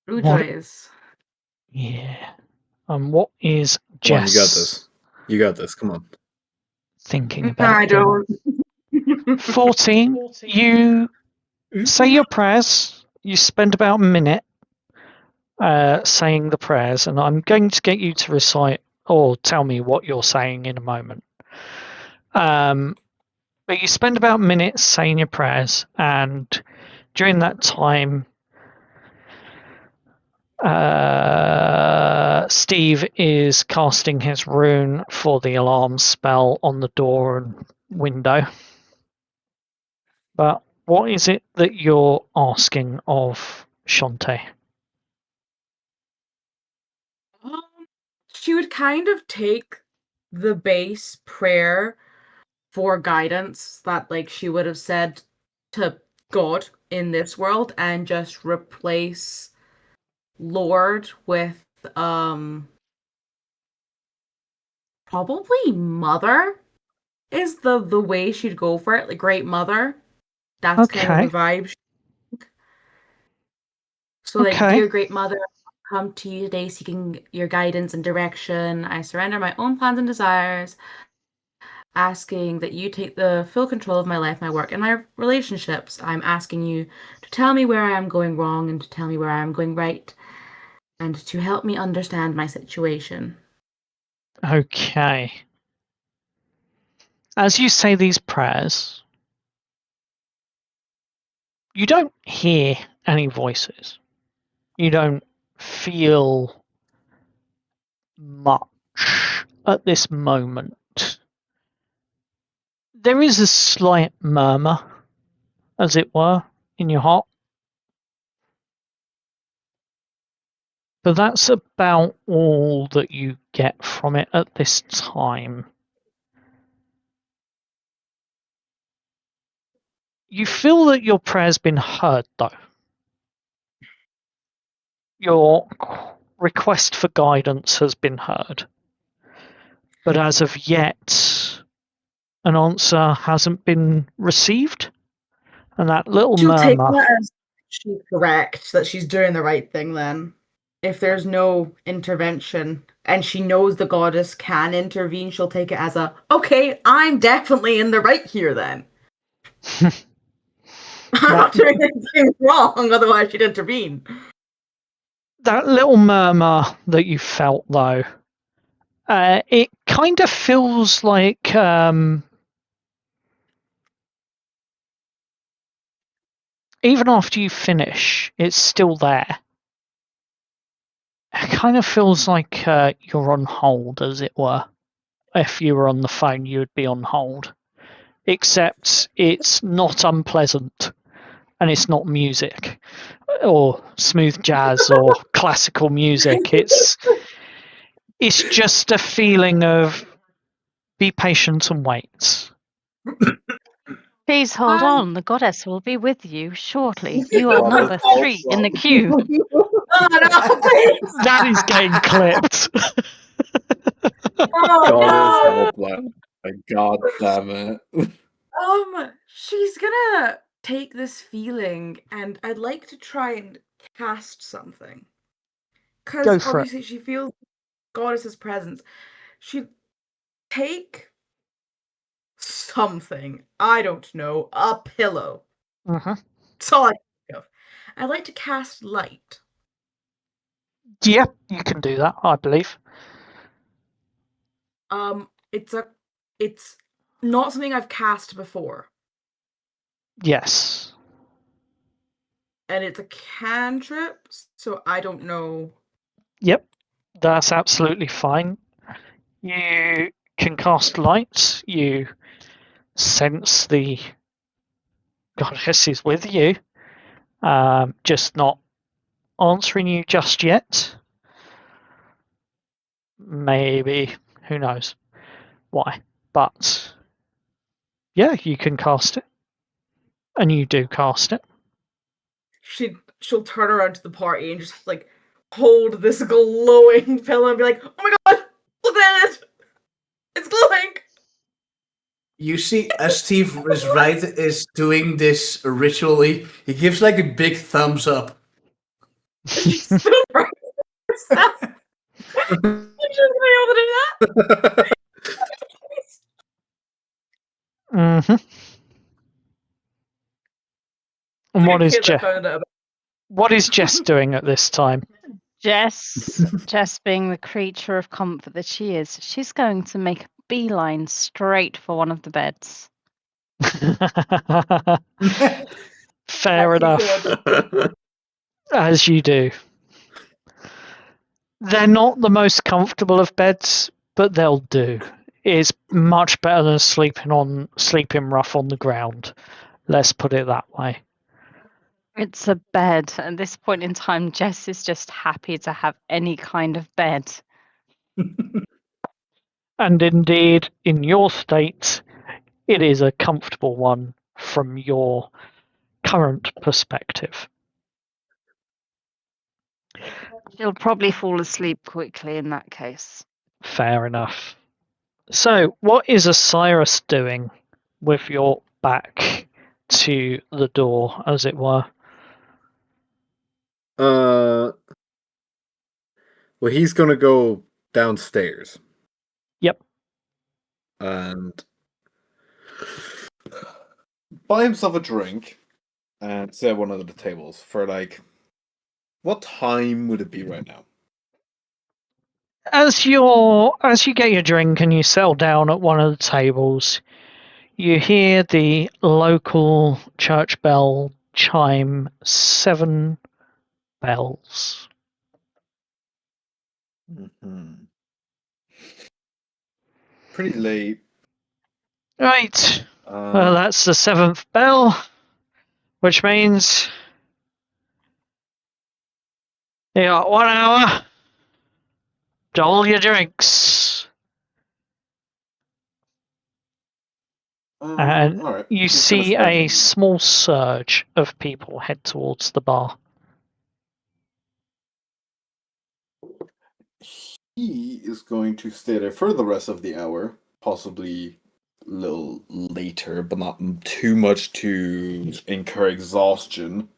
Blue Jays. Yeah. And what is Come on, Jess? You got this. Come on. Thinking about I don't. 14. You say your prayers. You spend about a minute saying the prayers, and I'm going to get you to recite or tell me what you're saying in a moment. But you spend about a minute saying your prayers, and during that time, Steve is casting his rune for the alarm spell on the door and window. But what is it that you're asking of Shantae? She would kind of take the base prayer for guidance that, like, she would have said to God in this world, and just replace Lord with probably Mother. is the way she'd go for it, like Great Mother. That's kind of Okay. the vibe. So, like, Okay. dear Great Mother, I come to you today seeking your guidance and direction. I surrender my own plans and desires, asking that you take the full control of my life, my work, and my relationships. I'm asking you to tell me where I am going wrong and to tell me where I am going right, and to help me understand my situation. Okay. As you say these prayers, you don't hear any voices. You don't feel much at this moment. There is a slight murmur, as it were, in your heart. But that's about all that you get from it at this time. You feel that your prayer's been heard, though. Your request for guidance has been heard. But as of yet, an answer hasn't been received. And that little She'll take murmur. that as she's correct, that she's doing the right thing then. If there's no intervention and she knows the goddess can intervene, she'll take it as okay, I'm definitely in the right here then. I'm not doing anything wrong, otherwise she'd intervene. That little murmur that you felt, though, it kind of feels like even after you finish, it's still there. It kind of feels like you're on hold, as it were. If you were on the phone, you would be on hold. Except it's not unpleasant, and it's not music, or smooth jazz, or classical music. It's just a feeling of be patient and wait. Please hold on. The goddess will be with you shortly. You are number 3 in the queue. Oh no, please! That is getting clipped. Oh God no! help that. God damn it. She's gonna take this feeling, and I'd like to try and cast something. Go Because for it. obviously she feels goddess's presence. She'd take something. I don't know. A pillow. Mm-hmm. That's all I can think of. I'd like to cast light. Yep, you can do that, I believe. It's not something I've cast before. Yes. And it's a cantrip, so I don't know. Yep, that's absolutely fine. You can cast light. You sense the goddess is with you, just not answering you just yet. Maybe, who knows why. But yeah, you can cast it. And you do cast it. She'll turn around to the party and just like hold this glowing pillow and be like, "Oh my god, look at it! It's glowing!" You see, as Steve is doing this ritually, he gives like a big thumbs up. She's still right. She's gonna be able to do that. Mm-hmm. And what is Jess doing at this time? Jess, being the creature of comfort that she is, she's going to make a beeline straight for one of the beds. Fair enough. As you do. They're not the most comfortable of beds, but they'll do. It's much better than sleeping rough on the ground. Let's put it that way. It's a bed. At this point in time, Jess is just happy to have any kind of bed. And indeed, in your state, it is a comfortable one from your current perspective. She'll probably fall asleep quickly in that case. Fair enough. So, what is Osiris doing with your back to the door, as it were? Well, he's gonna go downstairs. Yep. And Buy himself a drink and sit at one of the tables for like. What time would it be right now? As you get your drink and you settle down at one of the tables, you hear the local church bell chime 7 bells. Pretty late. Right. Well, that's the 7th bell, which means you got 1 hour to all your drinks. And all right. you He's gonna see spend- a small surge of people head towards the bar. He is going to stay there for the rest of the hour, possibly a little later, but not too much to incur exhaustion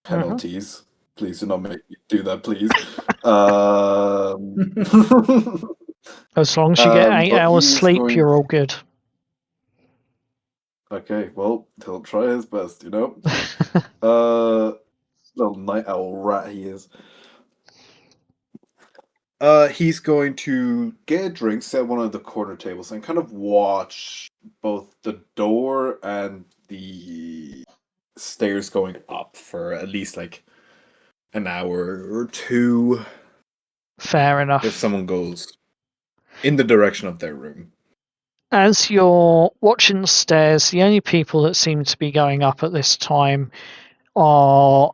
penalties. Please do not make me do that, please. As long as you get 8 but hours he's sleep, going- you're all good. Okay, well, he'll try his best, you know? Little night owl rat he is. He's going to get a drink, sit at one of the corner tables, and kind of watch both the door and the stairs going up for at least like an hour or two. Fair enough. If someone goes in the direction of their room. As you're watching the stairs, the only people that seem to be going up at this time are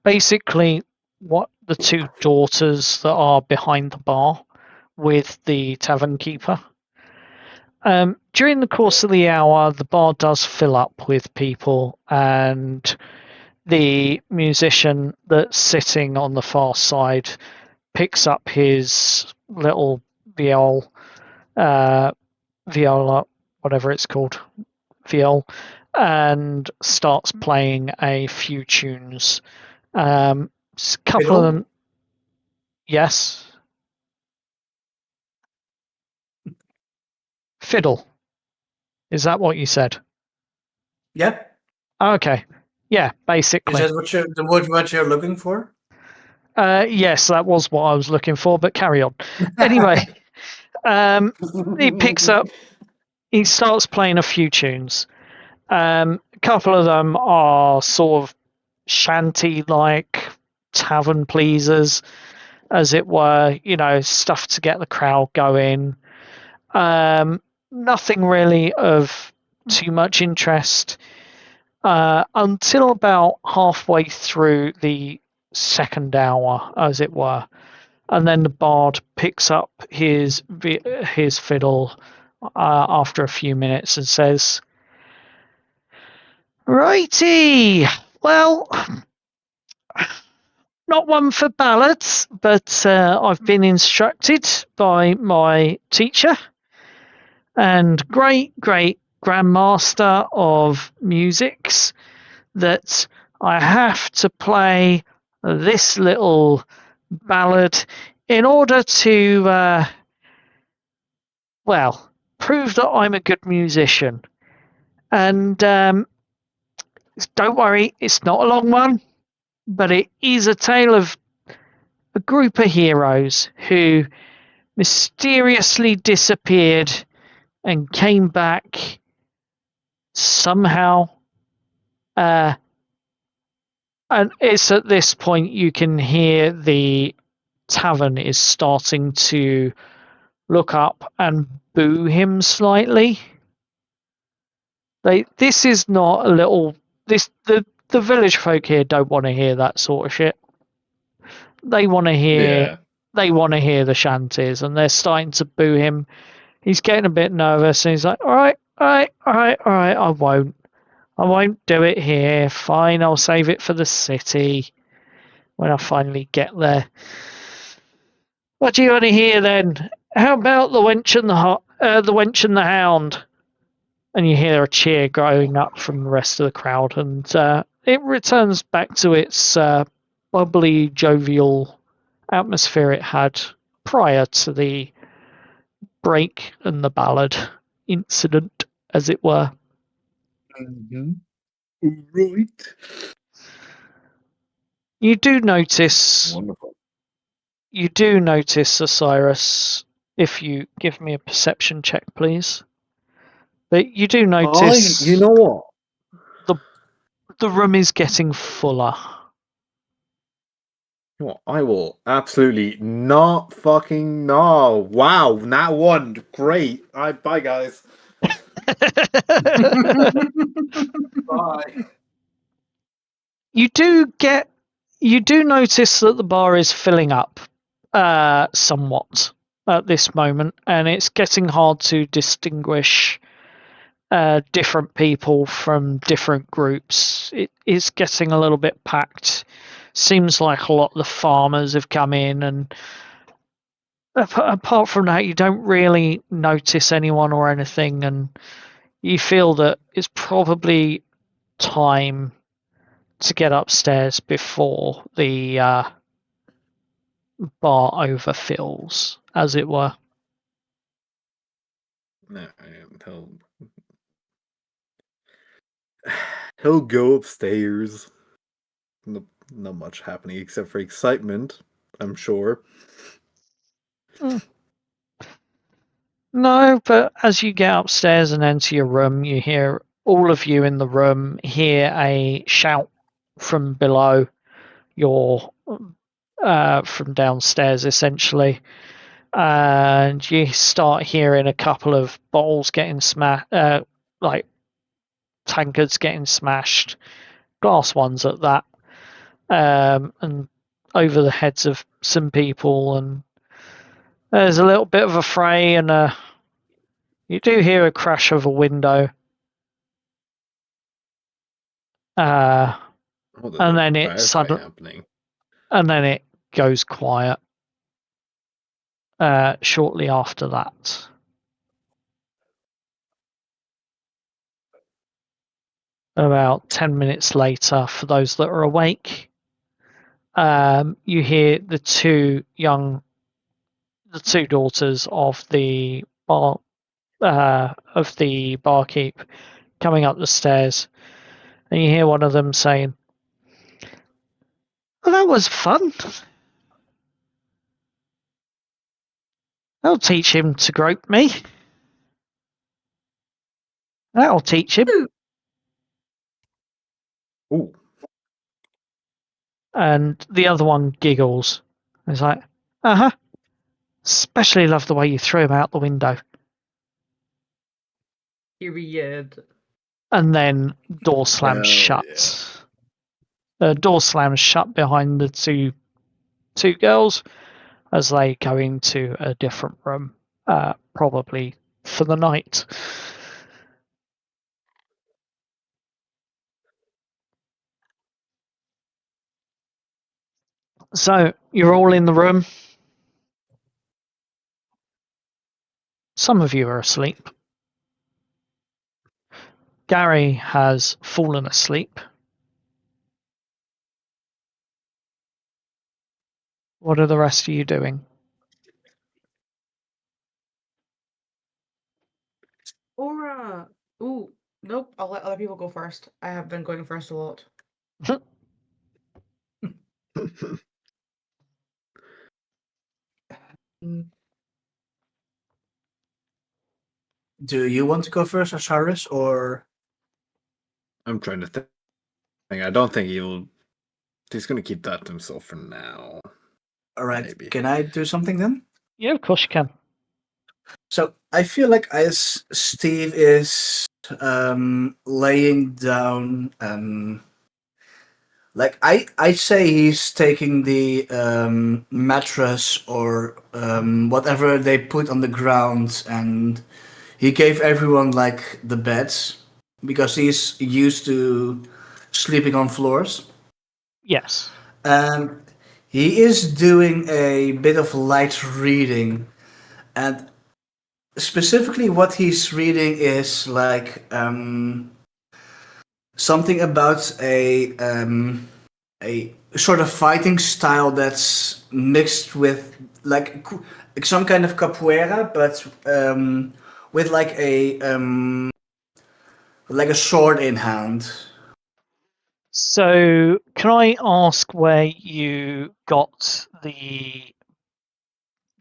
basically what the 2 daughters that are behind the bar with the tavern keeper. During the course of the hour, the bar does fill up with people, and the musician that's sitting on the far side picks up his little viola, whatever it's called, viol, and starts playing a few tunes. A couple of them, yes. Fiddle. Is that what you said? Yep. Okay. Yeah, basically. Is that what you're looking for? Yes, that was what I was looking for, but carry on. Anyway, he starts playing a few tunes. A couple of them are sort of shanty-like tavern pleasers, as it were, stuff to get the crowd going. Nothing really of too much interest until about halfway through the second hour, as it were. And then the bard picks up his fiddle after a few minutes and says, "Righty, well, not one for ballads, but I've been instructed by my teacher and great grandmaster of musics that I have to play this little ballad in order to, prove that I'm a good musician. And don't worry, it's not a long one, but it is a tale of a group of heroes who mysteriously disappeared and came back somehow. And it's at this point you can hear the tavern is starting to look up and boo him slightly. This is not a little. The village folk here don't want to hear that sort of shit. They want to hear. Yeah. They want to hear the shanties, and they're starting to boo him. He's getting a bit nervous, and he's like, "All right, I won't do it here. Fine, I'll save it for the city when I finally get there. What do you want to hear then? How about the wench and the wench and the hound? And you hear a cheer growing up from the rest of the crowd, and it returns back to its bubbly, jovial atmosphere it had prior to the break and the ballad incident, as it were. Mm-hmm. Right. You do notice, Wonderful. Osiris, if you give me a perception check, please. But you do notice You know what? the room is getting fuller. You know what? I will absolutely not fucking know. Wow, not one. Great. Bye, guys. Bye. You do notice that the bar is filling up somewhat at this moment, and it's getting hard to distinguish different people from different groups. It is getting a little bit packed. Seems like a lot of the farmers have come in, and apart from that, you don't really notice anyone or anything, and you feel that it's probably time to get upstairs before the bar overfills, as it were. No, he'll go upstairs. Not much happening except for excitement, I'm sure. No, but as you get upstairs and enter your room, you hear all of you in the room hear a shout from below your from downstairs, essentially. And you start hearing a couple of bottles getting smashed, like tankards getting smashed, glass ones at that, and over the heads of some people. And there's a little bit of a fray, and you do hear a crash of a window. And then it suddenly, happening. and then it goes quiet. Shortly after that. About 10 minutes later, for those that are awake, you hear the two daughters of the barkeep coming up the stairs, and you hear one of them saying, "Well, that was fun. I'll teach him to grope me. That'll teach him." Ooh. And the other one giggles. He's like, "Uh-huh. Especially love the way you threw him out the window." Period. And then door slams shut. Door slams shut behind the two girls as they go into a different room, probably for the night. So you're all in the room. Some of you are asleep. Gary has fallen asleep. What are the rest of you doing? Aura. Ooh, nope. I'll let other people go first. I have been going first a lot. Do you want to go first, Osiris, or? I'm trying to think. I don't think he's going to keep that to himself for now. All right. Maybe. Can I do something then? Yeah, of course you can. So I feel like as Steve is laying down, like I say he's taking the mattress or whatever they put on the ground, and he gave everyone like the beds because he's used to sleeping on floors. Yes. And he is doing a bit of light reading. and specifically what he's reading is like something about a sort of fighting style that's mixed with like some kind of capoeira, but with like a sword in hand. So, can I ask where you got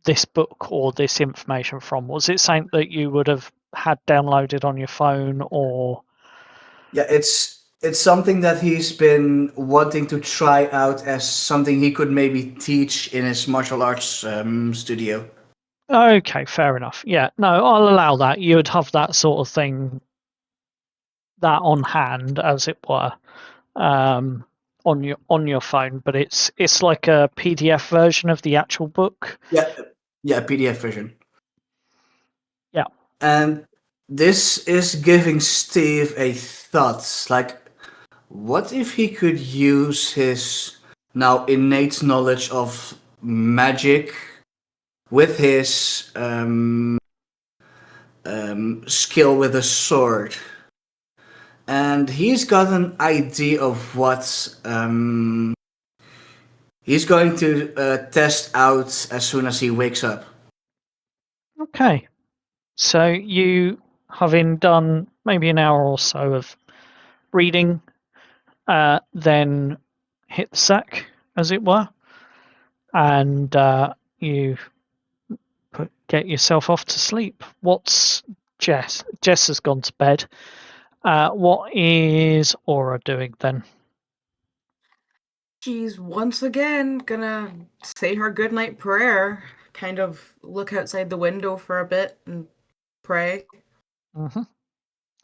this book or this information from? Was it something that you would have had downloaded on your phone, or? Yeah, it's something that he's been wanting to try out as something he could maybe teach in his martial arts studio. Okay, fair enough. Yeah, no, I'll allow that. You would have that sort of thing, that on hand, as it were, on your phone. But it's like a PDF version of the actual book. Yeah, PDF version. Yeah. And this is giving Steve a thought. Like, what if he could use his now innate knowledge of magic with his skill with a sword? And he's got an idea of what he's going to test out as soon as he wakes up. Okay. So you, having done maybe an hour or so of reading, then hit the sack, as it were, and you get yourself off to sleep. What's Jess? Jess has gone to bed. What is Aura doing then? She's once again gonna say her goodnight prayer, kind of look outside the window for a bit and pray. Mm-hmm.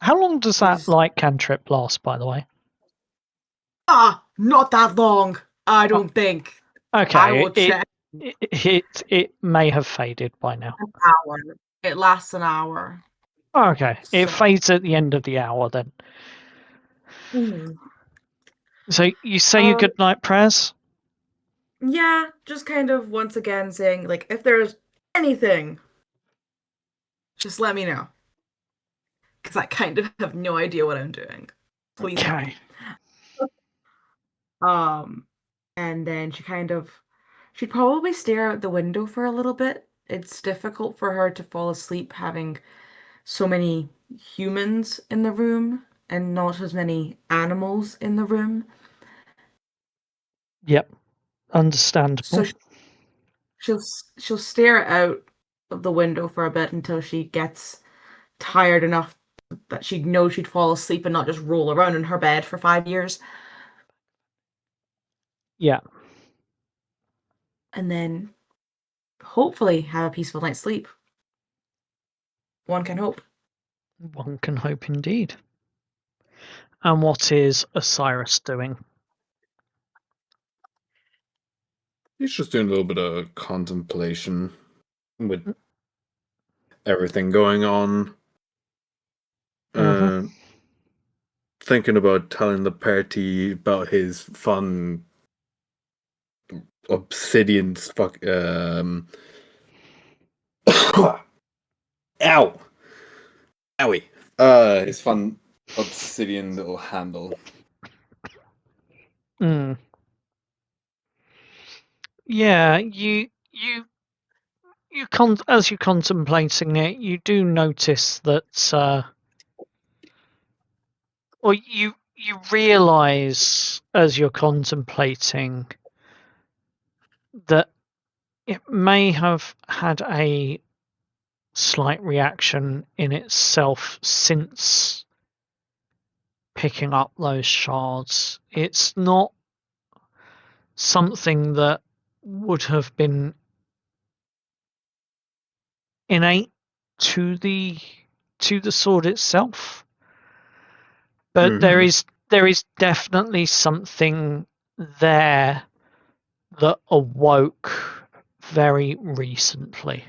How long does that light cantrip last, by the way? Not that long, I don't think. Okay, I will check. It may have faded by now. An hour. It lasts an hour. Okay, it So- fades at the end of the hour then. Mhm. So you say your goodnight prayers? Yeah, just kind of once again saying, like, if there's anything, just let me know. Because I kind of have no idea what I'm doing. Please help. Okay. And then she'd probably stare out the window for a little bit. It's difficult for her to fall asleep having so many humans in the room and not as many animals in the room. Yep. Understandable. So she'll stare out of the window for a bit until she gets tired enough that she'd know she'd fall asleep and not just roll around in her bed for 5 years. Yeah. And then hopefully have a peaceful night's sleep. One can hope. One can hope indeed. And what is Osiris doing? He's just doing a little bit of contemplation with everything going on. Thinking about telling the party about his fun obsidian ow! Owie. His fun obsidian little handle. Yeah, as you're contemplating it, you do notice that, or you realise as you're contemplating that it may have had a slight reaction in itself since picking up those shards. It's not something that would have been innate to the sword itself, but there is definitely something there that awoke very recently.